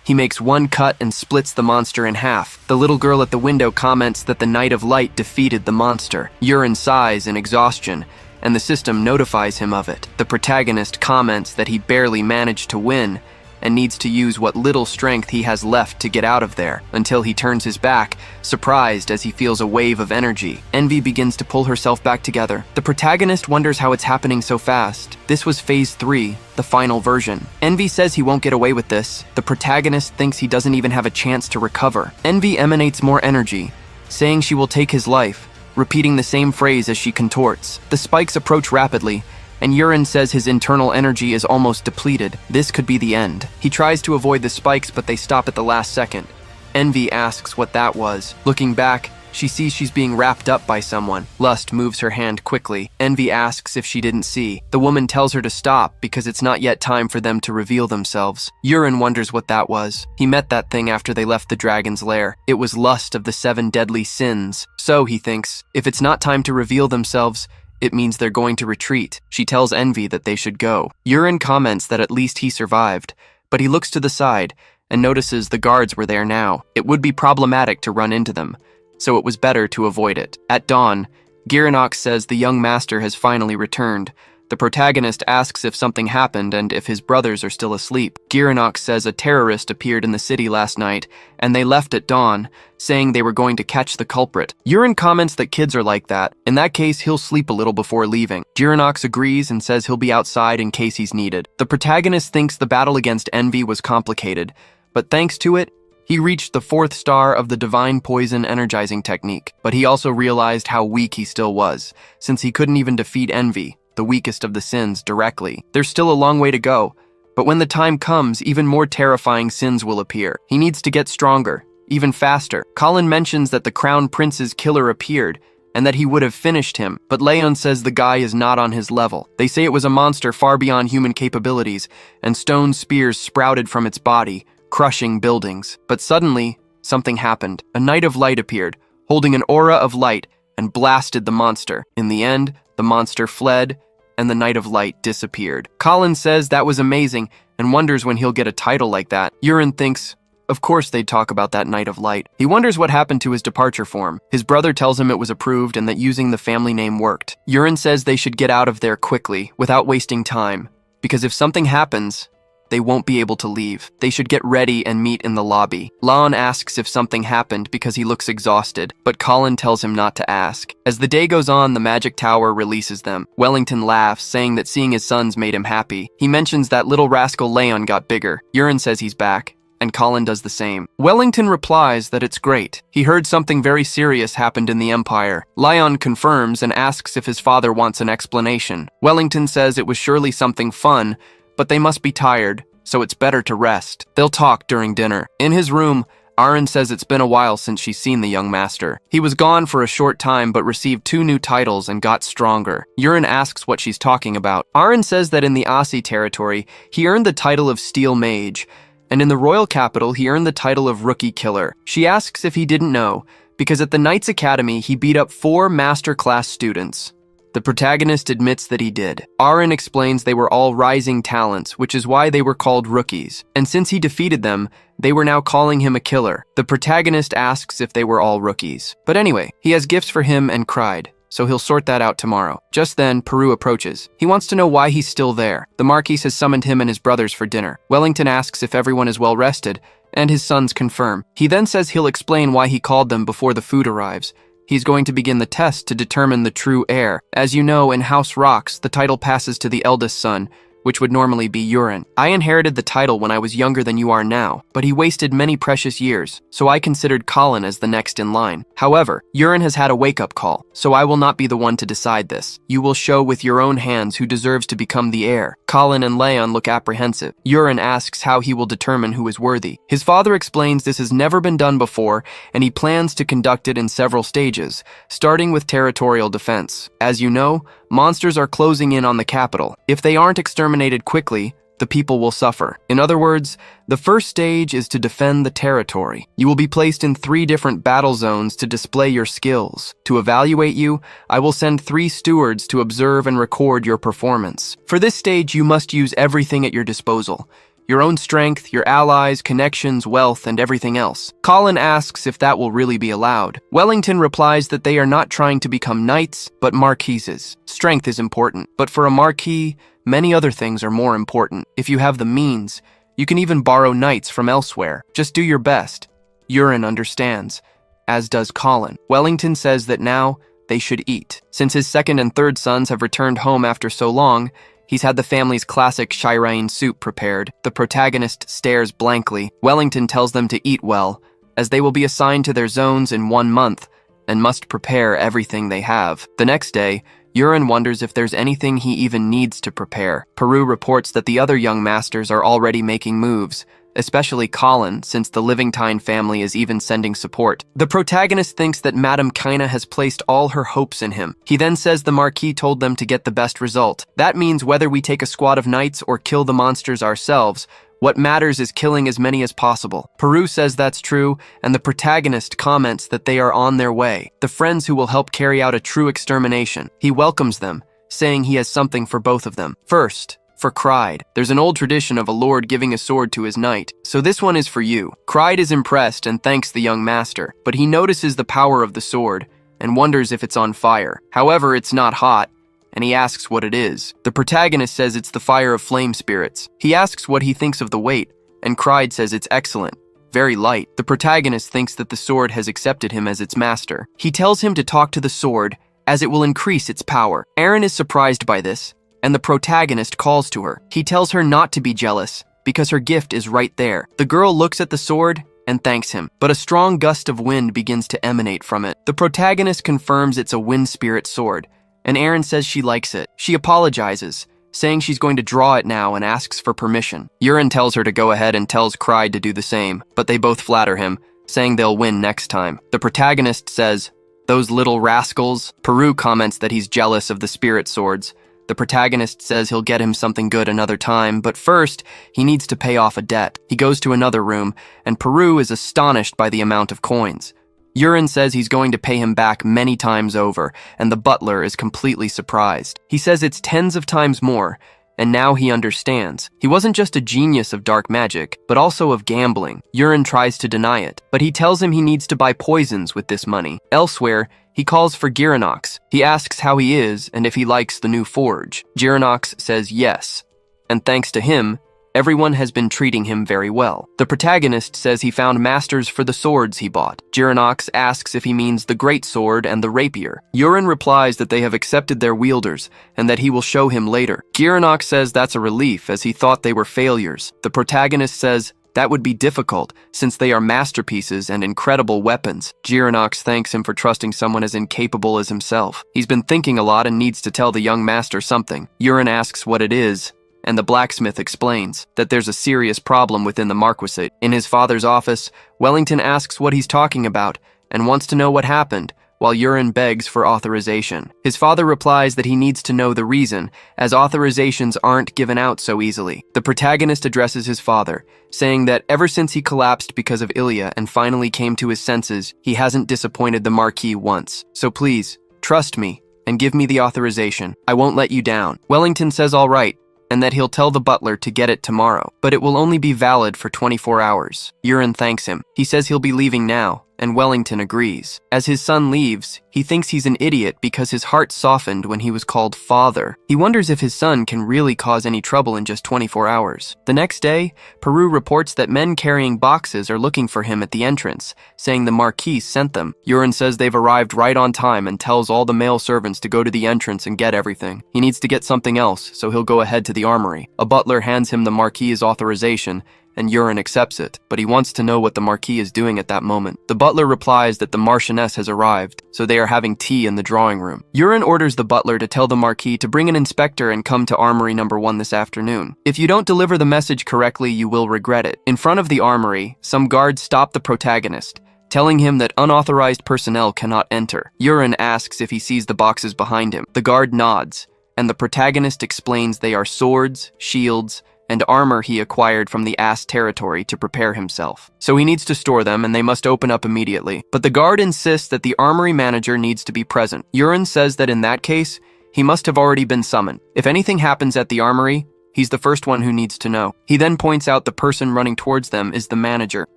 He makes one cut and splits the monster in half. The little girl at the window comments that the Knight of Light defeated the monster. Yuren sighs in exhaustion, and the system notifies him of it. The protagonist comments that he barely managed to win and needs to use what little strength he has left to get out of there, until he turns his back, surprised as he feels a wave of energy. Envy begins to pull herself back together. The protagonist wonders how it's happening so fast. This was phase 3, the final version. Envy says he won't get away with this. The protagonist thinks he doesn't even have a chance to recover. Envy emanates more energy, saying she will take his life, repeating the same phrase as she contorts. The spikes approach rapidly, and Yuren says his internal energy is almost depleted. This could be the end. He tries to avoid the spikes, but they stop at the last second. Envy asks what that was. Looking back, she sees she's being wrapped up by someone. Lust moves her hand quickly. Envy asks if she didn't see. The woman tells her to stop because it's not yet time for them to reveal themselves. Yuren wonders what that was. He met that thing after they left the dragon's lair. It was lust of the 7 deadly sins. So, he thinks, if it's not time to reveal themselves, it means they're going to retreat. She tells Envy that they should go. Yuren comments that at least he survived, but he looks to the side and notices the guards were there now. It would be problematic to run into them, so it was better to avoid it. At dawn, Girinox says the young master has finally returned. The protagonist asks if something happened and if his brothers are still asleep. Girinox says a terrorist appeared in the city last night, and they left at dawn, saying they were going to catch the culprit. Yuren comments that kids are like that. In that case, he'll sleep a little before leaving. Girinox agrees and says he'll be outside in case he's needed. The protagonist thinks the battle against Envy was complicated, but thanks to it, he reached the 4th star of the Divine Poison energizing technique. But he also realized how weak he still was, since he couldn't even defeat Envy, the weakest of the sins, directly. There's still a long way to go, but when the time comes, even more terrifying sins will appear. He needs to get stronger, even faster. Colin mentions that the Crown Prince's killer appeared, and that he would have finished him, but Leon says the guy is not on his level. They say it was a monster far beyond human capabilities, and stone spears sprouted from its body, crushing buildings. But suddenly, something happened. A Knight of Light appeared, holding an aura of light, and blasted the monster. In the end, the monster fled, and the Knight of Light disappeared. Colin says that was amazing, and wonders when he'll get a title like that. Yuren thinks, of course they'd talk about that Knight of Light. He wonders what happened to his departure form. His brother tells him it was approved and that using the family name worked. Yuren says they should get out of there quickly, without wasting time, because if something happens, they won't be able to leave. They should get ready and meet in the lobby. Laon asks if something happened because he looks exhausted, but Colin tells him not to ask. As the day goes on, the magic tower releases them. Wellington laughs, saying that seeing his sons made him happy. He mentions that little rascal Leon got bigger. Yuren says he's back, and Colin does the same. Wellington replies that it's great. He heard something very serious happened in the Empire. Leon confirms and asks if his father wants an explanation. Wellington says it was surely something fun, but they must be tired, so it's better to rest. They'll talk during dinner. In his room, Aaron says it's been a while since she's seen the young master. He was gone for a short time but received 2 new titles and got stronger. Yuren asks what she's talking about. Aaron says that in the Asi territory, he earned the title of Steel Mage, and in the royal capital, he earned the title of Rookie Killer. She asks if he didn't know, because at the Knights Academy, he beat up 4 master class students. The protagonist admits that he did. Aaron explains they were all rising talents, which is why they were called rookies. And since he defeated them, they were now calling him a killer. The protagonist asks if they were all rookies. But anyway, he has gifts for him and cried, so he'll sort that out tomorrow. Just then, Peru approaches. He wants to know why he's still there. The Marquis has summoned him and his brothers for dinner. Wellington asks if everyone is well rested, and his sons confirm. He then says he'll explain why he called them before the food arrives. He's going to begin the test to determine the true heir. As you know, in House Rocks, the title passes to the eldest son, which would normally be Urine. I inherited the title when I was younger than you are now, but he wasted many precious years, so I considered Colin as the next in line. However, Urine has had a wake-up call, so I will not be the one to decide this. You will show with your own hands who deserves to become the heir. Colin and Leon look apprehensive. Urine asks how he will determine who is worthy. His father explains this has never been done before, and he plans to conduct it in several stages, starting with territorial defense. As you know, monsters are closing in on the capital. If they aren't exterminated quickly, the people will suffer. In other words, the first stage is to defend the territory. You will be placed in 3 different battle zones to display your skills. To evaluate you, I will send 3 stewards to observe and record your performance. For this stage, you must use everything at your disposal. Your own strength, your allies, connections, wealth, and everything else. Colin asks if that will really be allowed. Wellington replies that they are not trying to become knights, but marquises. Strength is important, but for a marquis, many other things are more important. If you have the means, you can even borrow knights from elsewhere. Just do your best. Urine understands, as does Colin. Wellington says that now they should eat. Since his second and third sons have returned home after so long, he's had the family's classic shirain soup prepared. The protagonist stares blankly. Wellington tells them to eat well, as they will be assigned to their zones in 1 month and must prepare everything they have. The next day, Urine wonders if there's anything he even needs to prepare. Peru reports that the other young masters are already making moves, especially Colin, since the Livingtine family is even sending support. The protagonist thinks that Madame Kina has placed all her hopes in him. He then says the Marquis told them to get the best result. That means whether we take a squad of knights or kill the monsters ourselves, what matters is killing as many as possible. Peru says that's true, and the protagonist comments that they are on their way, the friends who will help carry out a true extermination. He welcomes them, saying he has something for both of them. First, for Cried. There's an old tradition of a lord giving a sword to his knight, so this one is for you. Cried is impressed and thanks the young master, but he notices the power of the sword and wonders if it's on fire. However, it's not hot, and he asks what it is. The protagonist says it's the fire of flame spirits. He asks what he thinks of the weight, and Cried says it's excellent, very light. The protagonist thinks that the sword has accepted him as its master. He tells him to talk to the sword, as it will increase its power. Aaron is surprised by this, and the protagonist calls to her. He tells her not to be jealous, because her gift is right there. The girl looks at the sword and thanks him, but a strong gust of wind begins to emanate from it. The protagonist confirms it's a wind spirit sword, and Aaron says she likes it. She apologizes, saying she's going to draw it now and asks for permission. Urine tells her to go ahead and tells Cried to do the same, but they both flatter him, saying they'll win next time. The protagonist says, "Those little rascals." Peru comments that he's jealous of the spirit swords. The protagonist says he'll get him something good another time, but first, he needs to pay off a debt. He goes to another room, and Peru is astonished by the amount of coins. Urine says he's going to pay him back many times over, and the butler is completely surprised. He says it's tens of times more, and now he understands. He wasn't just a genius of dark magic, but also of gambling. Urine tries to deny it, but he tells him he needs to buy poisons with this money. Elsewhere, he calls for Girinox. He asks how he is and if he likes the new forge. Girinox says yes, and thanks to him, everyone has been treating him very well. The protagonist says he found masters for the swords he bought. Girinox asks if he means the great sword and the rapier. Urine replies that they have accepted their wielders and that he will show him later. Girinox says that's a relief, as he thought they were failures. The protagonist says that would be difficult, since they are masterpieces and incredible weapons. Girinox thanks him for trusting someone as incapable as himself. He's been thinking a lot and needs to tell the young master something. Urine asks what it is, and the blacksmith explains that there's a serious problem within the marquisate. In his father's office, Wellington asks what he's talking about and wants to know what happened, while Urine begs for authorization. His father replies that he needs to know the reason, as authorizations aren't given out so easily. The protagonist addresses his father, saying that ever since he collapsed because of Ilya and finally came to his senses, he hasn't disappointed the Marquis once. So please, trust me and give me the authorization. I won't let you down. Wellington says all right, and that he'll tell the butler to get it tomorrow, but it will only be valid for 24 hours. Urine thanks him. He says he'll be leaving now, and Wellington agrees. As his son leaves, he thinks he's an idiot because his heart softened when he was called father. He wonders if his son can really cause any trouble in just 24 hours. The next day, Peru reports that men carrying boxes are looking for him at the entrance, saying the Marquis sent them. Yurin says they've arrived right on time and tells all the male servants to go to the entrance and get everything. He needs to get something else, so he'll go ahead to the armory. A butler hands him the Marquis' authorization, and Yurin accepts it, but he wants to know what the Marquis is doing at that moment. The butler replies that the Marchioness has arrived, so they are having tea in the drawing room. Yurin orders the butler to tell the Marquis to bring an inspector and come to Armory number 1 this afternoon. If you don't deliver the message correctly, you will regret it. In front of the armory, some guards stop the protagonist, telling him that unauthorized personnel cannot enter. Yurin asks if he sees the boxes behind him. The guard nods, and the protagonist explains they are swords, shields, and armor he acquired from the Ass territory to prepare himself. So he needs to store them, and they must open up immediately. But the guard insists that the armory manager needs to be present. Yurin says that in that case, he must have already been summoned. If anything happens at the armory, he's the first one who needs to know. He then points out the person running towards them is the manager.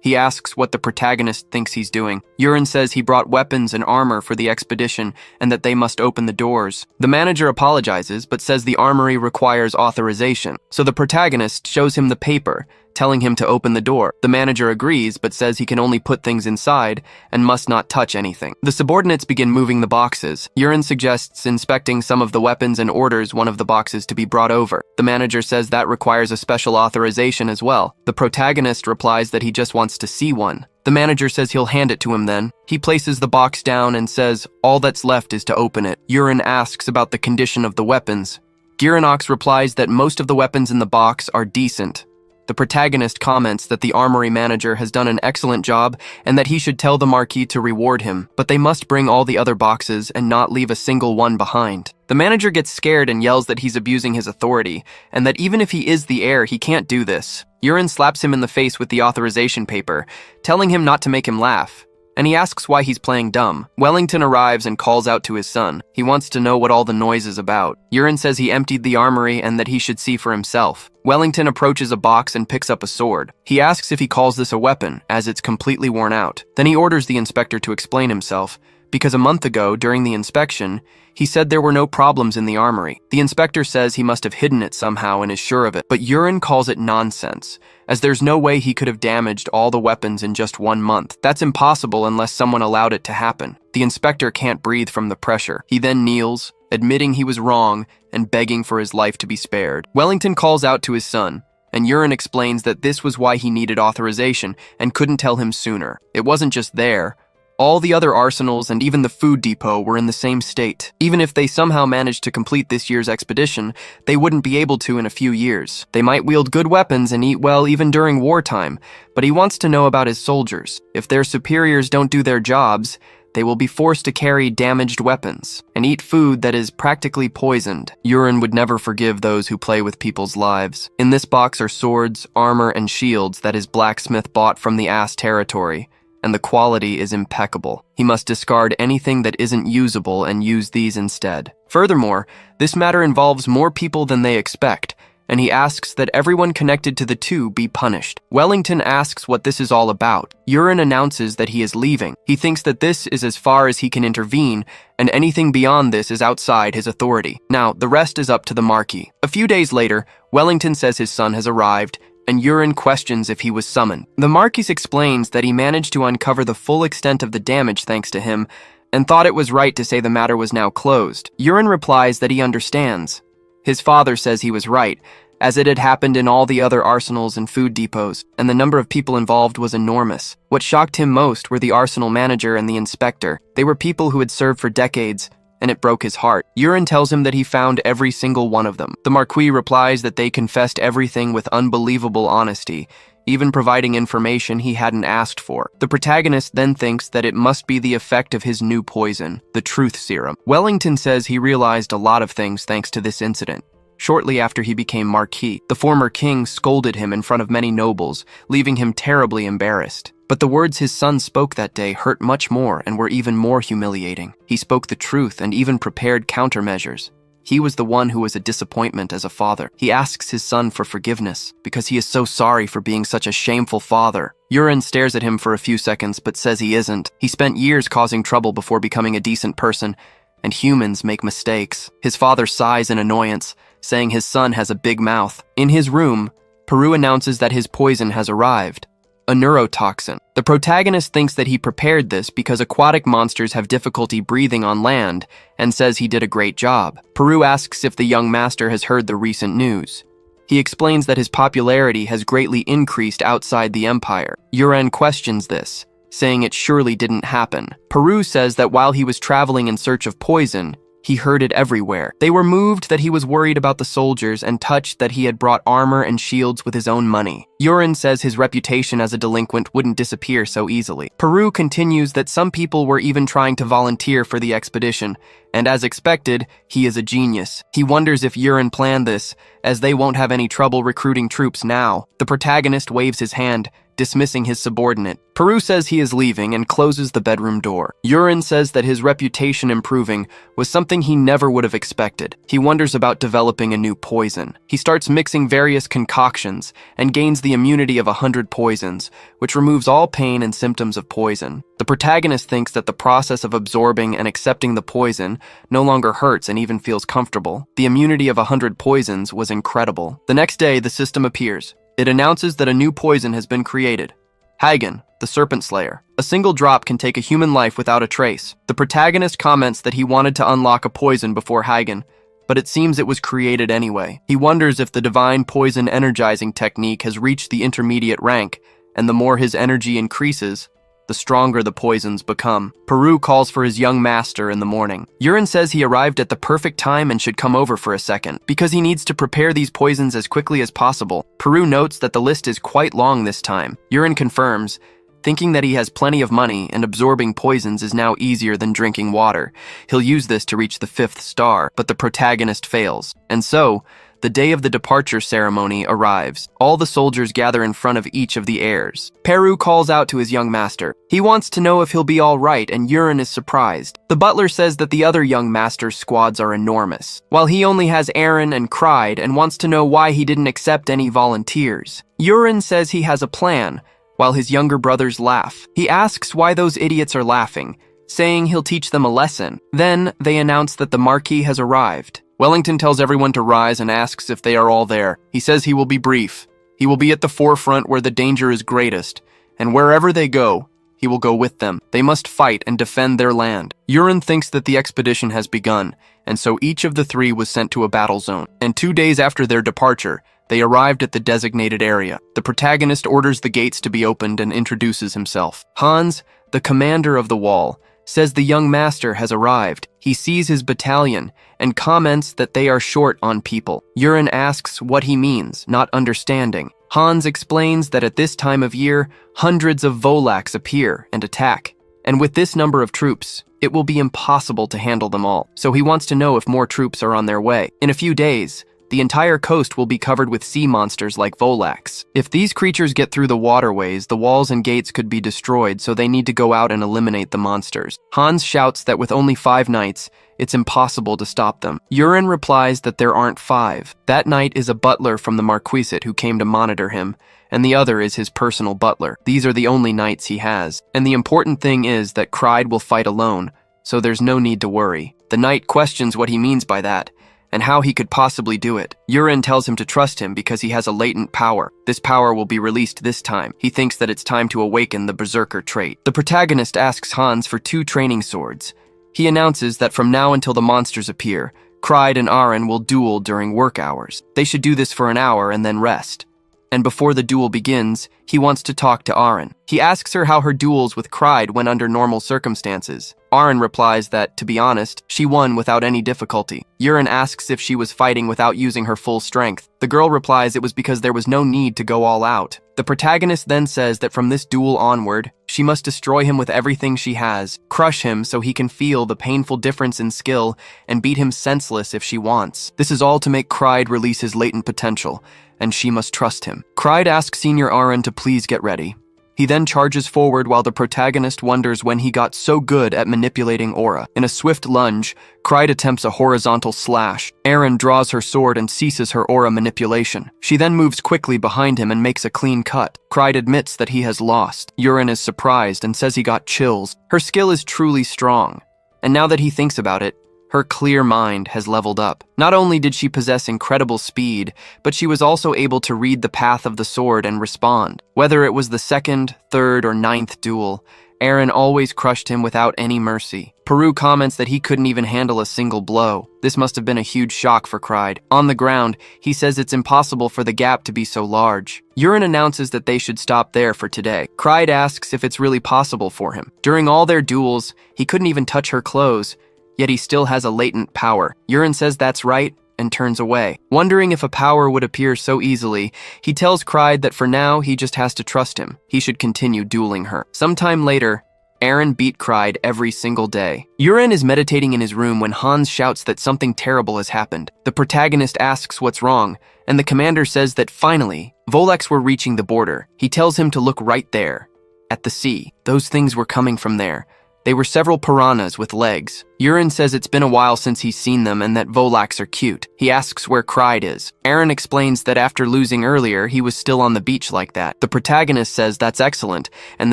He asks what the protagonist thinks he's doing. Yurin says he brought weapons and armor for the expedition and that they must open the doors. The manager apologizes, but says the armory requires authorization. So the protagonist shows him the paper, telling him to open the door. The manager agrees, but says he can only put things inside and must not touch anything. The subordinates begin moving the boxes. Yurin suggests inspecting some of the weapons and orders one of the boxes to be brought over. The manager says that requires a special authorization as well. The protagonist replies that he just wants to see one. The manager says he'll hand it to him then. He places the box down and says all that's left is to open it. Yurin asks about the condition of the weapons. Girinox replies that most of the weapons in the box are decent. The protagonist comments that the armory manager has done an excellent job and that he should tell the Marquis to reward him, but they must bring all the other boxes and not leave a single one behind. The manager gets scared and yells that he's abusing his authority, and that even if he is the heir, he can't do this. Yurin slaps him in the face with the authorization paper, telling him not to make him laugh. And he asks why he's playing dumb. Wellington arrives and calls out to his son. He wants to know what all the noise is about. Yurin says he emptied the armory and that he should see for himself. Wellington approaches a box and picks up a sword. He asks if he calls this a weapon, as it's completely worn out. Then he orders the inspector to explain himself, because a month ago, during the inspection, he said there were no problems in the armory. The inspector says he must have hidden it somehow and is sure of it, but Yurin calls it nonsense, as there's no way he could have damaged all the weapons in just 1 month. That's impossible unless someone allowed it to happen. The inspector can't breathe from the pressure. He then kneels, admitting he was wrong and begging for his life to be spared. Wellington calls out to his son, and Yurin explains that this was why he needed authorization and couldn't tell him sooner. It wasn't just there. All the other arsenals and even the food depot were in the same state. Even if they somehow managed to complete this year's expedition, they wouldn't be able to in a few years. They might wield good weapons and eat well even during wartime, but he wants to know about his soldiers. If their superiors don't do their jobs, they will be forced to carry damaged weapons and eat food that is practically poisoned. Yurin would never forgive those who play with people's lives. In this box are swords, armor, and shields that his blacksmith bought from the Ass territory, and the quality is impeccable. He must discard anything that isn't usable and use these instead. Furthermore, this matter involves more people than they expect, and he asks that everyone connected to the two be punished. Wellington asks what this is all about. Yurin announces that he is leaving. He thinks that this is as far as he can intervene, and anything beyond this is outside his authority. Now, the rest is up to the Marquis. A few days later, Wellington says his son has arrived, and Yurin questions if he was summoned. The Marquis explains that he managed to uncover the full extent of the damage thanks to him, and thought it was right to say the matter was now closed. Yurin replies that he understands. His father says he was right, as it had happened in all the other arsenals and food depots, and the number of people involved was enormous. What shocked him most were the arsenal manager and the inspector. They were people who had served for decades, and it broke his heart. Yurin tells him that he found every single one of them. The Marquis replies that they confessed everything with unbelievable honesty, even providing information he hadn't asked for. The protagonist then thinks that it must be the effect of his new poison, the truth serum. Wellington says he realized a lot of things thanks to this incident. Shortly after he became Marquis, the former king scolded him in front of many nobles, leaving him terribly embarrassed. But the words his son spoke that day hurt much more and were even more humiliating. He spoke the truth and even prepared countermeasures. He was the one who was a disappointment as a father. He asks his son for forgiveness because he is so sorry for being such a shameful father. Yurin stares at him for a few seconds but says he isn't. He spent years causing trouble before becoming a decent person, and humans make mistakes. His father sighs in annoyance, saying his son has a big mouth. In his room, Peru announces that his poison has arrived. A neurotoxin. The protagonist thinks that he prepared this because aquatic monsters have difficulty breathing on land and says he did a great job. Peru asks if the young master has heard the recent news. He explains that his popularity has greatly increased outside the empire. Yuren questions this, saying it surely didn't happen. Peru says that while he was traveling in search of poison, he heard it everywhere. They were moved that he was worried about the soldiers and touched that he had brought armor and shields with his own money. Yurin says his reputation as a delinquent wouldn't disappear so easily. Peru continues that some people were even trying to volunteer for the expedition, and as expected, he is a genius. He wonders if Yurin planned this, as they won't have any trouble recruiting troops now. The protagonist waves his hand, dismissing his subordinate. Peru says he is leaving and closes the bedroom door. Yurin says that his reputation improving was something he never would have expected. He wonders about developing a new poison. He starts mixing various concoctions and gains the immunity of 100 poisons, which removes all pain and symptoms of poison. The protagonist thinks that the process of absorbing and accepting the poison no longer hurts and even feels comfortable. The immunity of 100 poisons was incredible. The next day, the system appears. It announces that a new poison has been created. Hagen, the Serpent Slayer. A single drop can take a human life without a trace. The protagonist comments that he wanted to unlock a poison before Hagen, but it seems it was created anyway. He wonders if the divine poison energizing technique has reached the intermediate rank, and the more his energy increases, the stronger the poisons become. Peru calls for his young master in the morning. Yurin says he arrived at the perfect time and should come over for a second, because he needs to prepare these poisons as quickly as possible. Peru notes that the list is quite long this time. Yurin confirms, thinking that he has plenty of money and absorbing poisons is now easier than drinking water. He'll use this to reach the 5th star, but the protagonist fails. And so, the day of the departure ceremony arrives. All the soldiers gather in front of each of the heirs. Peru calls out to his young master. He wants to know if he'll be all right, and Yurin is surprised. The butler says that the other young master's squads are enormous, while he only has Aaron and Cried and wants to know why he didn't accept any volunteers. Yurin says he has a plan, while his younger brothers laugh. He asks why those idiots are laughing, saying he'll teach them a lesson. Then they announce that the Marquis has arrived. Wellington tells everyone to rise and asks if they are all there. He says he will be brief. He will be at the forefront where the danger is greatest, and wherever they go, he will go with them. They must fight and defend their land. Yurin thinks that the expedition has begun, and so each of the 3 was sent to a battle zone. And 2 days after their departure, they arrived at the designated area. The protagonist orders the gates to be opened and introduces himself. Hans, the commander of the wall, says the young master has arrived. He sees his battalion and comments that they are short on people. Yurin asks what he means, not understanding. Hans explains that at this time of year, hundreds of Volaks appear and attack. And with this number of troops, it will be impossible to handle them all. So he wants to know if more troops are on their way. In a few days, the entire coast will be covered with sea monsters like Volaks. If these creatures get through the waterways, the walls and gates could be destroyed, so they need to go out and eliminate the monsters. Hans shouts that with only 5 knights, it's impossible to stop them. Yurin replies that there aren't 5. That knight is a butler from the Marquisate who came to monitor him, and the other is his personal butler. These are the only knights he has. And the important thing is that Cried will fight alone, so there's no need to worry. The knight questions what he means by that, and how he could possibly do it. Yurin tells him to trust him because he has a latent power. This power will be released this time. He thinks that it's time to awaken the berserker trait. The protagonist asks Hans for 2 training swords. He announces that from now until the monsters appear, Cried and Aaron will duel during work hours. They should do this for an hour and then rest. And before the duel begins, he wants to talk to Aaron. He asks her how her duels with Cried went under normal circumstances. Aaron replies that, to be honest, she won without any difficulty. Yurin asks if she was fighting without using her full strength. The girl replies it was because there was no need to go all out. The protagonist then says that from this duel onward, she must destroy him with everything she has, crush him so he can feel the painful difference in skill, and beat him senseless if she wants. This is all to make Cried release his latent potential, and she must trust him. Cried asks Senior Aaron to please get ready. He then charges forward while the protagonist wonders when he got so good at manipulating aura. In a swift lunge, Clyde attempts a horizontal slash. Eren draws her sword and ceases her aura manipulation. She then moves quickly behind him and makes a clean cut. Clyde admits that he has lost. Eren is surprised and says he got chills. Her skill is truly strong. And now that he thinks about it, her clear mind has leveled up. Not only did she possess incredible speed, but she was also able to read the path of the sword and respond. Whether it was the second, third, or ninth duel, Eren always crushed him without any mercy. Peru comments that he couldn't even handle a single blow. This must have been a huge shock for Clyde. On the ground, he says it's impossible for the gap to be so large. Eren announces that they should stop there for today. Clyde asks if it's really possible for him. During all their duels, he couldn't even touch her clothes, yet he still has a latent power. Eren says that's right and turns away. Wondering if a power would appear so easily, he tells Clyde that for now he just has to trust him. He should continue dueling her. Sometime later, Eren beat Clyde every single day. Eren is meditating in his room when Hans shouts that something terrible has happened. The protagonist asks what's wrong, and the commander says that finally, Voleks were reaching the border. He tells him to look right there, at the sea. Those things were coming from there. They were several piranhas with legs. Eren says it's been a while since he's seen them and that Volaks are cute. He asks where Clyde is. Eren explains that after losing earlier, he was still on the beach like that. The protagonist says that's excellent and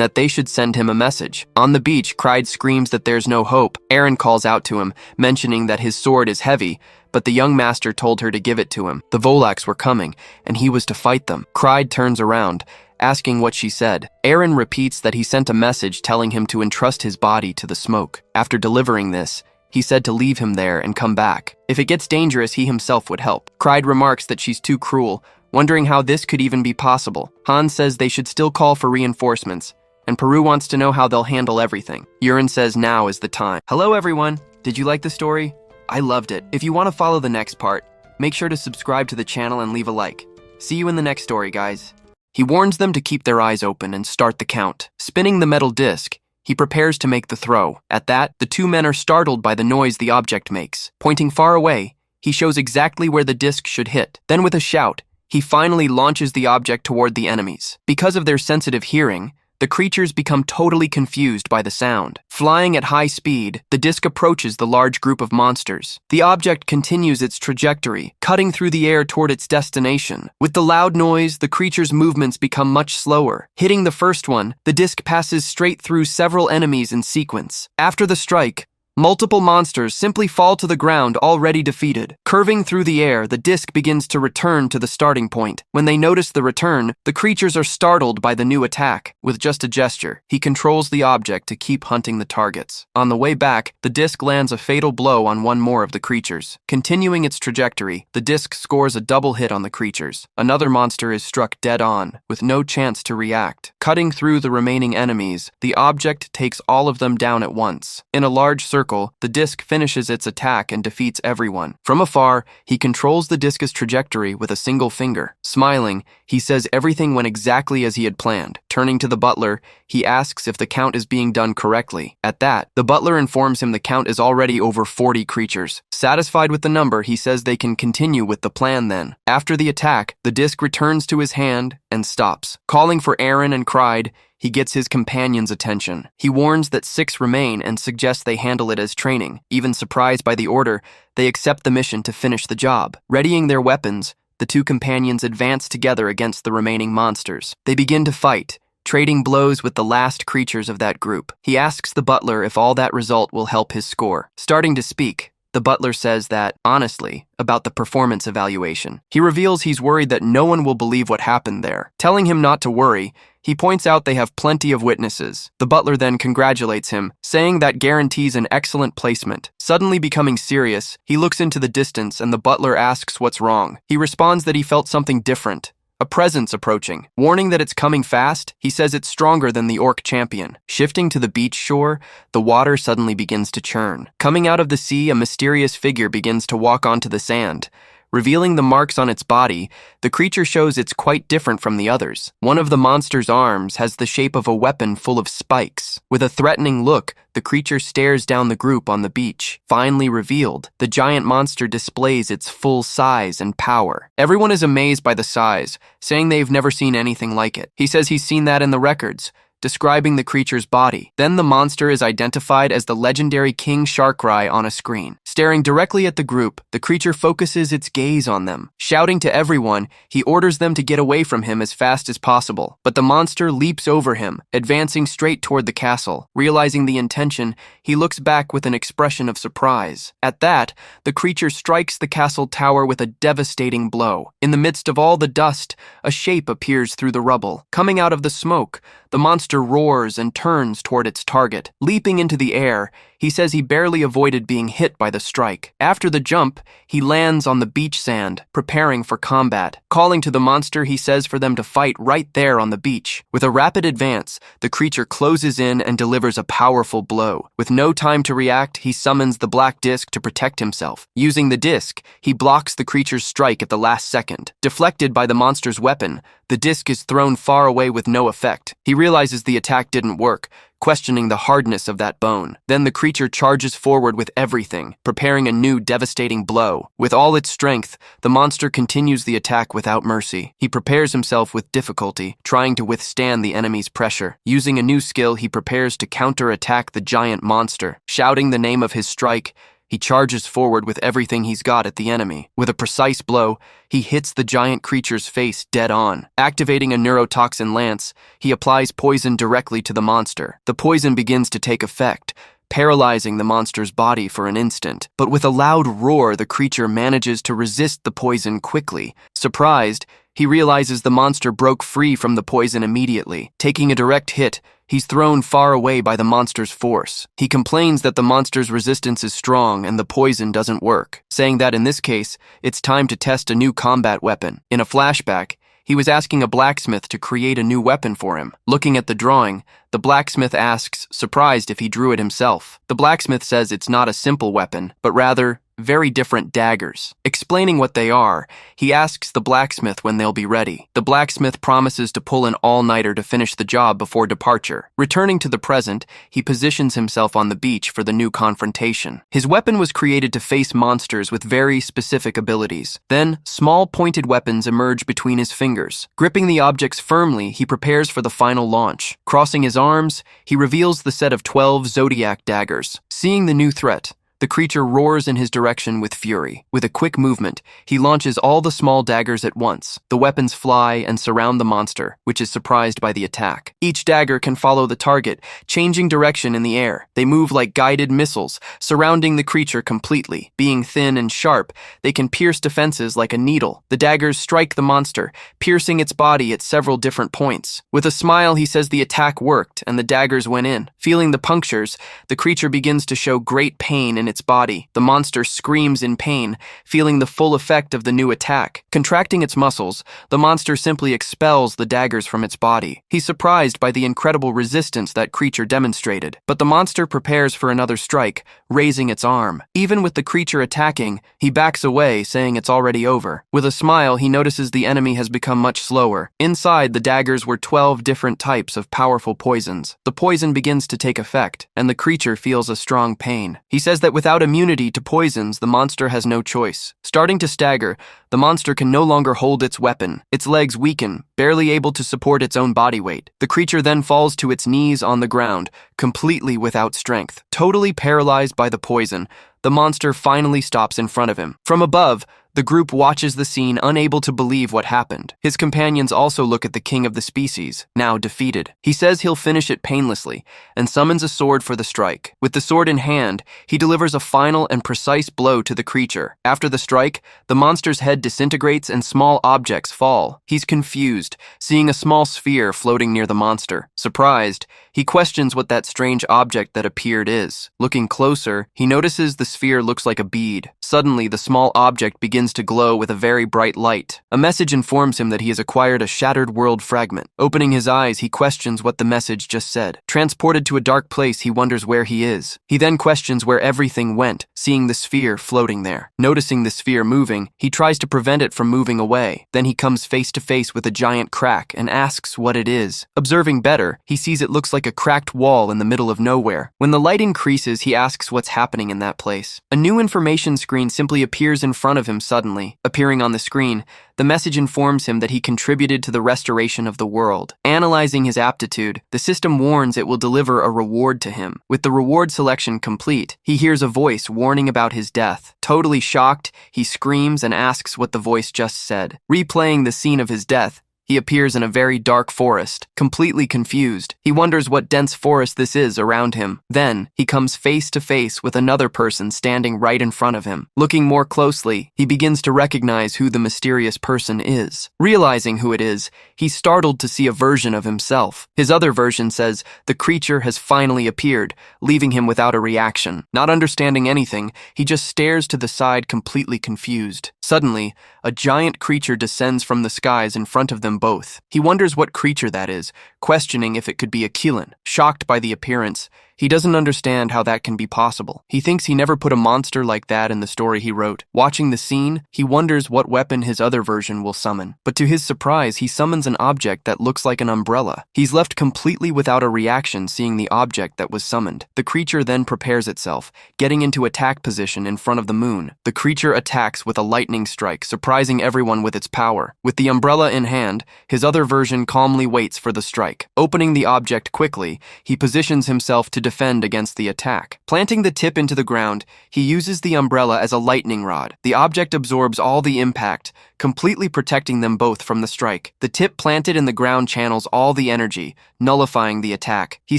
that they should send him a message. On the beach, Clyde screams that there's no hope. Eren calls out to him, mentioning that his sword is heavy, but the young master told her to give it to him. The Volaks were coming, and he was to fight them. Clyde turns around, asking what she said. Eren repeats that he sent a message telling him to entrust his body to the smoke. After delivering this, he said to leave him there and come back. If it gets dangerous, he himself would help. Clyde remarks that she's too cruel, wondering how this could even be possible. Hans says they should still call for reinforcements, and Peru wants to know how they'll handle everything. Eren says now is the time. Hello everyone, did you like the story? I loved it. If you want to follow the next part, make sure to subscribe to the channel and leave a like. See you in the next story, guys. He warns them to keep their eyes open and start the count. Spinning the metal disc, he prepares to make the throw. At that, the two men are startled by the noise the object makes. Pointing far away, he shows exactly where the disc should hit. Then with a shout, he finally launches the object toward the enemies. Because of their sensitive hearing, the creatures become totally confused by the sound. Flying at high speed, the disc approaches the large group of monsters. The object continues its trajectory, cutting through the air toward its destination. With the loud noise, the creature's movements become much slower. Hitting the first one, the disc passes straight through several enemies in sequence. After the strike, multiple monsters simply fall to the ground already defeated. Curving through the air, the disc begins to return to the starting point. When they notice the return, the creatures are startled by the new attack. With just a gesture, he controls the object to keep hunting the targets. On the way back, the disc lands a fatal blow on one more of the creatures. Continuing its trajectory, the disc scores a double hit on the creatures. Another monster is struck dead on, with no chance to react. Cutting through the remaining enemies, the object takes all of them down at once. In a large circle, the disc finishes its attack and defeats everyone. From afar, he controls the disc's trajectory with a single finger. Smiling, he says everything went exactly as he had planned. Turning to the butler, he asks if the count is being done correctly. At that, the butler informs him the count is already over 40 creatures. Satisfied with the number, he says they can continue with the plan then. After the attack, the disc returns to his hand and stops. Calling for Eren and Clyde, he gets his companion's attention. He warns that 6 remain and suggests they handle it as training. Even surprised by the order, they accept the mission to finish the job. Readying their weapons, the two companions advance together against the remaining monsters. They begin to fight, trading blows with the last creatures of that group. He asks the butler if all that result will help his score. Starting to speak, the butler says that, honestly, about the performance evaluation. He reveals he's worried that no one will believe what happened there. Telling him not to worry, he points out they have plenty of witnesses. The butler then congratulates him, saying that guarantees an excellent placement. Suddenly becoming serious, he looks into the distance and the butler asks what's wrong. He responds that he felt something different. A presence approaching. Warning that it's coming fast, he says it's stronger than the orc champion. Shifting to the beach shore, the water suddenly begins to churn. Coming out of the sea, a mysterious figure begins to walk onto the sand. Revealing the marks on its body, the creature shows it's quite different from the others. One of the monster's arms has the shape of a weapon full of spikes. With a threatening look, the creature stares down the group on the beach. Finally revealed, the giant monster displays its full size and power. Everyone is amazed by the size, saying they've never seen anything like it. He says he's seen that in the records, describing the creature's body. Then the monster is identified as the legendary King Sharkrai on a screen. Staring directly at the group, the creature focuses its gaze on them. Shouting to everyone, he orders them to get away from him as fast as possible. But the monster leaps over him, advancing straight toward the castle. Realizing the intention, he looks back with an expression of surprise. At that, the creature strikes the castle tower with a devastating blow. In the midst of all the dust, a shape appears through the rubble. Coming out of the smoke, the monster roars and turns toward its target. Leaping into the air, he says he barely avoided being hit by the strike. After the jump, he lands on the beach sand, preparing for combat. Calling to the monster, he says for them to fight right there on the beach. With a rapid advance, the creature closes in and delivers a powerful blow. With no time to react, he summons the black disc to protect himself. Using the disc, he blocks the creature's strike at the last second. Deflected by the monster's weapon, the disc is thrown far away with no effect. He realizes the attack didn't work, questioning the hardness of that bone. Then the creature charges forward with everything, preparing a new devastating blow. With all its strength, the monster continues the attack without mercy. He prepares himself with difficulty, trying to withstand the enemy's pressure. Using a new skill, he prepares to counter-attack the giant monster. Shouting the name of his strike, he charges forward with everything he's got at the enemy. With a precise blow, he hits the giant creature's face dead on. Activating a neurotoxin lance, he applies poison directly to the monster. The poison begins to take effect, paralyzing the monster's body for an instant. But with a loud roar, the creature manages to resist the poison quickly. Surprised, he realizes the monster broke free from the poison immediately. Taking a direct hit, he's thrown far away by the monster's force. He complains that the monster's resistance is strong and the poison doesn't work, saying that in this case, it's time to test a new combat weapon. In a flashback, he was asking a blacksmith to create a new weapon for him. Looking at the drawing, the blacksmith asks, surprised if he drew it himself. The blacksmith says it's not a simple weapon, but rather very different daggers. Explaining what they are, he asks the blacksmith when they'll be ready. The blacksmith promises to pull an all-nighter to finish the job before departure. Returning to the present, he positions himself on the beach for the new confrontation. His weapon was created to face monsters with very specific abilities. Then, small pointed weapons emerge between his fingers. Gripping the objects firmly, he prepares for the final launch. Crossing his arms, he reveals the set of 12 zodiac daggers. Seeing the new threat, the creature roars in his direction with fury. With a quick movement, he launches all the small daggers at once. The weapons fly and surround the monster, which is surprised by the attack. Each dagger can follow the target, changing direction in the air. They move like guided missiles, surrounding the creature completely. Being thin and sharp, they can pierce defenses like a needle. The daggers strike the monster, piercing its body at several different points. With a smile, he says the attack worked and the daggers went in. Feeling the punctures, the creature begins to show great pain in its body. The monster screams in pain, feeling the full effect of the new attack. Contracting its muscles, the monster simply expels the daggers from its body. He's surprised by the incredible resistance that creature demonstrated, but the monster prepares for another strike, raising its arm. Even with the creature attacking, he backs away, saying it's already over. With a smile, he notices the enemy has become much slower. Inside, the daggers were 12 different types of powerful poisons. The poison begins to take effect, and the creature feels a strong pain. He says that without immunity to poisons, the monster has no choice. Starting to stagger, the monster can no longer hold its weapon. Its legs weaken, barely able to support its own body weight. The creature then falls to its knees on the ground, completely without strength. Totally paralyzed by the poison, the monster finally stops in front of him. From above, the group watches the scene, unable to believe what happened. His companions also look at the king of the species, now defeated. He says he'll finish it painlessly, and summons a sword for the strike. With the sword in hand, he delivers a final and precise blow to the creature. After the strike, the monster's head disintegrates and small objects fall. He's confused, seeing a small sphere floating near the monster. Surprised, he questions what that strange object that appeared is. Looking closer, he notices the sphere looks like a bead. Suddenly, the small object begins to glow with a very bright light. A message informs him that he has acquired a shattered world fragment. Opening his eyes, he questions what the message just said. Transported to a dark place, he wonders where he is. He then questions where everything went, seeing the sphere floating there. Noticing the sphere moving, he tries to prevent it from moving away. Then he comes face to face with a giant crack and asks what it is. Observing better, he sees it looks like a cracked wall in the middle of nowhere. When the light increases, he asks what's happening in that place. A new information screen simply appears in front of him suddenly. Appearing on the screen, the message informs him that he contributed to the restoration of the world. Analyzing his aptitude, the system warns it will deliver a reward to him. With the reward selection complete, he hears a voice warning about his death. Totally shocked, he screams and asks what the voice just said. Replaying the scene of his death, he appears in a very dark forest, completely confused. He wonders what dense forest this is around him. Then, he comes face to face with another person standing right in front of him. Looking more closely, he begins to recognize who the mysterious person is. Realizing who it is, he's startled to see a version of himself. His other version says, the creature has finally appeared, leaving him without a reaction. Not understanding anything, he just stares to the side completely confused. Suddenly, a giant creature descends from the skies in front of them both. He wonders what creature that is, questioning if it could be a Kilin. Shocked by the appearance, he doesn't understand how that can be possible. He thinks he never put a monster like that in the story he wrote. Watching the scene, he wonders what weapon his other version will summon. But to his surprise, he summons an object that looks like an umbrella. He's left completely without a reaction seeing the object that was summoned. The creature then prepares itself, getting into attack position in front of the moon. The creature attacks with a lightning strike, surprising everyone with its power. With the umbrella in hand, his other version calmly waits for the strike. Opening the object quickly, he positions himself to defend against the attack. Planting the tip into the ground, he uses the umbrella as a lightning rod. The object absorbs all the impact, completely protecting them both from the strike. The tip planted in the ground channels all the energy, nullifying the attack. He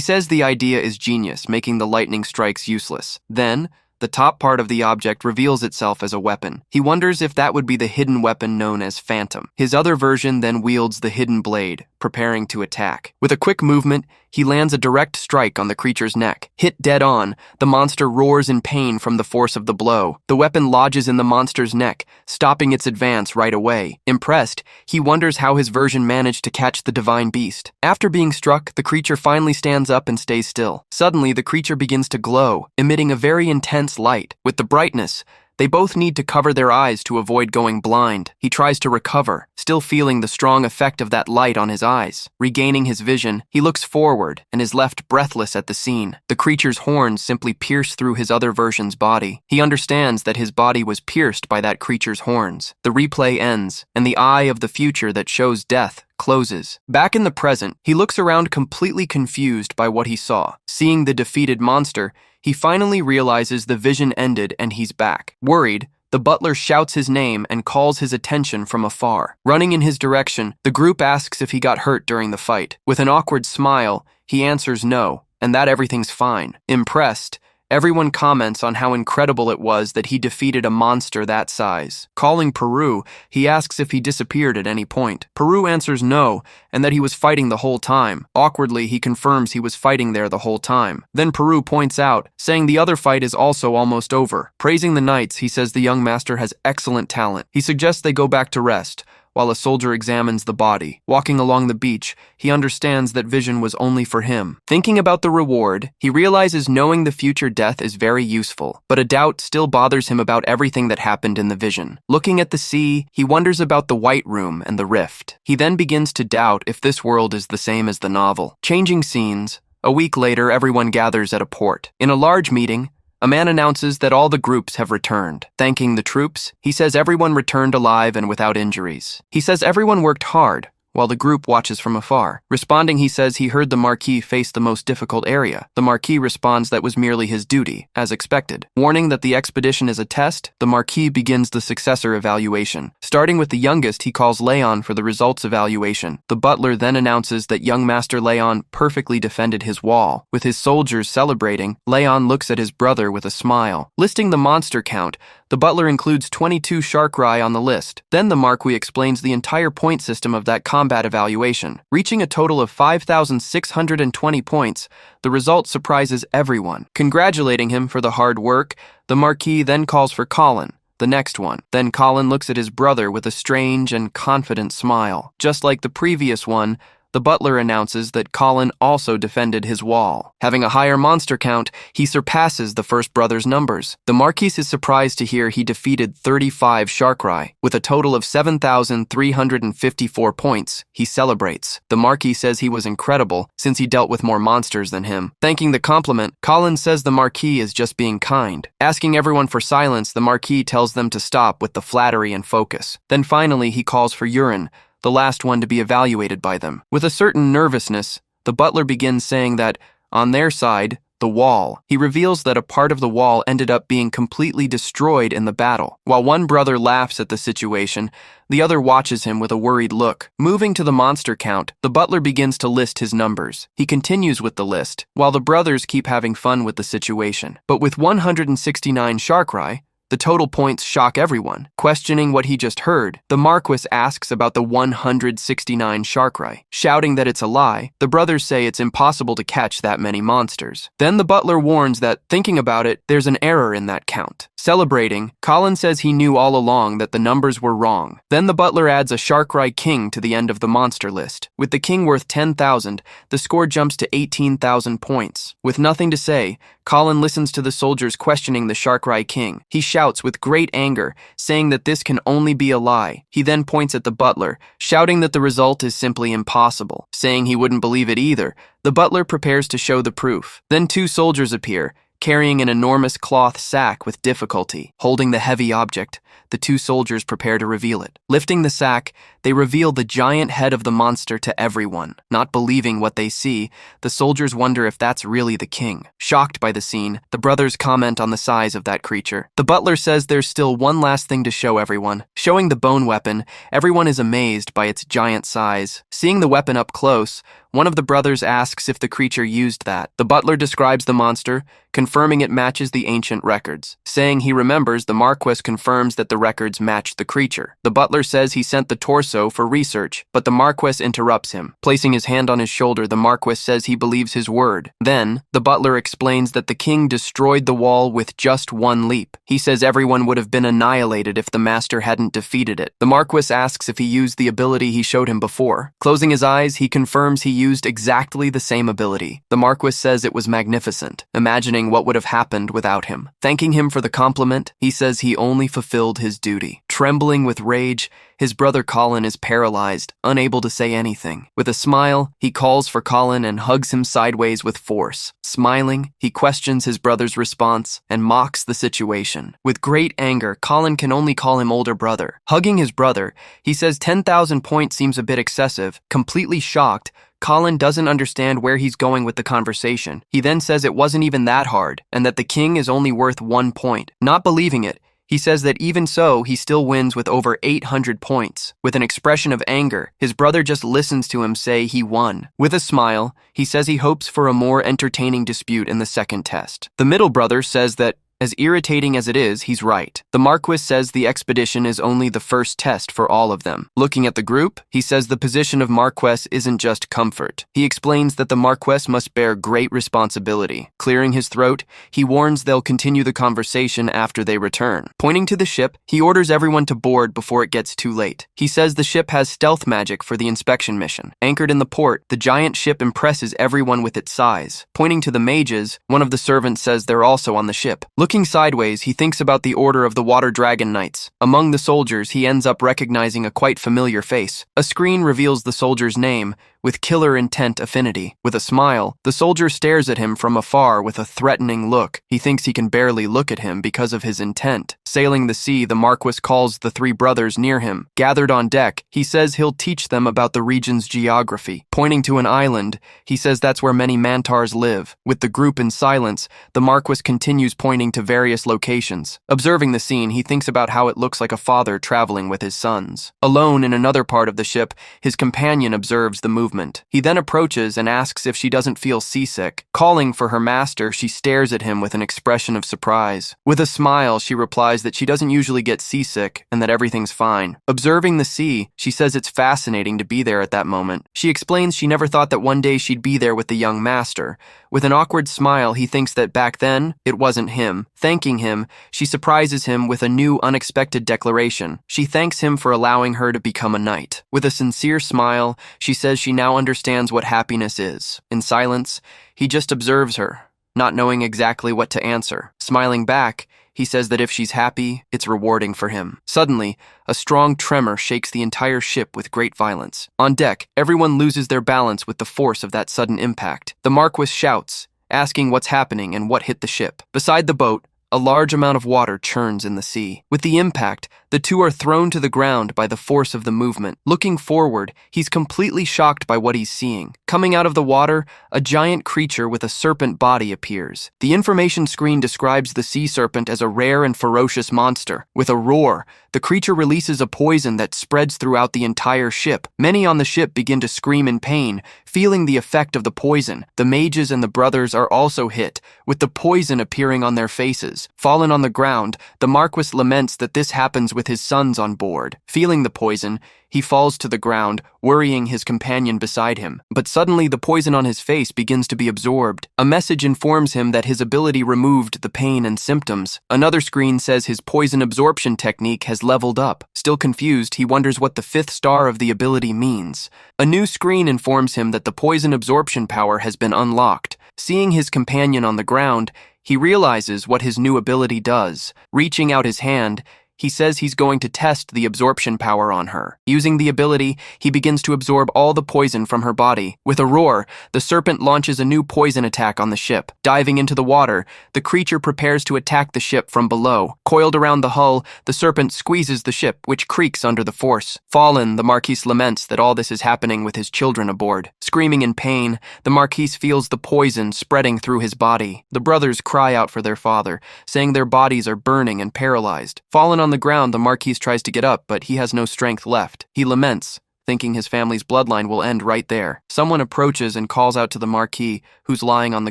says the idea is genius, making the lightning strikes useless. Then, the top part of the object reveals itself as a weapon. He wonders if that would be the hidden weapon known as Phantom. His other version then wields the hidden blade, preparing to attack. With a quick movement, he lands a direct strike on the creature's neck. Hit dead on, the monster roars in pain from the force of the blow. The weapon lodges in the monster's neck, stopping its advance right away. Impressed, he wonders how his version managed to catch the divine beast. After being struck, the creature finally stands up and stays still. Suddenly, the creature begins to glow, emitting a very intense light. With the brightness, they both need to cover their eyes to avoid going blind. He tries to recover, still feeling the strong effect of that light on his eyes. Regaining his vision, he looks forward and is left breathless at the scene. The creature's horns simply pierce through his other version's body. He understands that his body was pierced by that creature's horns. The replay ends, and the eye of the future that shows death closes. Back in the present, he looks around completely confused by what he saw. Seeing the defeated monster, he finally realizes the vision ended and he's back. Worried, the butler shouts his name and calls his attention from afar. Running in his direction, the group asks if he got hurt during the fight. With an awkward smile, he answers no, and that everything's fine. Impressed, everyone comments on how incredible it was that he defeated a monster that size. Calling Peru, he asks if he disappeared at any point. Peru answers no, and that he was fighting the whole time. Awkwardly, he confirms he was fighting there the whole time. Then Peru points out, saying the other fight is also almost over. Praising the knights, he says the young master has excellent talent. He suggests they go back to rest, while a soldier examines the body. Walking along the beach, he understands that vision was only for him. Thinking about the reward, he realizes knowing the future death is very useful, but a doubt still bothers him about everything that happened in the vision. Looking at the sea, he wonders about the White Room and the rift. He then begins to doubt if this world is the same as the novel. Changing scenes, a week later, everyone gathers at a port. In a large meeting, a man announces that all the groups have returned. Thanking the troops, he says everyone returned alive and without injuries. He says everyone worked hard, while the group watches from afar. Responding, he says he heard the Marquis face the most difficult area. The Marquis responds that was merely his duty, as expected. Warning that the expedition is a test, the Marquis begins the successor evaluation. Starting with the youngest, he calls Leon for the results evaluation. The butler then announces that young Master Leon perfectly defended his wall. With his soldiers celebrating, Leon looks at his brother with a smile. Listing the monster count, The butler includes 22 sharkrai on the list. Then the Marquis explains the entire point system of that combat evaluation. Reaching a total of 5,620 points, the result surprises everyone. Congratulating him for the hard work, the Marquis then calls for Colin, the next one. Then Colin looks at his brother with a strange and confident smile. Just like the previous one, the butler announces that Colin also defended his wall. Having a higher monster count, he surpasses the first brother's numbers. The Marquis is surprised to hear he defeated 35 sharkrai. With a total of 7,354 points, he celebrates. The Marquis says he was incredible since he dealt with more monsters than him. Thanking the compliment, Colin says the Marquis is just being kind. Asking everyone for silence, the Marquis tells them to stop with the flattery and focus. Then finally he calls for urine, the last one to be evaluated by them. With a certain nervousness, the butler begins saying that, on their side, the wall, he reveals that a part of the wall ended up being completely destroyed in the battle. While one brother laughs at the situation, the other watches him with a worried look. Moving to the monster count, the butler begins to list his numbers. He continues with the list, while the brothers keep having fun with the situation. But with 169 sharkrai, the total points shock everyone. Questioning what he just heard, the Marquis asks about the 169 sharkrai. Shouting that it's a lie, the brothers say it's impossible to catch that many monsters. Then the butler warns that, thinking about it, there's an error in that count. Celebrating, Colin says he knew all along that the numbers were wrong. Then the butler adds a sharkrai king to the end of the monster list. With the king worth 10,000, the score jumps to 18,000 points. With nothing to say, Colin listens to the soldiers questioning the sharkrai king. He shouts with great anger, saying that this can only be a lie. He then points at the butler, shouting that the result is simply impossible. Saying he wouldn't believe it either, the butler prepares to show the proof. Then two soldiers appear, carrying an enormous cloth sack with difficulty. Holding the heavy object, the two soldiers prepare to reveal it. Lifting the sack, they reveal the giant head of the monster to everyone. Not believing what they see, the soldiers wonder if that's really the king. Shocked by the scene, the brothers comment on the size of that creature. The butler says there's still one last thing to show everyone. Showing the bone weapon, everyone is amazed by its giant size. Seeing the weapon up close, one of the brothers asks if the creature used that. The butler describes the monster, confirming it matches the ancient records. Saying he remembers, the Marquis confirms that the records match the creature. The butler says he sent the torso for research, but the Marquis interrupts him. Placing his hand on his shoulder, the Marquis says he believes his word. Then, the butler explains that the king destroyed the wall with just one leap. He says everyone would have been annihilated if the master hadn't defeated it. The Marquis asks if he used the ability he showed him before. Closing his eyes, he confirms he used exactly the same ability. The Marquis says it was magnificent, imagining what would have happened without him. Thanking him for the compliment, he says he only fulfilled his duty. Trembling with rage, his brother Colin is paralyzed, unable to say anything. With a smile, he calls for Colin and hugs him sideways with force. Smiling, he questions his brother's response and mocks the situation. With great anger, Colin can only call him older brother. Hugging his brother, he says 10,000 points seems a bit excessive. Completely shocked, Colin doesn't understand where he's going with the conversation. He then says it wasn't even that hard, and that the king is only worth 1 point. Not believing it, he says that even so, he still wins with over 800 points. With an expression of anger, his brother just listens to him say he won. With a smile, he says he hopes for a more entertaining dispute in the second test. The middle brother says that, as irritating as it is, he's right. The Marquis says the expedition is only the first test for all of them. Looking at the group, he says the position of Marquis isn't just comfort. He explains that the Marquis must bear great responsibility. Clearing his throat, he warns they'll continue the conversation after they return. Pointing to the ship, he orders everyone to board before it gets too late. He says the ship has stealth magic for the inspection mission. Anchored in the port, the giant ship impresses everyone with its size. Pointing to the mages, one of the servants says they're also on the ship. Looking sideways, he thinks about the order of the Water Dragon Knights. Among the soldiers, he ends up recognizing a quite familiar face. A screen reveals the soldier's name, with Killer Intent Affinity. With a smile, the soldier stares at him from afar with a threatening look. He thinks he can barely look at him because of his intent. Sailing the sea, the Marquis calls the three brothers near him. Gathered on deck, he says he'll teach them about the region's geography. Pointing to an island, he says that's where many mantars live. With the group in silence, the Marquis continues pointing to various locations. Observing the scene, he thinks about how it looks like a father traveling with his sons. Alone in another part of the ship, his companion observes the movement movement. He then approaches and asks if she doesn't feel seasick. Calling for her master, she stares at him with an expression of surprise. With a smile, she replies that she doesn't usually get seasick and that everything's fine. Observing the sea, she says it's fascinating to be there at that moment. She explains she never thought that one day she'd be there with the young master. With an awkward smile, he thinks that back then, it wasn't him. Thanking him, she surprises him with a new, unexpected declaration. She thanks him for allowing her to become a knight. With a sincere smile, she says she now understands what happiness is. In silence, he just observes her, not knowing exactly what to answer. Smiling back, he says that if she's happy, it's rewarding for him. Suddenly, a strong tremor shakes the entire ship with great violence. On deck, everyone loses their balance with the force of that sudden impact. The Marquis shouts, asking what's happening and what hit the ship. Beside the boat, a large amount of water churns in the sea. With the impact, the two are thrown to the ground by the force of the movement. Looking forward, he's completely shocked by what he's seeing. Coming out of the water, a giant creature with a serpent body appears. The information screen describes the sea serpent as a rare and ferocious monster. With a roar, the creature releases a poison that spreads throughout the entire ship. Many on the ship begin to scream in pain, feeling the effect of the poison. The mages and the brothers are also hit, with the poison appearing on their faces. Fallen on the ground, the Marquis laments that this happens with his sons on board. Feeling the poison, he falls to the ground, worrying his companion beside him. But suddenly the poison on his face begins to be absorbed. A message informs him that his ability removed the pain and symptoms. Another screen says his poison absorption technique has leveled up. Still confused, he wonders what the 5th star of the ability means. A new screen informs him that the poison absorption power has been unlocked. Seeing his companion on the ground, he realizes what his new ability does. Reaching out his hand, he says he's going to test the absorption power on her. Using the ability, he begins to absorb all the poison from her body. With a roar, the serpent launches a new poison attack on the ship. Diving into the water, the creature prepares to attack the ship from below. Coiled around the hull, the serpent squeezes the ship, which creaks under the force. Fallen, the Marquis laments that all this is happening with his children aboard. Screaming in pain, the Marquis feels the poison spreading through his body. The brothers cry out for their father, saying their bodies are burning and paralyzed. Fallen on the ground, the Marquis tries to get up, but he has no strength left. He laments, thinking his family's bloodline will end right there. Someone approaches and calls out to the Marquis, who's lying on the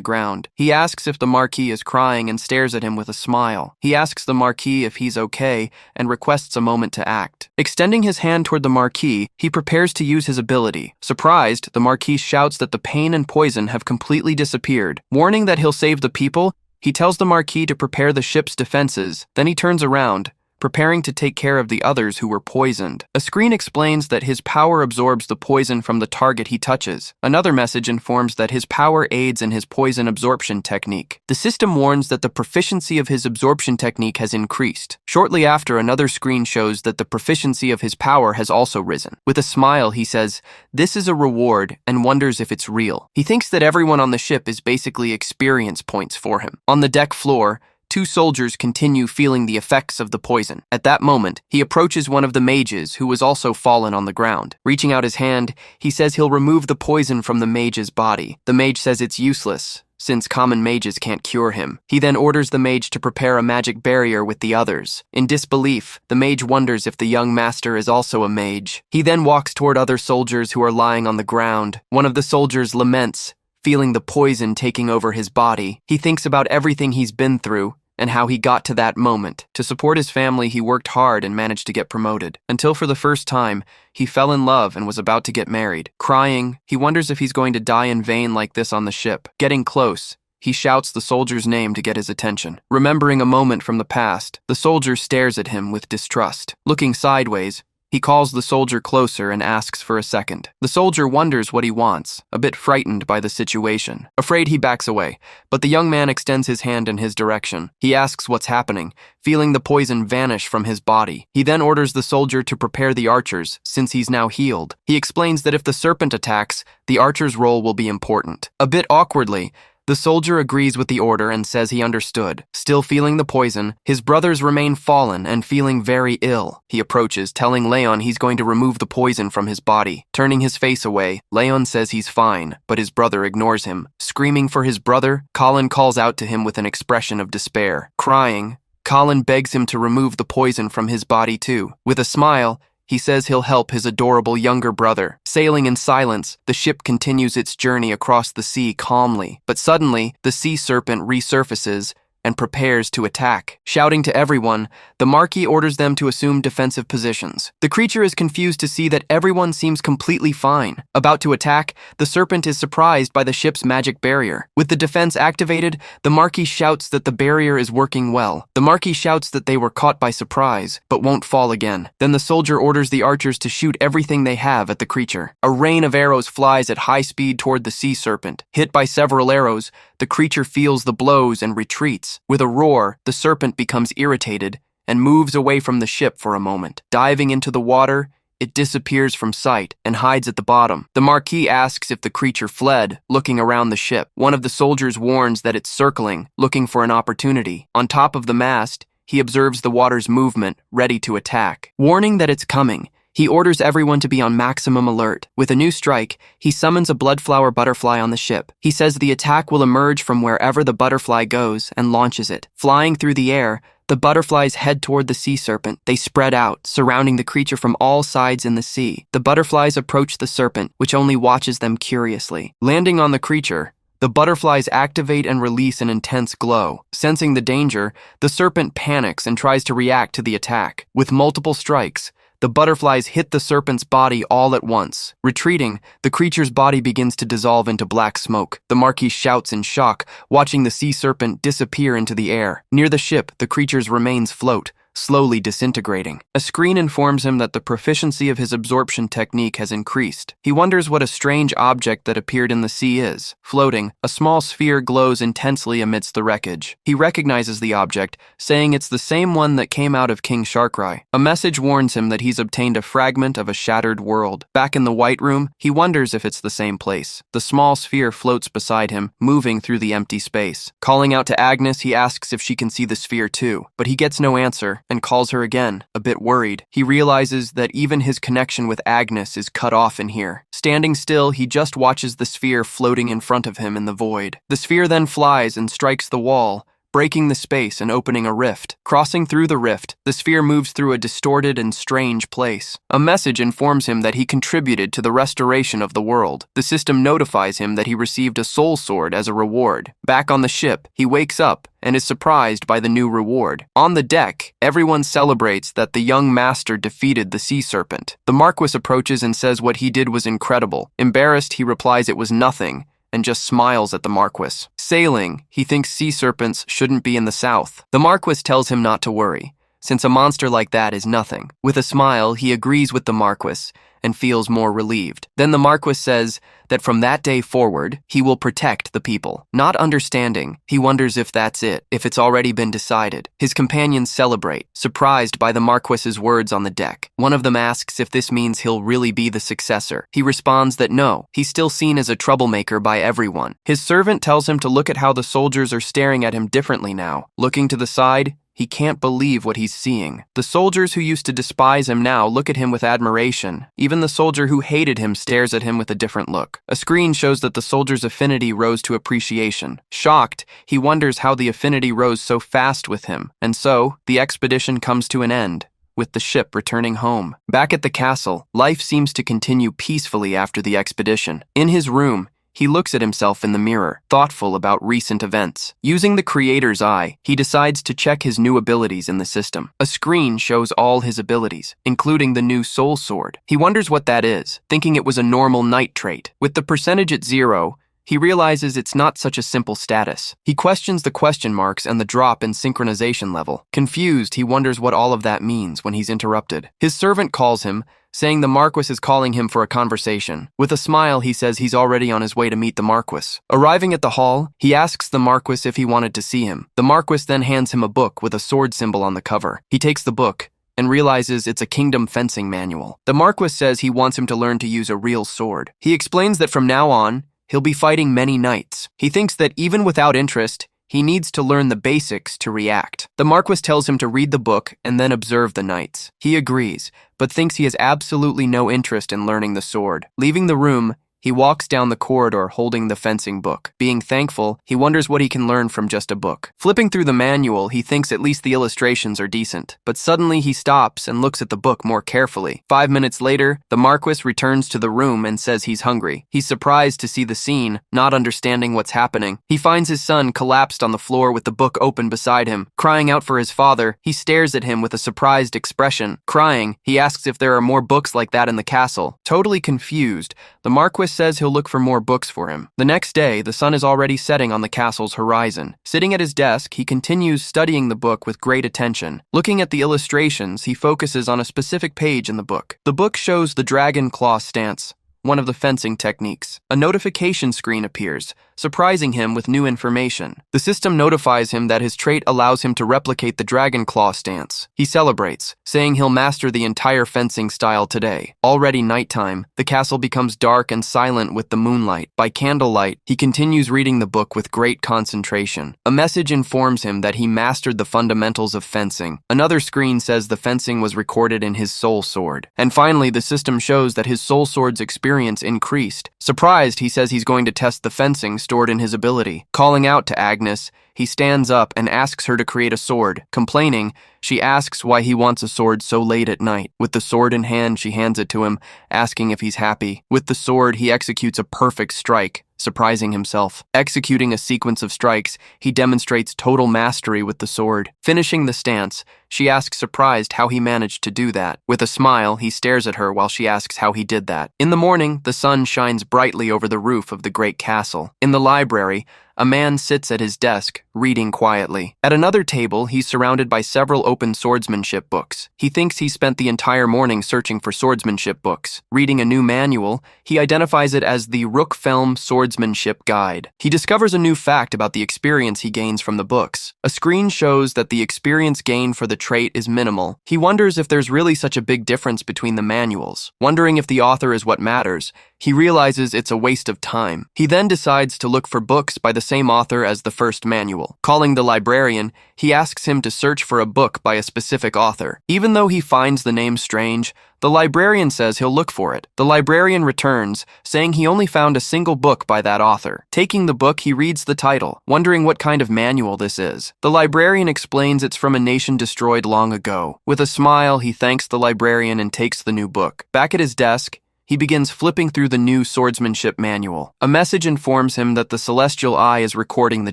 ground. He asks if the Marquis is crying and stares at him with a smile. He asks the Marquis if he's okay and requests a moment to act. Extending his hand toward the Marquis, he prepares to use his ability. Surprised, the Marquis shouts that the pain and poison have completely disappeared. Warning that he'll save the people, he tells the Marquis to prepare the ship's defenses. Then he turns around, preparing to take care of the others who were poisoned. A screen explains that his power absorbs the poison from the target he touches. Another message informs that his power aids in his poison absorption technique. The system warns that the proficiency of his absorption technique has increased. Shortly after, another screen shows that the proficiency of his power has also risen. With a smile, he says, "This is a reward," and wonders if it's real. He thinks that everyone on the ship is basically experience points for him. On the deck floor, 2 soldiers continue feeling the effects of the poison. At that moment, he approaches one of the mages who was also fallen on the ground. Reaching out his hand, he says he'll remove the poison from the mage's body. The mage says it's useless, since common mages can't cure him. He then orders the mage to prepare a magic barrier with the others. In disbelief, the mage wonders if the young master is also a mage. He then walks toward other soldiers who are lying on the ground. One of the soldiers laments, feeling the poison taking over his body. He thinks about everything he's been through and how he got to that moment. To support his family, he worked hard and managed to get promoted. Until for the first time, he fell in love and was about to get married. Crying, he wonders if he's going to die in vain like this on the ship. Getting close, he shouts the soldier's name to get his attention. Remembering a moment from the past, the soldier stares at him with distrust. Looking sideways, he calls the soldier closer and asks for a second. The soldier wonders what he wants, a bit frightened by the situation. Afraid, he backs away, but the young man extends his hand in his direction. He asks what's happening, feeling the poison vanish from his body. He then orders the soldier to prepare the archers, since he's now healed. He explains that if the serpent attacks, the archer's role will be important. A bit awkwardly, the soldier agrees with the order and says he understood. Still feeling the poison, his brothers remain fallen and feeling very ill. He approaches, telling Leon he's going to remove the poison from his body. Turning his face away, Leon says he's fine, but his brother ignores him. Screaming for his brother, Colin calls out to him with an expression of despair. Crying, Colin begs him to remove the poison from his body too. With a smile, He says he'll help his adorable younger brother. Sailing in silence, the ship continues its journey across the sea calmly. But suddenly, the sea serpent resurfaces and prepares to attack. Shouting to everyone, the Marquis orders them to assume defensive positions. The creature is confused to see that everyone seems completely fine. About to attack, the serpent is surprised by the ship's magic barrier. With the defense activated, the Marquis shouts that the barrier is working well. The Marquis shouts that they were caught by surprise, but won't fall again. Then the soldier orders the archers to shoot everything they have at the creature. A rain of arrows flies at high speed toward the sea serpent. Hit by several arrows, the creature feels the blows and retreats. With a roar, the serpent becomes irritated and moves away from the ship for a moment. Diving into the water, it disappears from sight and hides at the bottom. The Marquis asks if the creature fled, looking around the ship. One of the soldiers warns that it's circling, looking for an opportunity. On top of the mast, he observes the water's movement, ready to attack. Warning that it's coming, he orders everyone to be on maximum alert. With a new strike, he summons a bloodflower butterfly on the ship. He says the attack will emerge from wherever the butterfly goes and launches it. Flying through the air, the butterflies head toward the sea serpent. They spread out, surrounding the creature from all sides in the sea. The butterflies approach the serpent, which only watches them curiously. Landing on the creature, the butterflies activate and release an intense glow. Sensing the danger, the serpent panics and tries to react to the attack. With multiple strikes, the butterflies hit the serpent's body all at once. Retreating, the creature's body begins to dissolve into black smoke. The Marquis shouts in shock, watching the sea serpent disappear into the air. Near the ship, the creature's remains float, slowly disintegrating. A screen informs him that the proficiency of his absorption technique has increased. He wonders what a strange object that appeared in the sea is. Floating, a small sphere glows intensely amidst the wreckage. He recognizes the object, saying it's the same one that came out of King Sharkrai. A message warns him that he's obtained a fragment of a shattered world. Back in the White Room, he wonders if it's the same place. The small sphere floats beside him, moving through the empty space. Calling out to Agnes, he asks if she can see the sphere too, but he gets no answer and calls her again, a bit worried. He realizes that even his connection with Agnes is cut off in here. Standing still, he just watches the sphere floating in front of him in the void. The sphere then flies and strikes the wall, breaking the space and opening a rift. Crossing through the rift, the sphere moves through a distorted and strange place. A message informs him that he contributed to the restoration of the world. The system notifies him that he received a soul sword as a reward. Back on the ship, he wakes up and is surprised by the new reward. On the deck, everyone celebrates that the young master defeated the sea serpent. The Marquis approaches and says what he did was incredible. Embarrassed, he replies it was nothing, and just smiles at the Marquis. Sailing, he thinks sea serpents shouldn't be in the south. The Marquis tells him not to worry, since a monster like that is nothing. With a smile, he agrees with the Marquis and feels more relieved. Then the Marquis says that from that day forward, he will protect the people. Not understanding, he wonders if that's it, if it's already been decided. His companions celebrate, surprised by the Marquis's words on the deck. One of them asks if this means he'll really be the successor. He responds that no, he's still seen as a troublemaker by everyone. His servant tells him to look at how the soldiers are staring at him differently now. Looking to the side, he can't believe what he's seeing. The soldiers who used to despise him now look at him with admiration. Even the soldier who hated him stares at him with a different look. A screen shows that the soldier's affinity rose to appreciation. Shocked, he wonders how the affinity rose so fast with him. And so, the expedition comes to an end, with the ship returning home. Back at the castle, life seems to continue peacefully after the expedition. In his room, he looks at himself in the mirror, thoughtful about recent events. Using the creator's eye, he decides to check his new abilities in the system. A screen shows all his abilities, including the new soul sword. He wonders what that is, thinking it was a normal knight trait. With the percentage at 0, he realizes it's not such a simple status. He questions the question marks and the drop in synchronization level. Confused, he wonders what all of that means when he's interrupted. His servant calls him, saying the Marquis is calling him for a conversation. With a smile, he says he's already on his way to meet the Marquis. Arriving at the hall, he asks the Marquis if he wanted to see him. The Marquis then hands him a book with a sword symbol on the cover. He takes the book and realizes it's a kingdom fencing manual. The Marquis says he wants him to learn to use a real sword. He explains that from now on, he'll be fighting many knights. He thinks that even without interest, he needs to learn the basics to react. The Marquis tells him to read the book and then observe the knights. He agrees, but thinks he has absolutely no interest in learning the sword. Leaving the room, He walks down the corridor holding the fencing book. Being thankful, he wonders what he can learn from just a book. Flipping through the manual, he thinks at least the illustrations are decent. But suddenly he stops and looks at the book more carefully. 5 minutes later, the Marquis returns to the room and says he's hungry. He's surprised to see the scene, not understanding what's happening. He finds his son collapsed on the floor with the book open beside him. Crying out for his father, he stares at him with a surprised expression. Crying, he asks if there are more books like that in the castle. Totally confused, the Marquis says he'll look for more books for him. The next day, the sun is already setting on the castle's horizon. Sitting at his desk, he continues studying the book with great attention. Looking at the illustrations, he focuses on a specific page in the book. The book shows the dragon claw stance, one of the fencing techniques. A notification screen appears, surprising him with new information. The system notifies him that his trait allows him to replicate the dragon claw stance. He celebrates, saying he'll master the entire fencing style today. Already nighttime, the castle becomes dark and silent with the moonlight. By candlelight, he continues reading the book with great concentration. A message informs him that he mastered the fundamentals of fencing. Another screen says the fencing was recorded in his soul sword. And finally, the system shows that his soul sword's experience increased. Surprised, he says he's going to test the fencing stored in his ability. Calling out to Agnes, he stands up and asks her to create a sword. Complaining, she asks why he wants a sword so late at night. With the sword in hand, she hands it to him, asking if he's happy. With the sword, he executes a perfect strike, surprising himself. Executing a sequence of strikes, he demonstrates total mastery with the sword. Finishing the stance, she asks surprised how he managed to do that. With a smile, he stares at her while she asks how he did that. In the morning, the sun shines brightly over the roof of the great castle. In the library, a man sits at his desk, reading quietly. At another table, he's surrounded by several open swordsmanship books. He thinks he spent the entire morning searching for swordsmanship books. Reading a new manual, he identifies it as the Rookfelm Swordsmanship Guide. He discovers a new fact about the experience he gains from the books. A screen shows that the experience gained for the trait is minimal. He wonders if there's really such a big difference between the manuals. Wondering if the author is what matters, he realizes it's a waste of time. He then decides to look for books by the same author as the first manual. Calling the librarian, he asks him to search for a book by a specific author. Even though he finds the name strange, the librarian says he'll look for it. The librarian returns, saying he only found a single book by that author. Taking the book, he reads the title, wondering what kind of manual this is. The librarian explains it's from a nation destroyed long ago. With a smile, he thanks the librarian and takes the new book. Back at his desk, he begins flipping through the new swordsmanship manual. A message informs him that the Celestial Eye is recording the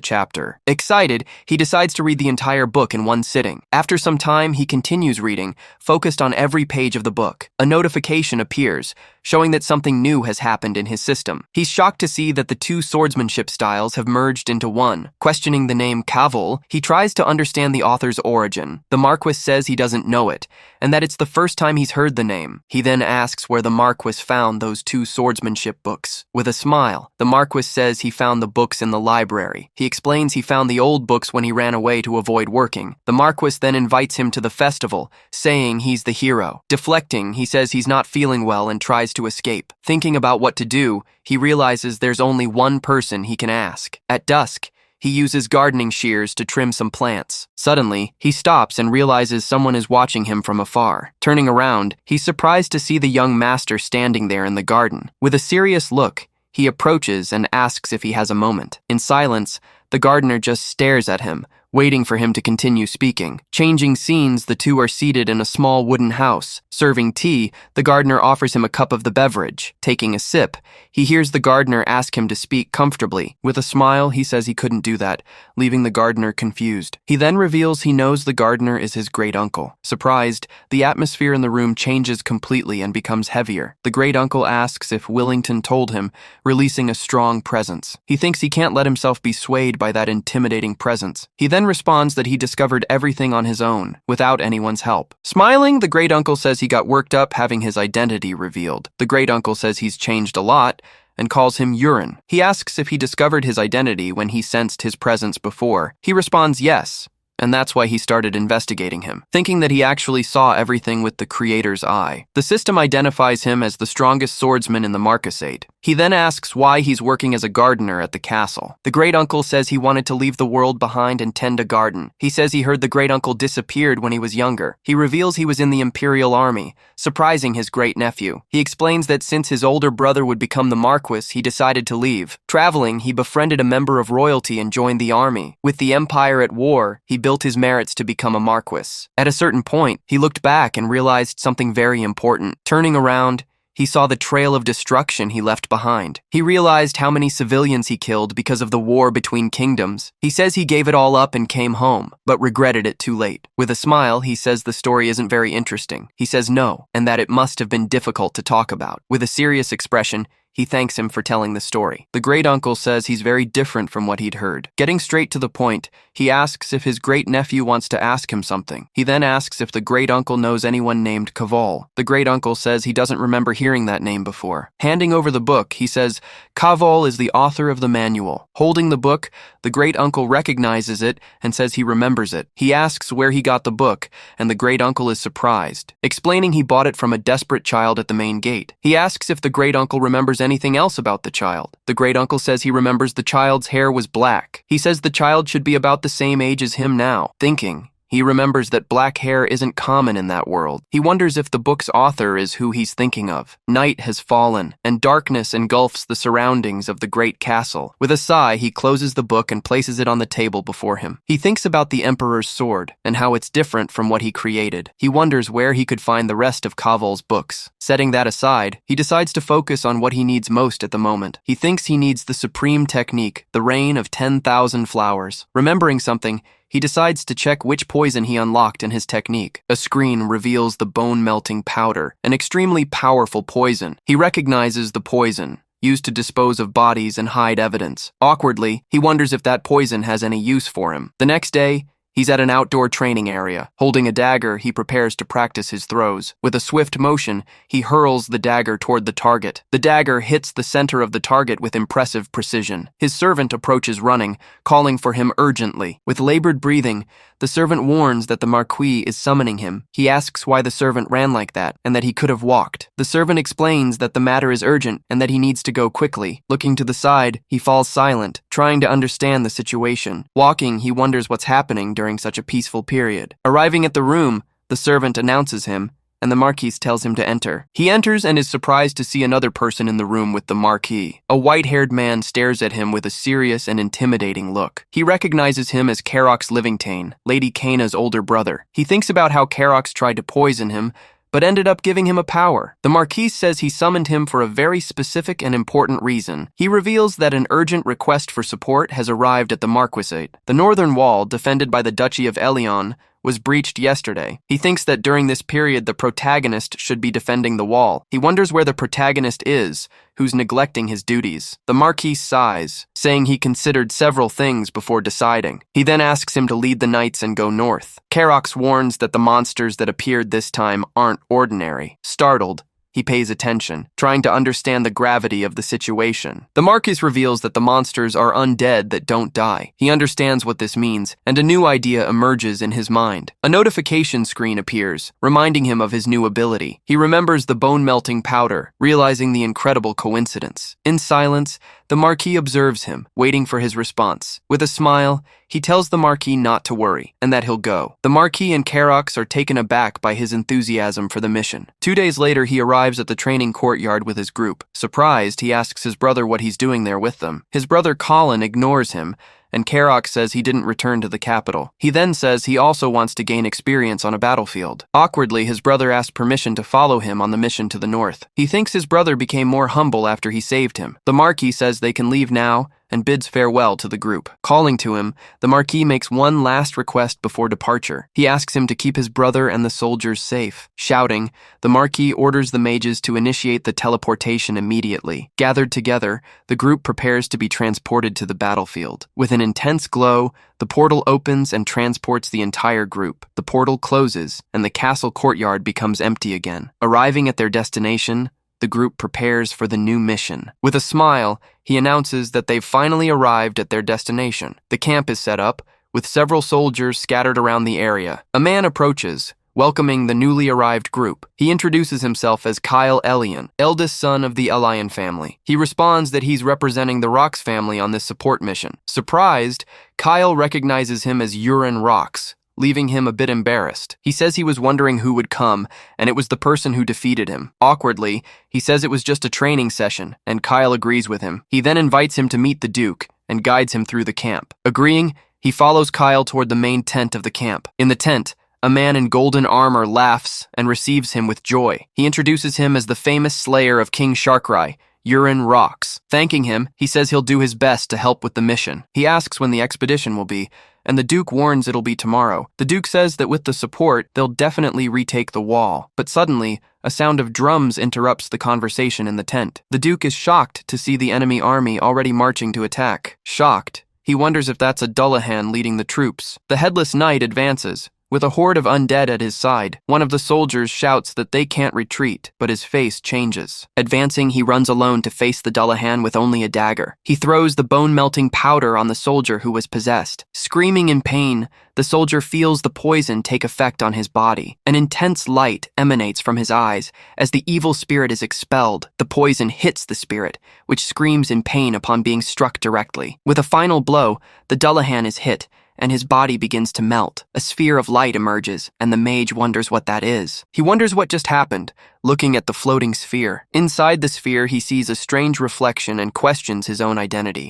chapter. Excited, he decides to read the entire book in one sitting. After some time, he continues reading, focused on every page of the book. A notification appears, showing that something new has happened in his system. He's shocked to see that the two swordsmanship styles have merged into one. Questioning the name Kavol, he tries to understand the author's origin. The Marquis says he doesn't know it, and that it's the first time he's heard the name. He then asks where the Marquis found those two swordsmanship books. With a smile, the Marquis says he found the books in the library. He explains he found the old books when he ran away to avoid working. The Marquis then invites him to the festival, saying he's the hero. Deflecting, he says he's not feeling well and tries to escape. Thinking about what to do, he realizes there's only one person he can ask. At dusk, he uses gardening shears to trim some plants. Suddenly, he stops and realizes someone is watching him from afar. Turning around, he's surprised to see the young master standing there in the garden. With a serious look, he approaches and asks if he has a moment. In silence, the gardener just stares at him, waiting for him to continue speaking. Changing scenes, the two are seated in a small wooden house. Serving tea, the gardener offers him a cup of the beverage. Taking a sip, he hears the gardener ask him to speak comfortably. With a smile, he says he couldn't do that, leaving the gardener confused. He then reveals he knows the gardener is his great-uncle. Surprised, the atmosphere in the room changes completely and becomes heavier. The great-uncle asks if Willington told him, releasing a strong presence. He thinks he can't let himself be swayed by that intimidating presence. He then responds that he discovered everything on his own, without anyone's help. Smiling, the great-uncle says he got worked up having his identity revealed. The great-uncle says he's changed a lot, and calls him Urine. He asks if he discovered his identity when he sensed his presence before. He responds yes, and that's why he started investigating him, thinking that he actually saw everything with the Creator's eye. The system identifies him as the strongest swordsman in the Marquisate. He then asks why he's working as a gardener at the castle. The great-uncle says he wanted to leave the world behind and tend a garden. He says he heard the great-uncle disappeared when he was younger. He reveals he was in the Imperial Army, surprising his great-nephew. He explains that since his older brother would become the Marquis, he decided to leave. Traveling, he befriended a member of royalty and joined the army. With the Empire at war, he built his merits to become a Marquis. At a certain point, he looked back and realized something very important. Turning around, he saw the trail of destruction he left behind. He realized how many civilians he killed because of the war between kingdoms. He says he gave it all up and came home, but regretted it too late. With a smile, he says the story isn't very interesting. He says no, and that it must have been difficult to talk about. With a serious expression, he thanks him for telling the story. The great-uncle says he's very different from what he'd heard. Getting straight to the point, he asks if his great-nephew wants to ask him something. He then asks if the great-uncle knows anyone named Kaval. The great-uncle says he doesn't remember hearing that name before. Handing over the book, he says, Kaval is the author of the manual. Holding the book, the great-uncle recognizes it and says he remembers it. He asks where he got the book, and the great-uncle is surprised, explaining he bought it from a desperate child at the main gate. He asks if the great-uncle remembers anything else about the child. The great-uncle says he remembers the child's hair was black. He says the child should be about the same age as him now. Thinking, he remembers that black hair isn't common in that world. He wonders if the book's author is who he's thinking of. Night has fallen, and darkness engulfs the surroundings of the great castle. With a sigh, he closes the book and places it on the table before him. He thinks about the Emperor's sword, and how it's different from what he created. He wonders where he could find the rest of Kaval's books. Setting that aside, he decides to focus on what he needs most at the moment. He thinks he needs the supreme technique, the rain of 10,000 flowers. Remembering something, he decides to check which poison he unlocked in his technique. A screen reveals the bone-melting powder, an extremely powerful poison. He recognizes the poison, used to dispose of bodies and hide evidence. Awkwardly, he wonders if that poison has any use for him. The next day, he's at an outdoor training area. Holding a dagger, he prepares to practice his throws. With a swift motion, he hurls the dagger toward the target. The dagger hits the center of the target with impressive precision. His servant approaches running, calling for him urgently. With labored breathing, the servant warns that the Marquis is summoning him. He asks why the servant ran like that, and that he could have walked. The servant explains that the matter is urgent and that he needs to go quickly. Looking to the side, he falls silent, trying to understand the situation. Walking, he wonders what's happening during such a peaceful period. Arriving at the room, the servant announces him, and the Marquis tells him to enter. He enters and is surprised to see another person in the room with the Marquis. A white-haired man stares at him with a serious and intimidating look. He recognizes him as Carox Livingtane, Lady Kana's older brother. He thinks about how Carox tried to poison him, but ended up giving him a power. The Marquis says he summoned him for a very specific and important reason. He reveals that an urgent request for support has arrived at the Marquisate. The northern wall, defended by the Duchy of Elion, was breached yesterday. He thinks that during this period the protagonist should be defending the wall. He wonders where the protagonist is, who's neglecting his duties. The Marquis sighs, saying he considered several things before deciding. He then asks him to lead the knights and go north. Carox warns that the monsters that appeared this time aren't ordinary. Startled, he pays attention, trying to understand the gravity of the situation. The Marquis reveals that the monsters are undead that don't die. He understands what this means, and a new idea emerges in his mind. A notification screen appears, reminding him of his new ability. He remembers the bone-melting powder, realizing the incredible coincidence. In silence, the Marquis observes him, waiting for his response. With a smile, he tells the Marquis not to worry, and that he'll go. The Marquis and Carox are taken aback by his enthusiasm for the mission. 2 days later, he arrives at the training courtyard with his group. Surprised, he asks his brother what he's doing there with them. His brother Colin ignores him, and Carox says he didn't return to the capital. He then says he also wants to gain experience on a battlefield. Awkwardly, his brother asks permission to follow him on the mission to the north. He thinks his brother became more humble after he saved him. The Marquis says they can leave now and bids farewell to the group. Calling to him, the Marquis makes one last request before departure. He asks him to keep his brother and the soldiers safe. Shouting, the Marquis orders the mages to initiate the teleportation immediately. Gathered together, the group prepares to be transported to the battlefield. With an intense glow, the portal opens and transports the entire group. The portal closes, and the castle courtyard becomes empty again. Arriving at their destination, the group prepares for the new mission. With a smile, he announces that they've finally arrived at their destination. The camp is set up, with several soldiers scattered around the area. A man approaches, welcoming the newly arrived group. He introduces himself as Kyle Elian, eldest son of the Elian family. He responds that he's representing the Rox family on this support mission. Surprised, Kyle recognizes him as Urin Rox, leaving him a bit embarrassed. He says he was wondering who would come, and it was the person who defeated him. Awkwardly, he says it was just a training session, and Kyle agrees with him. He then invites him to meet the Duke and guides him through the camp. Agreeing, he follows Kyle toward the main tent of the camp. In the tent, a man in golden armor laughs and receives him with joy. He introduces him as the famous slayer of King Sharkrai, Urin Rox. Thanking him, he says he'll do his best to help with the mission. He asks when the expedition will be, and the Duke warns it'll be tomorrow. The Duke says that with the support, they'll definitely retake the wall. But suddenly, a sound of drums interrupts the conversation in the tent. The Duke is shocked to see the enemy army already marching to attack. Shocked, he wonders if that's a Dullahan leading the troops. The headless knight advances, with a horde of undead at his side. One of the soldiers shouts that they can't retreat, but his face changes. Advancing, he runs alone to face the Dullahan with only a dagger. He throws the bone-melting powder on the soldier who was possessed. Screaming in pain, the soldier feels the poison take effect on his body. An intense light emanates from his eyes. As the evil spirit is expelled, the poison hits the spirit, which screams in pain upon being struck directly. With a final blow, the Dullahan is hit, and his body begins to melt. A sphere of light emerges, and the mage wonders what that is. He wonders what just happened, looking at the floating sphere. Inside the sphere, he sees a strange reflection and questions his own identity.